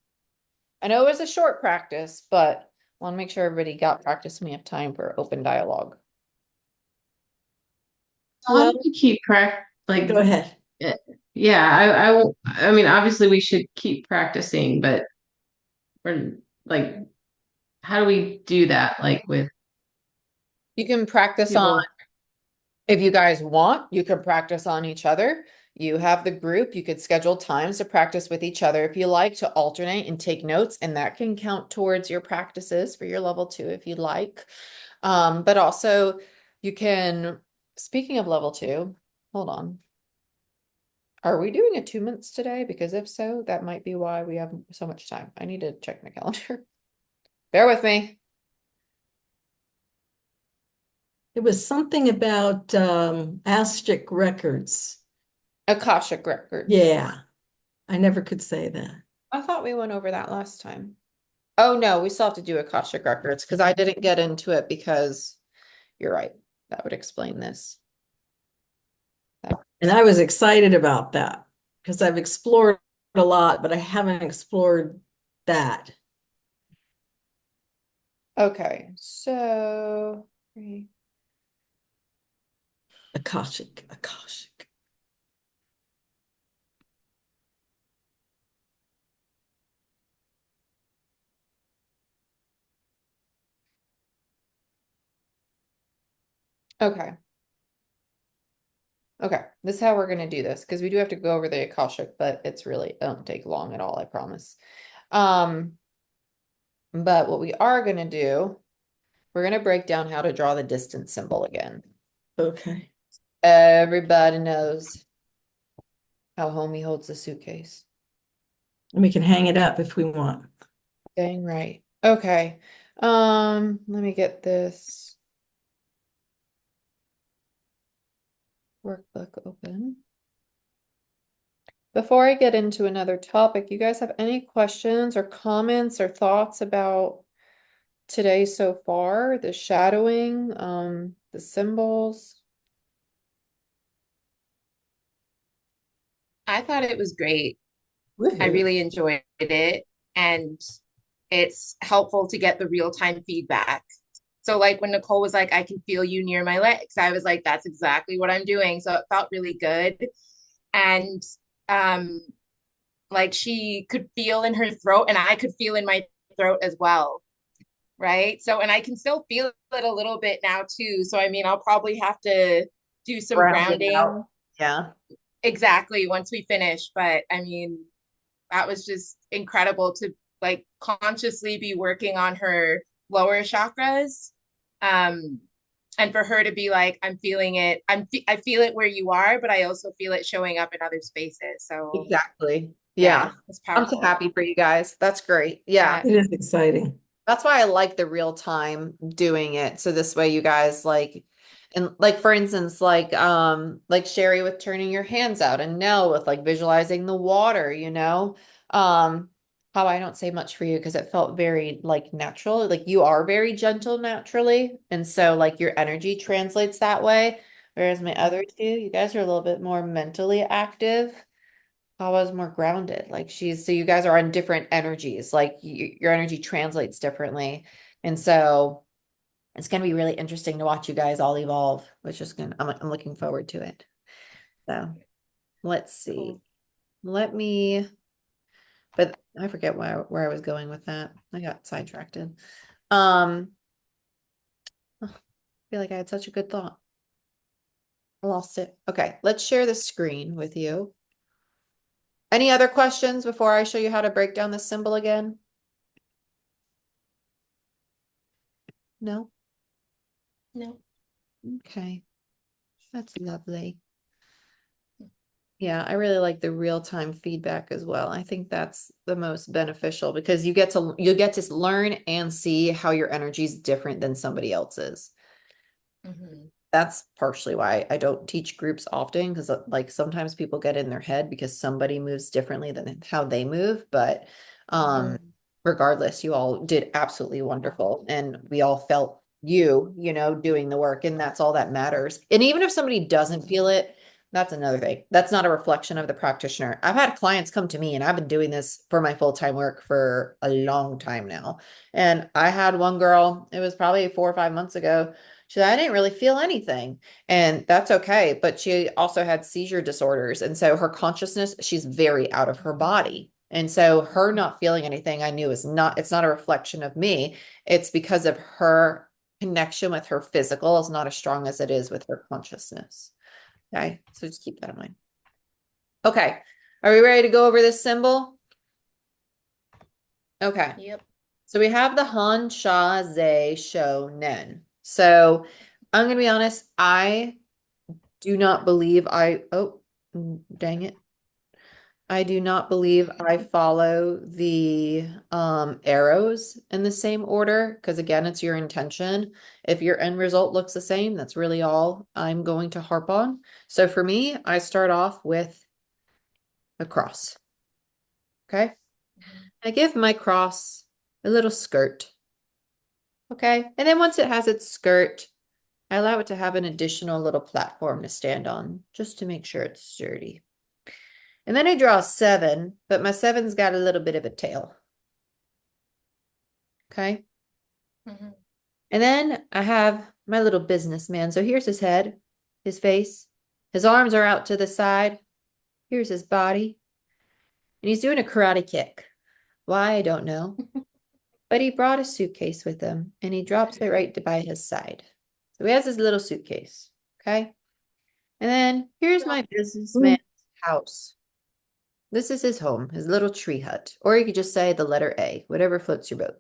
I know it was a short practice, but I want to make sure everybody got practice and we have time for open dialogue. How do we keep like, Go ahead. yeah, I mean, obviously we should keep practicing, but we're like, how do we do that? Like with You can practice people? on, if you guys want, you can practice on each other. You have the group, you could schedule times to practice with each other if you like, to alternate and take notes, and that can count towards your practices for your level 2 if you'd like. But also you can, speaking of level 2, hold on. Are we doing a 2 minutes today? Because if so, that might be why we have so much time. I need to check my calendar. Bear with me. It was something about Aztec records. Akashic records. Yeah. I never could say that. I thought we went over that last time. Oh no, we still have to do Akashic records because I didn't get into it because you're right. That would explain this. And I was excited about that because I've explored a lot, but I haven't explored that. Okay, so Akashic. okay. Okay, this is how we're gonna do this because we do have to go over the Akashic, but it's really it don't take long at all, I promise. But what we are gonna do, we're gonna break down how to draw the distance symbol again. Okay. Everybody knows how homie holds the suitcase. And we can hang it up if we want. Dang right. Okay. Let me get this workbook open. Before I get into another topic, you guys have any questions or comments or thoughts about today so far? The shadowing, the symbols. I thought it was great. I Woohoo. really enjoyed it. And it's helpful to get the real-time feedback. So like when Nicole was like, I can feel you near my legs, I was like, that's exactly what I'm doing. So it felt really good. And um like she could feel in her throat and I could feel in my throat as well. Right. So and I can still feel it a little bit now too. So I mean I'll probably have to do some Round it grounding out. Yeah. exactly once we finish. But I mean, that was just incredible to like consciously be working on her lower chakras. And for her to be like, I'm feeling it. I feel it where you are, but I also feel it showing up in other spaces. So Exactly. yeah, Yeah. it's I'm so powerful. happy for you guys. That's great. Yeah. Yeah. It is exciting. That's why I like the real time doing it. So this way you guys like, and like for instance, like Sherry with turning your hands out and Nell with like visualizing the water, how I don't say much for you because it felt very like natural. Like you are very gentle naturally. And so like your energy translates that way. Whereas my other two, you guys are a little bit more mentally active. Hawa's more grounded. Like so you guys are on different energies. Like your energy translates differently. And so it's going to be really interesting to watch you guys all evolve, which is I'm looking forward to it. So let's see. Cool. Let me, but I forget where I was going with that. I got sidetracked. I feel like I had such a good thought. I lost it. Okay, let's share the screen with you. Any other questions before I show you how to break down this symbol again? No? No. Okay. That's lovely. Yeah, I really like the real-time feedback as well. I think that's the most beneficial because you get to learn and see how your energy is different than somebody else's. Mhm. That's partially why I don't teach groups often because like sometimes people get in their head because somebody moves differently than how they move. But Mhm. regardless, you all did absolutely wonderful and we all felt doing the work and that's all that matters. And even if somebody doesn't feel it, that's another thing. That's not a reflection of the practitioner. I've had clients come to me and I've been doing this for my full-time work for a long time now. And I had one girl, it was probably 4 or 5 months ago. She said, I didn't really feel anything. And that's okay. But she also had seizure disorders. And so her consciousness, she's very out of her body. And so her not feeling anything, I knew it's not a reflection of me. It's because of her connection with her physical is not as strong as it is with her consciousness. Okay. So just keep that in mind. Okay. Are we ready to go over this symbol? Okay. Yep. So we have the Han, Sha, Zhe, Shou, Nen. So I'm going to be honest. I do not believe oh, dang it. I do not believe I follow the arrows in the same order because again, it's your intention. If your end result looks the same, that's really all I'm going to harp on. So for me, I start off with a cross. Okay. I give my cross a little skirt. Okay. And then once it has its skirt, I allow it to have an additional little platform to stand on just to make sure it's sturdy. And then I draw a 7, but my 7's got a little bit of a tail. Okay. Mhm. And then I have my little businessman. So here's his head, his face, his arms are out to the side. Here's his body. And he's doing a karate kick. Why, I don't know. But he brought a suitcase with him and he drops it right by his side. So he has his little suitcase. Okay. And then here's my businessman's house. This is his home, his little tree hut. Or you could just say the letter A, whatever floats your boat.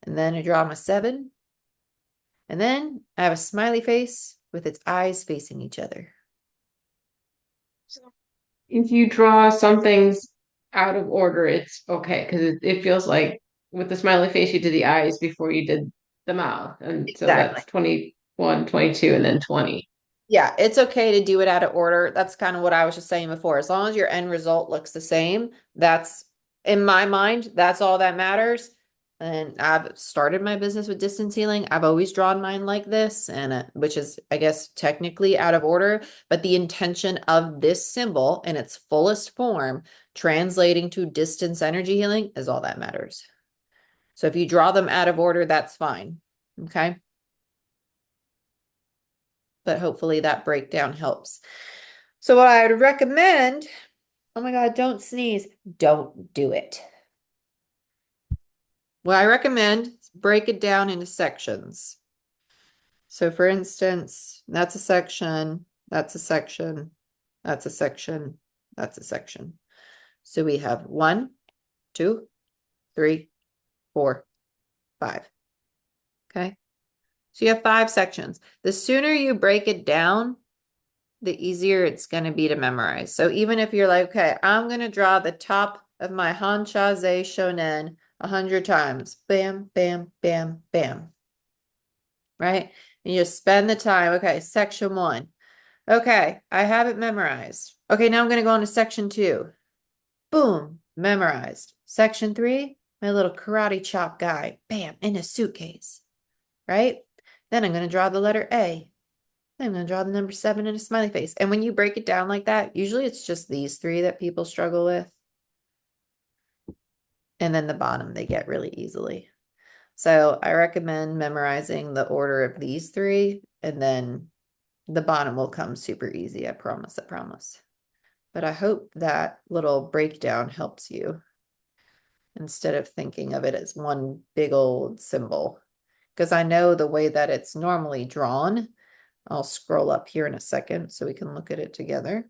And then I draw my 7. And then I have a smiley face with its eyes facing each other. If you draw some things out of order, it's okay because it feels like with the smiley face, you did the eyes before you did the mouth. And so Exactly. that's 21, 22, and then 20. Yeah, it's okay to do it out of order. That's kind of what I was just saying before. As long as your end result looks the same, that's in my mind, that's all that matters. And I've started my business with distance healing. I've always drawn mine like this, and which is, I guess, technically out of order, but the intention of this symbol in its fullest form, translating to distance energy healing, is all that matters. So if you draw them out of order, that's fine. Okay. But hopefully that breakdown helps. So what I would recommend, oh my God, don't sneeze. Don't do it. What I recommend is break it down into sections. So for instance, that's a section, that's a section, that's a section, that's a section. So we have 1, 2, 3, 4, 5. Okay. So you have 5 sections. The sooner you break it down, the easier it's going to be to memorize. So even if you're like, okay, I'm going to draw the top of my Hanshaze Shonen 100 times. Bam, bam, bam, bam. Right? And you just spend the time. Okay, section 1. Okay, I have it memorized. Okay, now I'm going to go on to section 2. Boom, memorized. Section 3, my little karate chop guy. Bam, in a suitcase. Right? Then I'm going to draw the letter A. Then I'm going to draw the number 7 in a smiley face. And when you break it down like that, usually it's just these 3 that people struggle with. And then the bottom they get really easily. So I recommend memorizing the order of these 3, and then the bottom will come super easy. I promise, I promise. But I hope that little breakdown helps you instead of thinking of it as one big old symbol. Because I know the way that it's normally drawn. I'll scroll up here in a second so we can look at it together.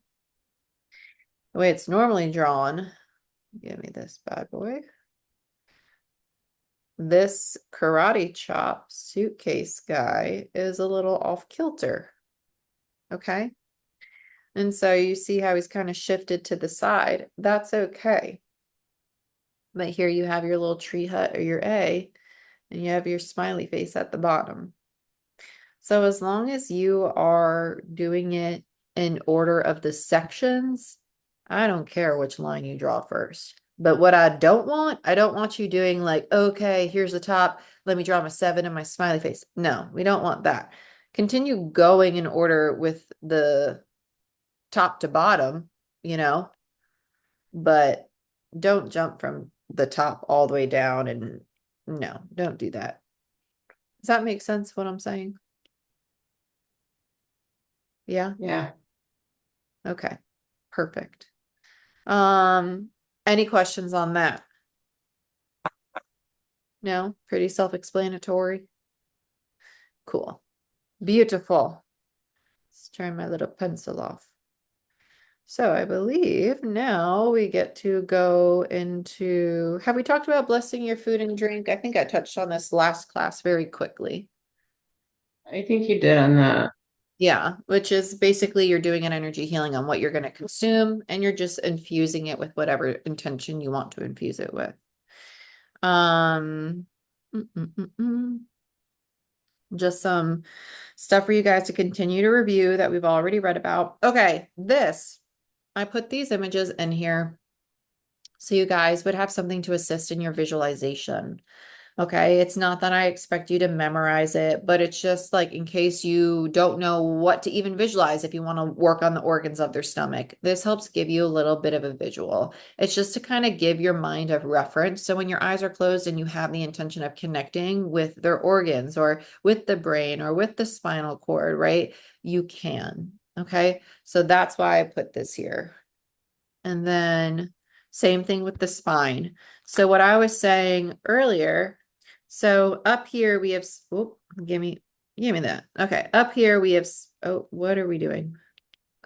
The way it's normally drawn, give me this bad boy. This karate chop suitcase guy is a little off kilter. Okay. And so you see how he's kind of shifted to the side. That's okay. But here you have your little tree hut or your A, and you have your smiley face at the bottom. So as long as you are doing it in order of the sections, I don't care which line you draw first. But what I don't want you doing like, okay, here's the top. Let me draw my 7 and my smiley face. No, we don't want that. Continue going in order with the top to bottom, but don't jump from the top all the way down, and no, don't do that. Does that make sense what I'm saying? Yeah. Yeah. Okay. Perfect. Any questions on that? No? Pretty self-explanatory. Cool. Beautiful. Let's turn my little pencil off. So I believe now we get to go into, have we talked about blessing your food and drink? I think I touched on this last class very quickly. I think you did on that. Yeah, which is basically you're doing an energy healing on what you're going to consume, and you're just infusing it with whatever intention you want to infuse it with. Mm, mm, mm, mm. Just some stuff for you guys to continue to review that we've already read about. Okay, I put these images in here so you guys would have something to assist in your visualization. Okay, it's not that I expect you to memorize it, but it's just like in case you don't know what to even visualize if you want to work on the organs of their stomach. This helps give you a little bit of a visual. It's just to kind of give your mind a reference. So when your eyes are closed and you have the intention of connecting with their organs or with the brain or with the spinal cord, right? You can. Okay, so that's why I put this here. And then same thing with the spine. So what I was saying earlier, so up here we have, oh, give me that. Okay, up here we have, oh, what are we doing?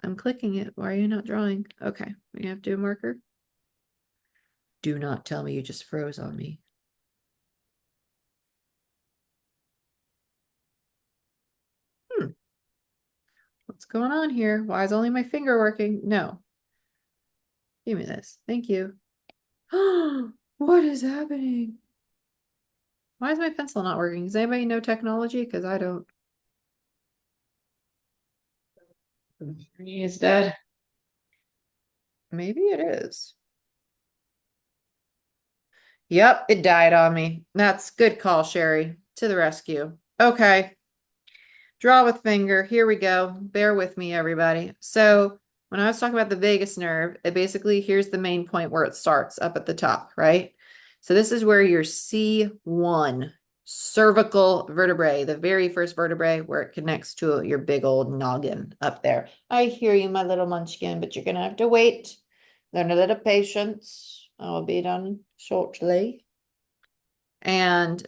I'm clicking it. Why are you not drawing? Okay, we have to do a marker. Do not tell me you just froze on me. What's going on here? Why is only my finger working? No. Give me this. Thank you. What is happening? Why is my pencil not working? Does anybody know technology? Because I don't. He is dead. Maybe it is. Yep, it died on me. That's good call, Sherry. To the rescue. Okay. Draw with finger. Here we go. Bear with me, everybody. So when I was talking about the vagus nerve, it basically, here's the main point where it starts up at the top, right? So this is where your C1 cervical vertebrae, the very first vertebrae where it connects to your big old noggin up there. I hear you, my little munchkin, but you're going to have to wait. Learn a little patience. I will be done shortly. And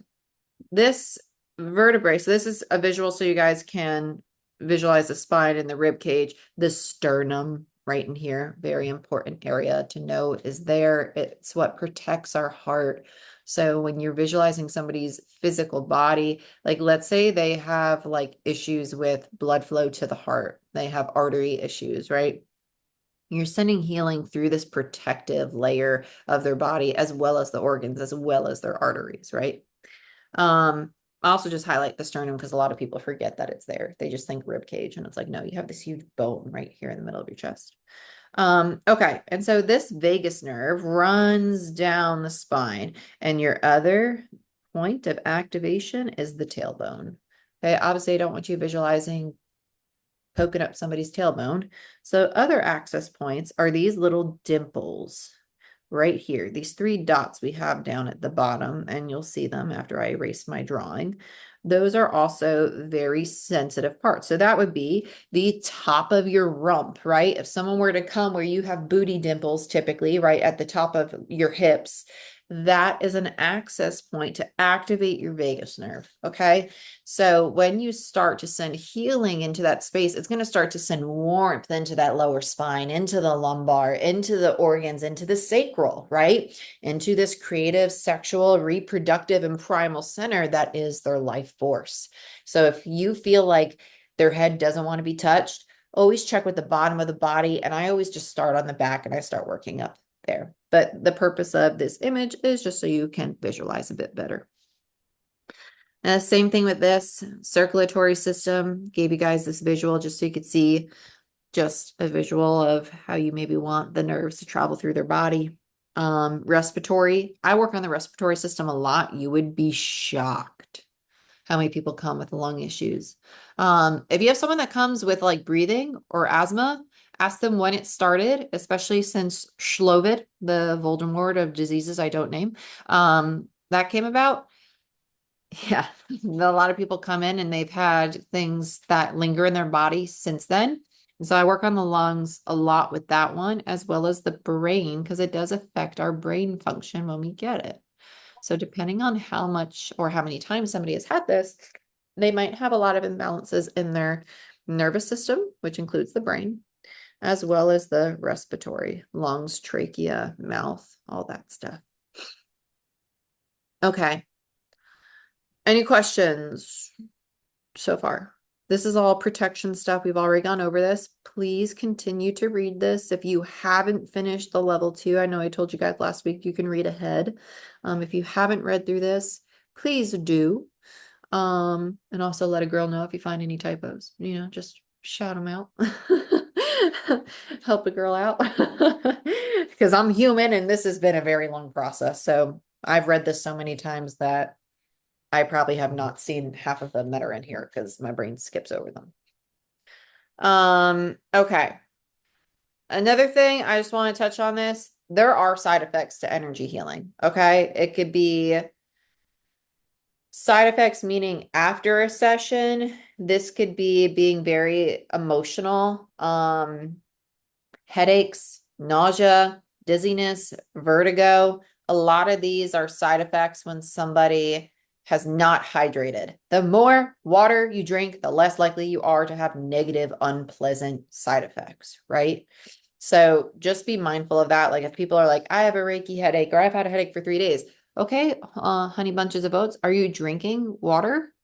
this vertebrae, so this is a visual so you guys can visualize the spine and the rib cage, the sternum right in here, very important area to note is there. It's what protects our heart. So when you're visualizing somebody's physical body, like let's say they have like issues with blood flow to the heart, they have artery issues, right? You're sending healing through this protective layer of their body, as well as the organs, as well as their arteries, right? I also just highlight the sternum because a lot of people forget that it's there. They just think rib cage, and it's like, no, you have this huge bone right here in the middle of your chest. Okay, and so this vagus nerve runs down the spine, and your other point of activation is the tailbone. Okay, obviously, I don't want you visualizing poking up somebody's tailbone. So other access points are these little dimples right here, these 3 dots we have down at the bottom, and you'll see them after I erase my drawing. Those are also very sensitive parts. So that would be the top of your rump, right? If someone were to come where you have booty dimples, typically, right at the top of your hips, that is an access point to activate your vagus nerve. Okay. So when you start to send healing into that space, it's going to start to send warmth into that lower spine, into the lumbar, into the organs, into the sacral, right? Into this creative, sexual, reproductive, and primal center that is their life force. So if you feel like their head doesn't want to be touched, always check with the bottom of the body. And I always just start on the back and I start working up there. But the purpose of this image is just so you can visualize a bit better. Same thing with this circulatory system. Gave you guys this visual just so you could see just a visual of how you maybe want the nerves to travel through their body. Respiratory. I work on the respiratory system a lot. You would be shocked how many people come with lung issues. If you have someone that comes with like breathing or asthma, ask them when it started, especially since Shlovid, the Voldemort of diseases I don't name, that came about. Yeah, a lot of people come in and they've had things that linger in their body since then. And so I work on the lungs a lot with that one, as well as the brain, because it does affect our brain function when we get it. So depending on how much or how many times somebody has had this, they might have a lot of imbalances in their nervous system, which includes the brain, as well as the respiratory, lungs, trachea, mouth, all that stuff. Okay. Any questions so far? This is all protection stuff. We've already gone over this. Please continue to read this. If you haven't finished the level 2, I know I told you guys last week you can read ahead. If you haven't read through this, please do. And also let a girl know if you find any typos. You know, just shout them out. Help a girl out. Because I'm human and this has been a very long process. So I've read this so many times that I probably have not seen half of them that are in here because my brain skips over them. Okay. Another thing, I just want to touch on this. There are side effects to energy healing. Okay. It could be side effects, meaning after a session. This could be being very emotional, headaches, nausea, dizziness, vertigo. A lot of these are side effects when somebody has not hydrated. The more water you drink, the less likely you are to have negative, unpleasant side effects, right? So just be mindful of that. Like if people are like, I have a Reiki headache, or I've had a headache for 3 days. Okay, honey bunches of oats, are you drinking water?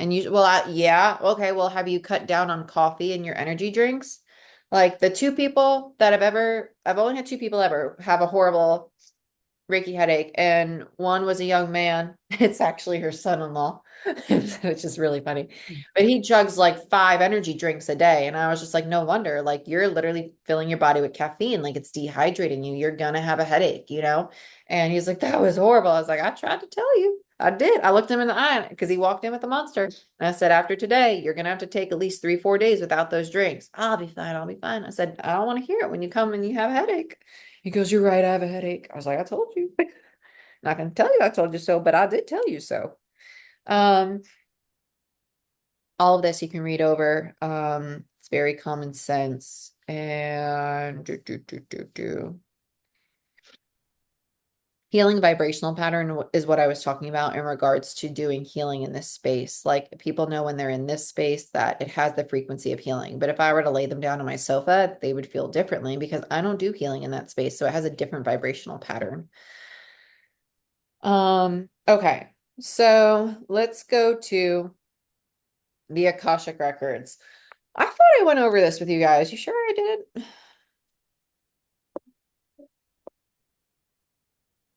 And you, well, yeah, okay, well, have you cut down on coffee and your energy drinks? Like the 2 people that I've only had 2 people ever have a horrible Reiki headache, and one was a young man. It's actually her son-in-law, which is really funny. But he chugs like 5 energy drinks a day. And I was just like, no wonder, like you're literally filling your body with caffeine, like it's dehydrating you. You're gonna have a headache, you know? And he's like, that was horrible. I was like, I tried to tell you. I did. I looked him in the eye because he walked in with the monster. And I said, after today, you're gonna have to take at least 3, 4 days without those drinks. I'll be fine. I'll be fine. I said, I don't want to hear it when you come and you have a headache. He goes, you're right, I have a headache. I was like, I told you. Not gonna tell you I told you so, but I did tell you so. Um, all of this you can read over. It's very common sense. And healing vibrational pattern is what I was talking about in regards to doing healing in this space. Like people know when they're in this space that it has the frequency of healing. But if I were to lay them down on my sofa, they would feel differently because I don't do healing in that space. So it has a different vibrational pattern. Okay. So let's go to the Akashic Records. I thought I went over this with you guys. You sure I did?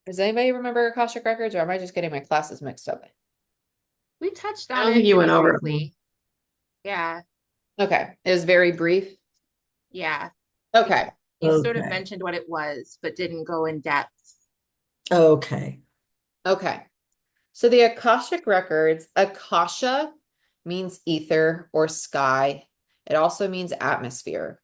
Does anybody remember Akashic Records, or am I just getting my classes mixed up? We touched I on don't it think you went pretty over it. briefly. Yeah, Okay. It was very brief. yeah. Okay. You sort of Okay. mentioned what it was, but didn't go in depth. Okay. Okay. So the Akashic Records, Akasha means ether or sky. It also means atmosphere.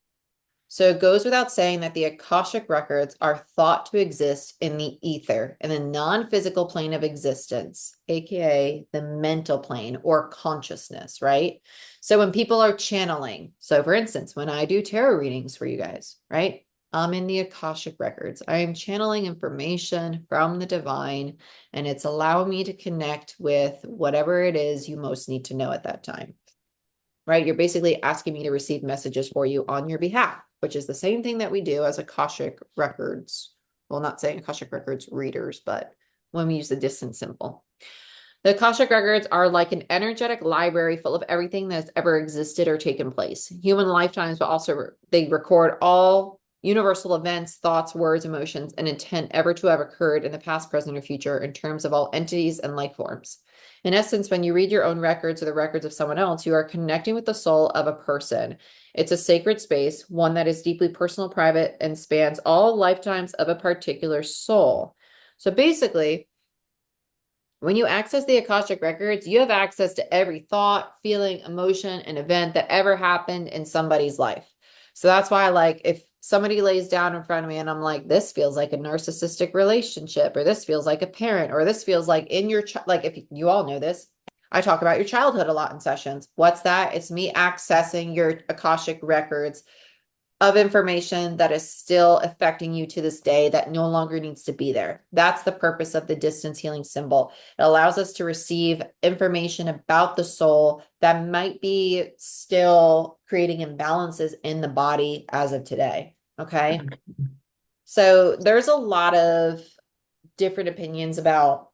So it goes without saying that the Akashic Records are thought to exist in the ether, in the non-physical plane of existence, aka the mental plane or consciousness, right? So when people are channeling, so for instance, when I do tarot readings for you guys, right? I'm in the Akashic Records. I am channeling information from the divine, and it's allowing me to connect with whatever it is you most need to know at that time, right? You're basically asking me to receive messages for you on your behalf, which is the same thing that we do as Akashic Records. Well, not saying Akashic Records readers, but when we use the distance symbol. The Akashic Records are like an energetic library full of everything that's ever existed or taken place. Human lifetimes, but also they record all universal events, thoughts, words, emotions, and intent ever to have occurred in the past, present, or future in terms of all entities and life forms. In essence, when you read your own records or the records of someone else, you are connecting with the soul of a person. It's a sacred space, one that is deeply personal, private, and spans all lifetimes of a particular soul. So basically, when you access the Akashic Records, you have access to every thought, feeling, emotion, and event that ever happened in somebody's life. So that's why, like, if somebody lays down in front of me and I'm like, this feels like a narcissistic relationship, or this feels like a parent, or this feels like in your, like, if you all know this, I talk about your childhood a lot in sessions. What's that? It's me accessing your Akashic Records of information that is still affecting you to this day that no longer needs to be there. That's the purpose of the distance healing symbol. It allows us to receive information about the soul that might be still creating imbalances in the body as of today. Okay. So there's a lot of different opinions about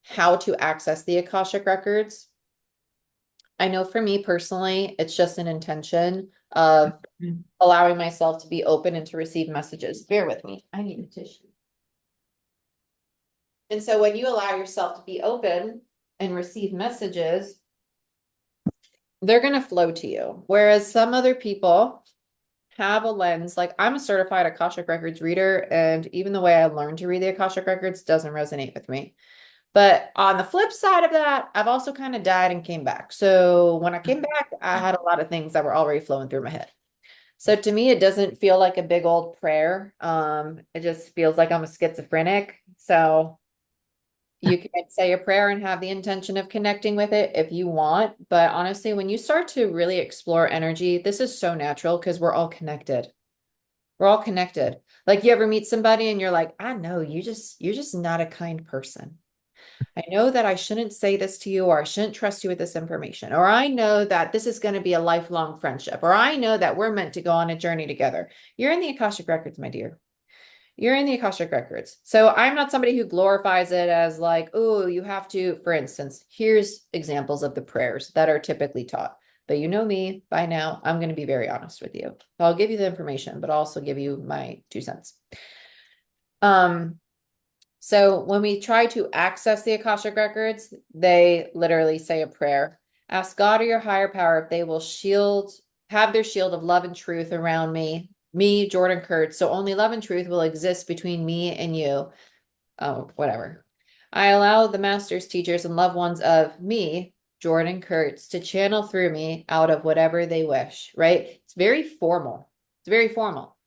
how to access the Akashic Records. I know for me personally, it's just an intention of allowing myself to be open and to receive messages. Bear with me. I need a tissue. And so when you allow yourself to be open and receive messages, they're going to flow to you. Whereas some other people have a lens, like I'm a certified Akashic Records reader, and even the way I learned to read the Akashic Records doesn't resonate with me. But on the flip side of that, I've also kind of died and came back. So when I came back, I had a lot of things that were already flowing through my head. So to me, it doesn't feel like a big old prayer. It just feels like I'm a schizophrenic. So you can say a prayer and have the intention of connecting with it if you want. But honestly, when you start to really explore energy, this is so natural because we're all connected. We're all connected. Like you ever meet somebody and you're like, I know you're just not a kind person. I know that I shouldn't say this to you, or I shouldn't trust you with this information, or I know that this is going to be a lifelong friendship, or I know that we're meant to go on a journey together. You're in the Akashic Records, my dear. You're in the Akashic Records. So I'm not somebody who glorifies it as like, oh, you have to, for instance, here's examples of the prayers that are typically taught. But you know me by now, I'm going to be very honest with you. I'll give you the information, but I'll also give you my 2 cents. So when we try to access the Akashic records, they literally say a prayer. Ask God or your higher power if they will have their shield of love and truth around me, Jordan Kurtz. So only love and truth will exist between me and you. Oh, whatever. I allow the masters, teachers, and loved ones of me, Jordan Kurtz, to channel through me out of whatever they wish, right? It's very formal. It's very formal.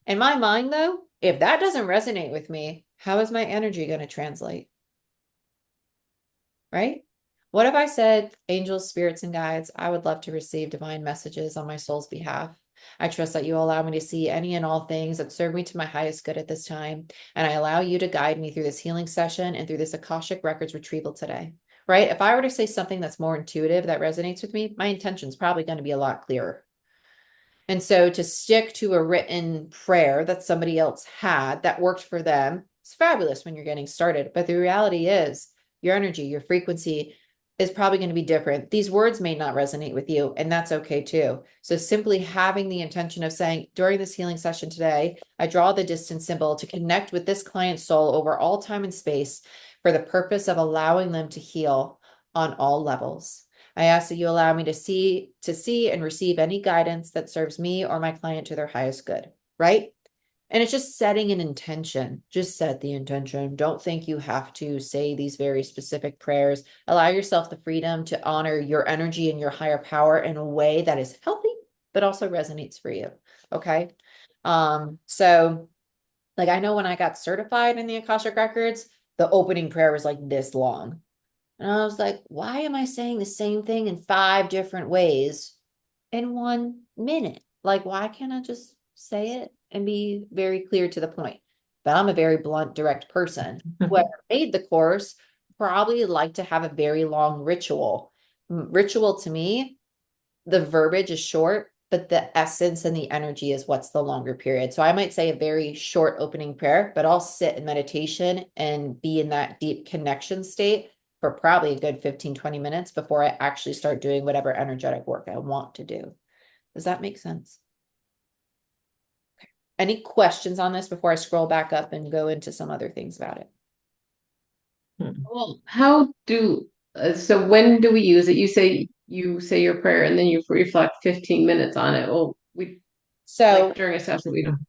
In my mind, though, if that doesn't resonate with me, how is my energy going to translate? Right? What if I said, angels, spirits, and guides, I would love to receive divine messages on my soul's behalf. I trust that you will allow me to see any and all things that serve me to my highest good at this time. And I allow you to guide me through this healing session and through this Akashic Records retrieval today. Right? If I were to say something that's more intuitive, that resonates with me, my intention is probably going to be a lot clearer. And so to stick to a written prayer that somebody else had that worked for them, it's fabulous when you're getting started. But the reality is your energy, your frequency is probably going to be different. These words may not resonate with you, and that's okay too. So simply having the intention of saying, during this healing session today, I draw the distance symbol to connect with this client's soul over all time and space for the purpose of allowing them to heal on all levels. I ask that you allow me to see and receive any guidance that serves me or my client to their highest good, right? And it's just setting an intention. Just set the intention. Don't think you have to say these very specific prayers. Allow yourself the freedom to honor your energy and your higher power in a way that is healthy, but also resonates for you. Okay. So like I know when I got certified in the Akashic Records, the opening prayer was like this long. And I was like, why am I saying the same thing in 5 different ways in 1 minute? Like, why can't I just say it and be very clear to the point? But I'm a very blunt, direct person. Whoever made the course probably like to have a very long ritual. Ritual to me, the verbiage is short, but the essence and the energy is what's the longer period. So I might say a very short opening prayer, but I'll sit in meditation and be in that deep connection state for probably a good 15-20 minutes before I actually start doing whatever energetic work I want to do. Does that make sense? Okay. Any questions on this before I scroll back up and go into some other things about it? Well, so when do we use it? You say your prayer and then you reflect 15 minutes on it. Well, So like during a session, we don't.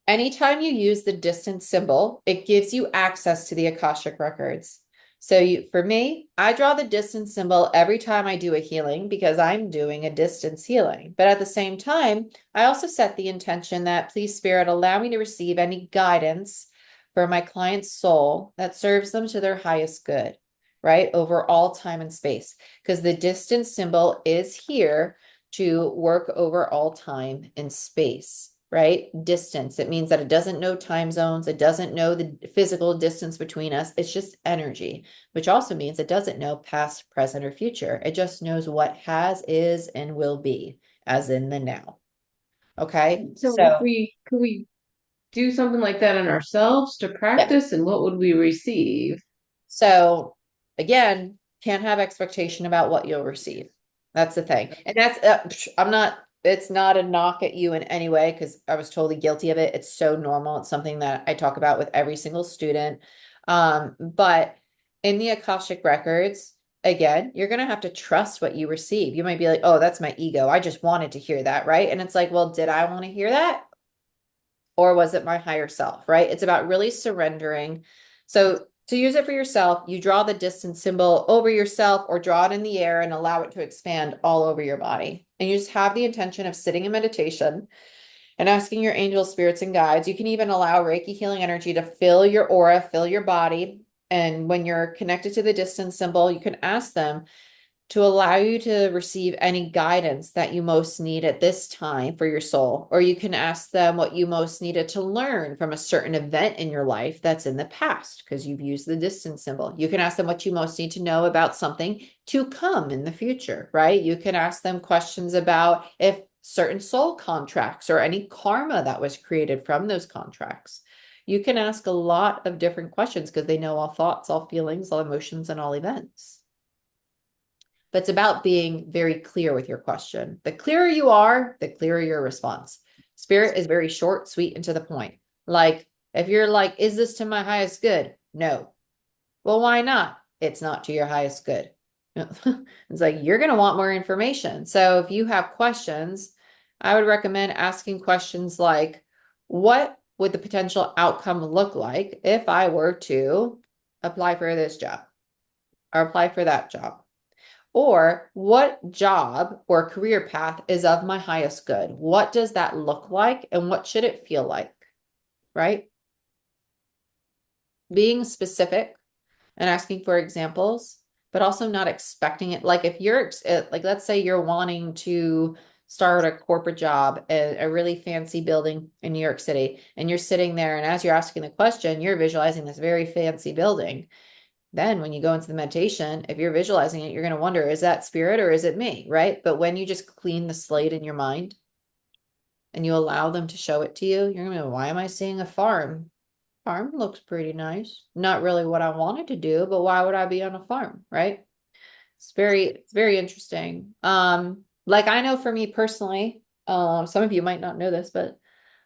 anytime you use the distance symbol, it gives you access to the Akashic records. So for me, I draw the distance symbol every time I do a healing because I'm doing a distance healing. But at the same time, I also set the intention that please Spirit allow me to receive any guidance for my client's soul that serves them to their highest good, right? Over all time and space. Because the distance symbol is here to work over all time and space, right? Distance. It means that it doesn't know time zones. It doesn't know the physical distance between us. It's just energy, which also means it doesn't know past, present, or future. It just knows what has, is, and will be, as in the now. Okay. So could we do something like that on ourselves to yeah. practice, and what would we receive? So again, can't have expectation about what you'll receive. That's the thing. And that's, it's not a knock at you in any way because I was totally guilty of it. It's so normal. It's something that I talk about with every single student. But in the Akashic records, again, you're going to have to trust what you receive. You might be like, oh, that's my ego. I just wanted to hear that. Right. And it's like, well, did I want to hear that? Or was it my higher self? Right. It's about really surrendering. So to use it for yourself, you draw the distance symbol over yourself or draw it in the air and allow it to expand all over your body. And you just have the intention of sitting in meditation and asking your angels, spirits, and guides. You can even allow Reiki healing energy to fill your aura, fill your body. And when you're connected to the distance symbol, you can ask them to allow you to receive any guidance that you most need at this time for your soul. Or you can ask them what you most needed to learn from a certain event in your life that's in the past, because you've used the distance symbol. You can ask them what you most need to know about something to come in the future, right? You can ask them questions about if certain soul contracts or any karma that was created from those contracts. You can ask a lot of different questions because they know all thoughts, all feelings, all emotions, and all events. But it's about being very clear with your question. The clearer you are, the clearer your response. Spirit is very short, sweet, and to the point. Like, if you're like, is this to my highest good? No. Well, why not? It's not to your highest good. It's like you're going to want more information. So if you have questions, I would recommend asking questions like, what would the potential outcome look like if I were to apply for this job or apply for that job? Or what job or career path is of my highest good? What does that look like and what should it feel like? Right? Being specific and asking for examples, but also not expecting it. Like if you're like, let's say you're wanting to start a corporate job at a really fancy building in New York City, and you're sitting there, and as you're asking the question, you're visualizing this very fancy building. Then when you go into the meditation, if you're visualizing it, you're going to wonder, is that spirit or is it me? Right? But when you just clean the slate in your mind and you allow them to show it to you, you're going to be, why am I seeing a farm? Farm looks pretty nice. Not really what I wanted to do, but why would I be on a farm, right? It's very interesting. Like I know for me personally, some of you might not know this, but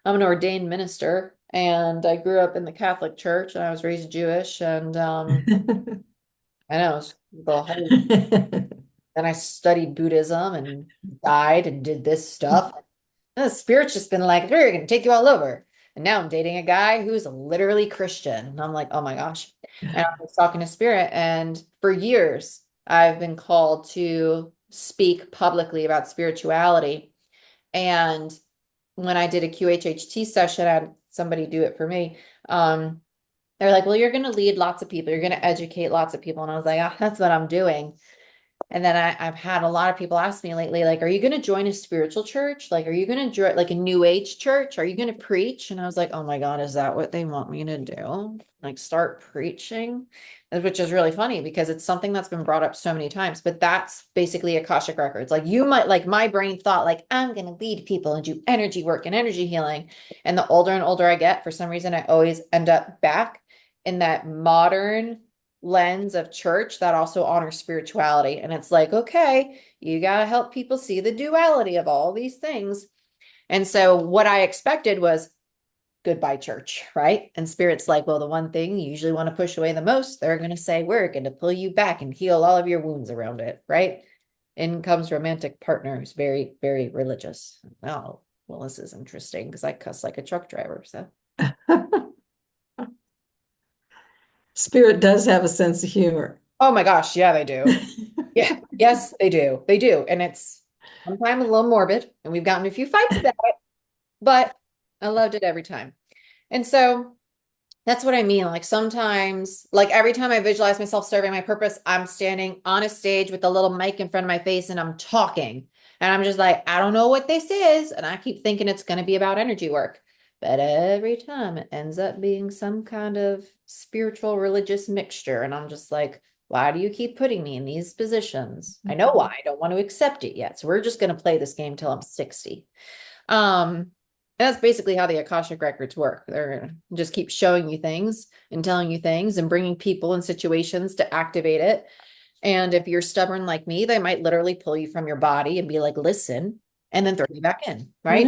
I'm an ordained minister and I grew up in the Catholic Church and I was raised Jewish and I know it's the whole then I studied Buddhism and died and did this stuff. And the spirit's just been like, we're gonna take you all over. And now I'm dating a guy who's literally Christian. And I'm like, oh my gosh. And I was talking to spirit, and for years I've been called to speak publicly about spirituality. And when I did a QHHT session, I had somebody do it for me. They're like, well, you're going to lead lots of people. You're going to educate lots of people. And I was like, ah, that's what I'm doing. And then I've had a lot of people ask me lately, like, are you going to join a spiritual church? Like, are you going to join like a new age church? Are you going to preach? And I was like, oh my God, is that what they want me to do? Like start preaching, which is really funny because it's something that's been brought up so many times, but that's basically Akashic Records. Like you might, like my brain thought like, I'm going to lead people and do energy work and energy healing. And the older and older I get, for some reason, I always end up back in that modern lens of church that also honors spirituality. And it's like, okay, you got to help people see the duality of all these things. And so what I expected was goodbye church, right? And spirit's like, well, the one thing you usually want to push away the most, they're going to say, we're going to pull you back and heal all of your wounds around it, right? In comes romantic partner who's very, very religious. Oh, well, this is interesting because I cuss like a truck driver. So Spirit does have a sense of humor. oh my gosh, yeah, they do. Yeah, yes, they do. They do. And it's sometimes a little morbid, and we've gotten a few fights about it, but I loved it every time. And so that's what I mean. Like sometimes, like every time I visualize myself serving my purpose, I'm standing on a stage with a little mic in front of my face and I'm talking. And I'm just like, I don't know what this is. And I keep thinking it's going to be about energy work. But every time it ends up being some kind of spiritual religious mixture. And I'm just like, why do you keep putting me in these positions? I know why. I don't want to accept it yet. So we're just going to play this game till I'm 60. And that's basically how the Akashic Records work. They're just keep showing you things and telling you things and bringing people and situations to activate it. And if you're stubborn like me, they might literally pull you from your body and be like, listen, and then throw you back in, right?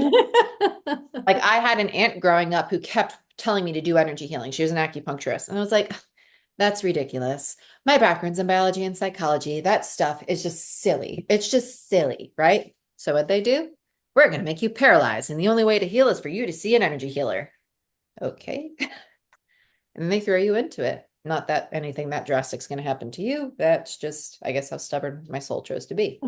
Like I had an aunt growing up who kept telling me to do energy healing. She was an acupuncturist. And I was like, that's ridiculous. My background's in biology and psychology. That stuff is just silly. It's just silly, right? So what they do? We're going to make you paralyzed. And the only way to heal is for you to see an energy healer. Okay. And they throw you into it. Not that anything that drastic is going to happen to you. That's just, I guess, how stubborn my soul chose to be.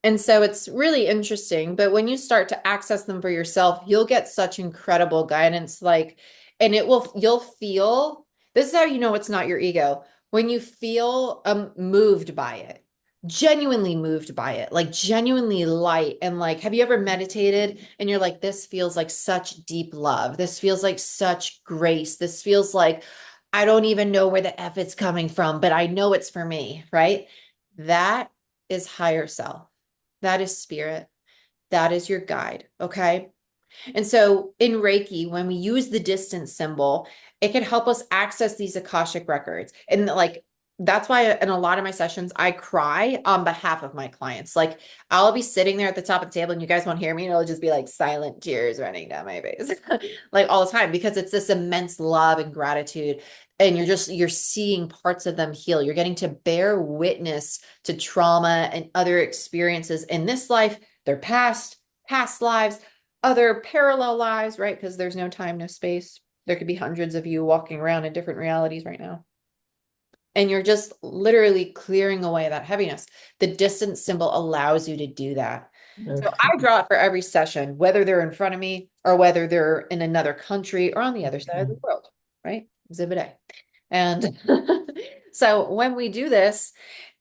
And so it's really interesting. But when you start to access them for yourself, you'll get such incredible guidance. Like, and you'll feel, this is how you know it's not your ego. When you feel moved by it, genuinely moved by it, like genuinely light. And like, have you ever meditated and you're like, this feels like such deep love. This feels like such grace. This feels like, I don't even know where the F it's coming from, but I know it's for me, right? That is higher self. That is spirit. That is your guide. Okay. And so in Reiki, when we use the distance symbol, it can help us access these Akashic records. And like that's why in a lot of my sessions, I cry on behalf of my clients. Like I'll be sitting there at the top of the table and you guys won't hear me. And it'll just be like silent tears running down my face, like all the time, because it's this immense love and gratitude. And you're seeing parts of them heal. You're getting to bear witness to trauma and other experiences in this life, their past lives, other parallel lives, right? Because there's no time, no space. There could be hundreds of you walking around in different realities right now. And you're just literally clearing away that heaviness. The distance symbol allows you to do that. So Okay. I draw it for every session, whether they're in front of me or whether they're in another country or on the other side of the world, right? Exhibit A. And so when we do this,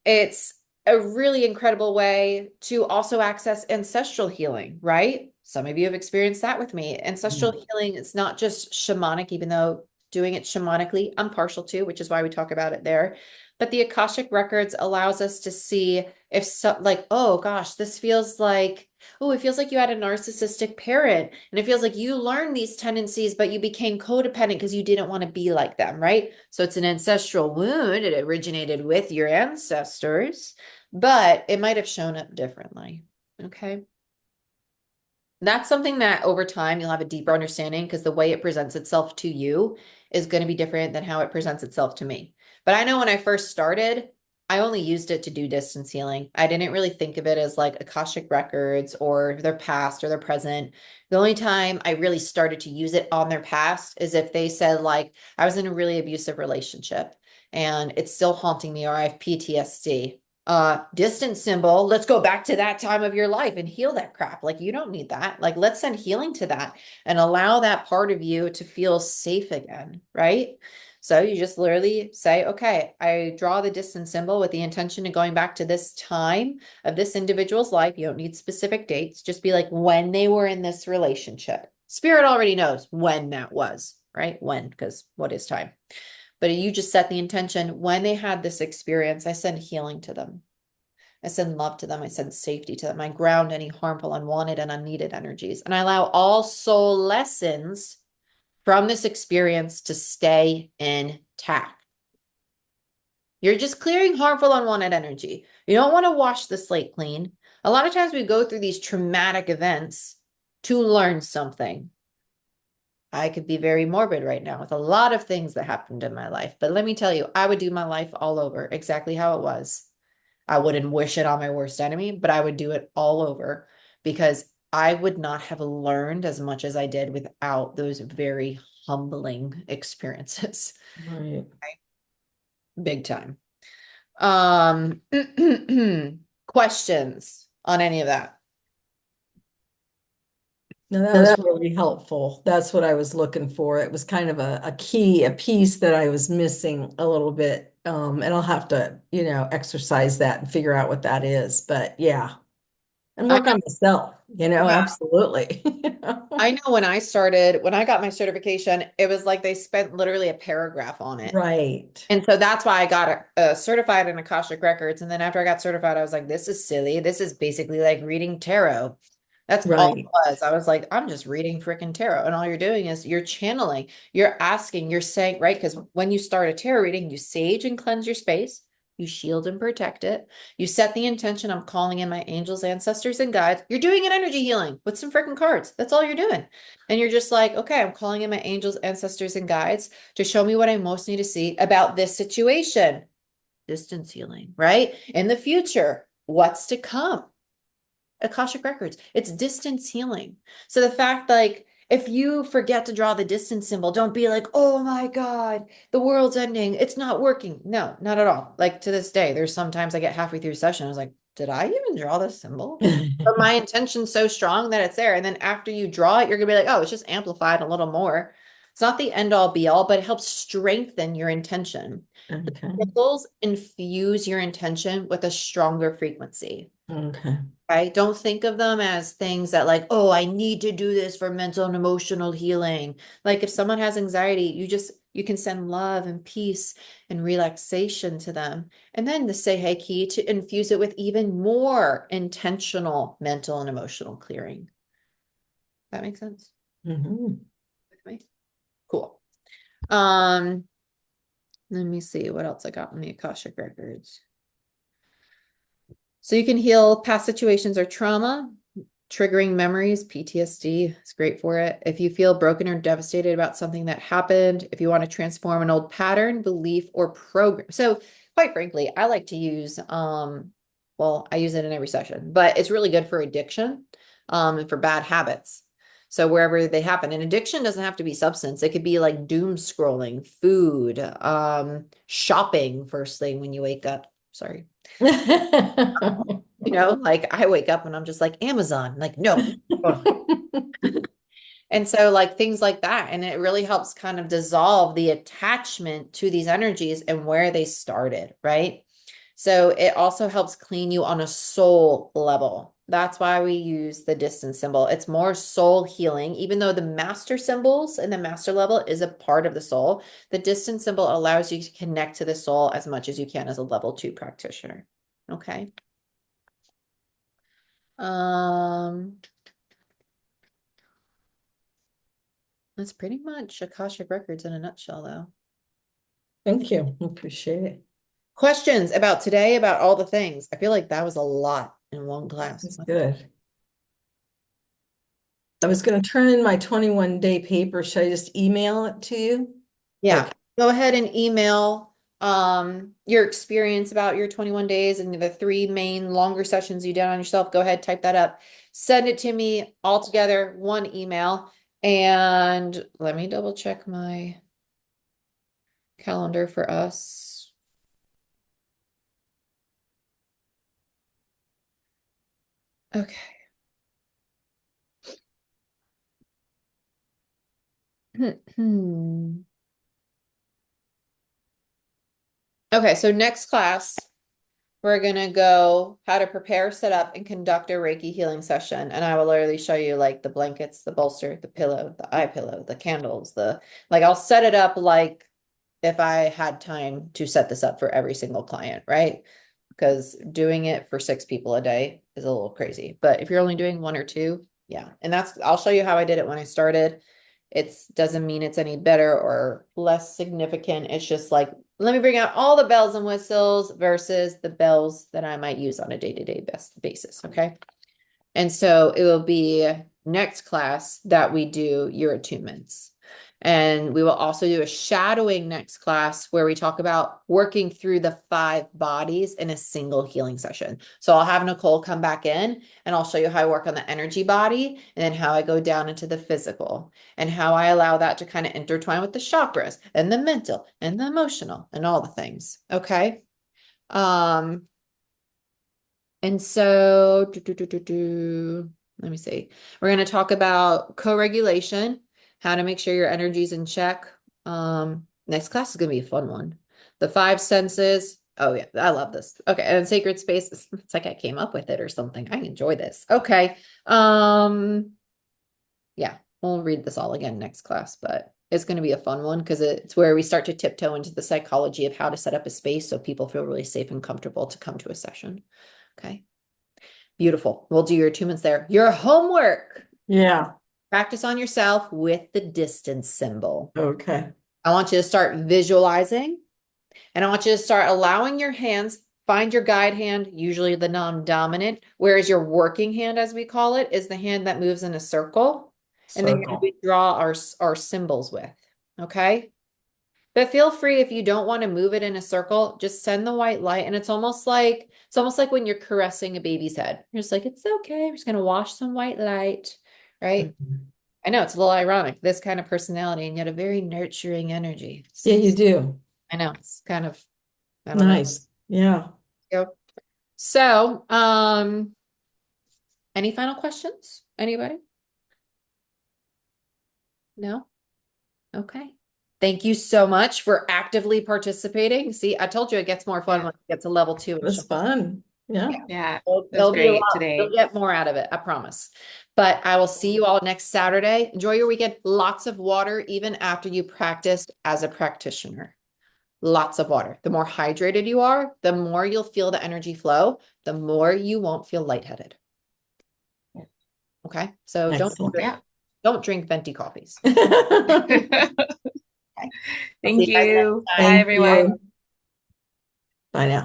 it's a really incredible way to also access ancestral healing, right? Some of you have experienced that with me. Ancestral healing is not just shamanic, even though doing it shamanically, I'm partial to, which is why we talk about it there. But the Akashic Records allows us to see if so, like, oh gosh, this feels like, oh, it feels like you had a narcissistic parent. And it feels like you learned these tendencies, but you became codependent because you didn't want to be like them, right? So it's an ancestral wound. It originated with your ancestors, but it might have shown up differently. Okay. That's something that over time you'll have a deeper understanding because the way it presents itself to you is going to be different than how it presents itself to me. But I know when I first started, I only used it to do distance healing. I didn't really think of it as like Akashic Records or their past or their present. The only time I really started to use it on their past is if they said, like, I was in a really abusive relationship and it's still haunting me, or I have PTSD. Distance symbol, let's go back to that time of your life and heal that crap. Like, you don't need that. Like, let's send healing to that and allow that part of you to feel safe again, right? So you just literally say, okay, I draw the distance symbol with the intention of going back to this time of this individual's life. You don't need specific dates. Just be like when they were in this relationship. Spirit already knows when that was, right? When, because what is time? But you just set the intention when they had this experience, I send healing to them. I send love to them. I send safety to them. I ground any harmful, unwanted, and unneeded energies. And I allow all soul lessons from this experience to stay intact. You're just clearing harmful, unwanted energy. You don't want to wash the slate clean. A lot of times we go through these traumatic events to learn something. I could be very morbid right now with a lot of things that happened in my life. But let me tell you, I would do my life all over exactly how it was. I wouldn't wish it on my worst enemy, but I would do it all over because I would not have learned as much as I did without those very humbling experiences. Right. Big time. Questions on any of that? No, that was really helpful. That's what I was looking for. It was kind of a key, a piece that I was missing a little bit. And I'll have to, exercise that and figure out what that is. But yeah, and work on myself, Yeah. absolutely. I know when I got my certification, it was like they spent literally a paragraph on it. Right. And so that's why I got certified in Akashic Records. And then after I got certified, I was like, this is silly. This is basically like reading tarot. That's all it Right. was. I was like, I'm just reading freaking tarot. And all you're doing is you're channeling, you're asking, you're saying, right? Because when you start a tarot reading, you sage and cleanse your space, you shield and protect it. You set the intention, I'm calling in my angels, ancestors, and guides. You're doing an energy healing with some freaking cards. That's all you're doing. And you're just like, okay, I'm calling in my angels, ancestors, and guides to show me what I most need to see about this situation. Distance healing, right? In the future, what's to come? Akashic Records. It's distance healing. So the fact, like, if you forget to draw the distance symbol, don't be like, oh my God, the world's ending. It's not working. No, not at all. Like to this day, there's sometimes I get halfway through a session. I was like, did I even draw this symbol? But my intention's so strong that it's there. And then after you draw it, you're gonna be like, oh, it's just amplified a little more. It's not the end all be all, but it helps strengthen your intention. The Okay. symbols infuse your intention with a stronger frequency. Okay. Right? Don't think of them as things that like, oh, I need to do this for mental and emotional healing. Like if someone has anxiety, you can send love and peace and relaxation to them. And then the Say key to infuse it with even more intentional mental and emotional clearing. That makes sense? Mhm. With me? Cool. Um, Let me see what else I got in the Akashic records. So you can heal past situations or trauma, triggering memories, PTSD is great for it. If you feel broken or devastated about something that happened, if you want to transform an old pattern, belief, or program. So quite frankly, I like to use, well, I use it in every session, but it's really good for addiction, and for bad habits. So wherever they happen, and addiction doesn't have to be substance. It could be like doom scrolling, food, shopping first thing when you wake up. Sorry. You know, like I wake up and I'm just like Amazon, like, no. And so like things like that. And it really helps kind of dissolve the attachment to these energies and where they started, right? So it also helps clean you on a soul level. That's why we use the distance symbol. It's more soul healing, even though the master symbols and the master level is a part of the soul. The distance symbol allows you to connect to the soul as much as you can as a level 2 practitioner. Okay. That's pretty much Akashic Records in a nutshell, though. Thank you. Appreciate it. Questions about today, about all the things. I feel like that was a lot in one class. That's good. I was going to turn in my 21-day paper. Should I just email it to you? Yeah. Okay. Go ahead and email your experience about your 21 days and the 3 main longer sessions you did on yourself. Go ahead, type that up. Send it to me all together, one email. And let me double check my calendar for us. Okay. Okay, so next class, we're gonna go how to prepare, set up, and conduct a Reiki healing session. And I will literally show you like the blankets, the bolster, the pillow, the eye pillow, the candles, like I'll set it up like if I had time to set this up for every single client, right? Because doing it for 6 people a day is a little crazy. But if you're only doing 1 or 2, yeah. And I'll show you how I did it when I started. It doesn't mean it's any better or less significant. It's just like, let me bring out all the bells and whistles versus the bells that I might use on a day-to-day basis. Okay. And so it will be next class that we do your attunements. And we will also do a shadowing next class where we talk about working through the 5 bodies in a single healing session. So I'll have Nicole come back in and I'll show you how I work on the energy body and then how I go down into the physical and how I allow that to kind of intertwine with the chakras and the mental and the emotional and all the things. Okay. And so, let me see. We're going to talk about co-regulation, how to make sure your energy's in check. Next class is going to be a fun one. The 5 senses. Oh yeah, I love this. Okay, and sacred space. It's like I came up with it or something. I enjoy this. Okay. Yeah, we'll read this all again next class, but it's going to be a fun one because it's where we start to tiptoe into the psychology of how to set up a space so people feel really safe and comfortable to come to a session. Okay. Beautiful. We'll do your attunements there. Your homework. Yeah. Practice on yourself with the distance symbol. Okay. I want you to start visualizing and I want you to start allowing your hands, find your guide hand, usually the non-dominant, whereas your working hand, as we call it, is the hand that moves in a circle. And the hand Circle. we draw our symbols with. Okay. But feel free if you don't want to move it in a circle, just send the white light. And it's almost like when you're caressing a baby's head. You're just like, it's okay. We're just gonna wash some white light, right? I know it's a little ironic, this kind of personality, and yet a very nurturing energy. Yeah, you do. I know it's kind of I don't know. Nice. Yeah. So, any final questions? Anybody? No? Okay. Thank you so much for actively participating. See, I told you it gets more fun when it gets to level 2. It was fun. Yeah. Yeah, There'll be a great lot. today. You'll get more out of it, I promise. But I will see you all next Saturday. Enjoy your weekend. Lots of water, even after you practiced as a practitioner. Lots of water. The more hydrated you are, the more you'll feel the energy flow, the more you won't feel lightheaded. Okay, so Excellent. Yeah. don't drink venti coffees. Okay. Okay. Thank see you guys next you. time. Bye, Thank everyone. you. Bye now.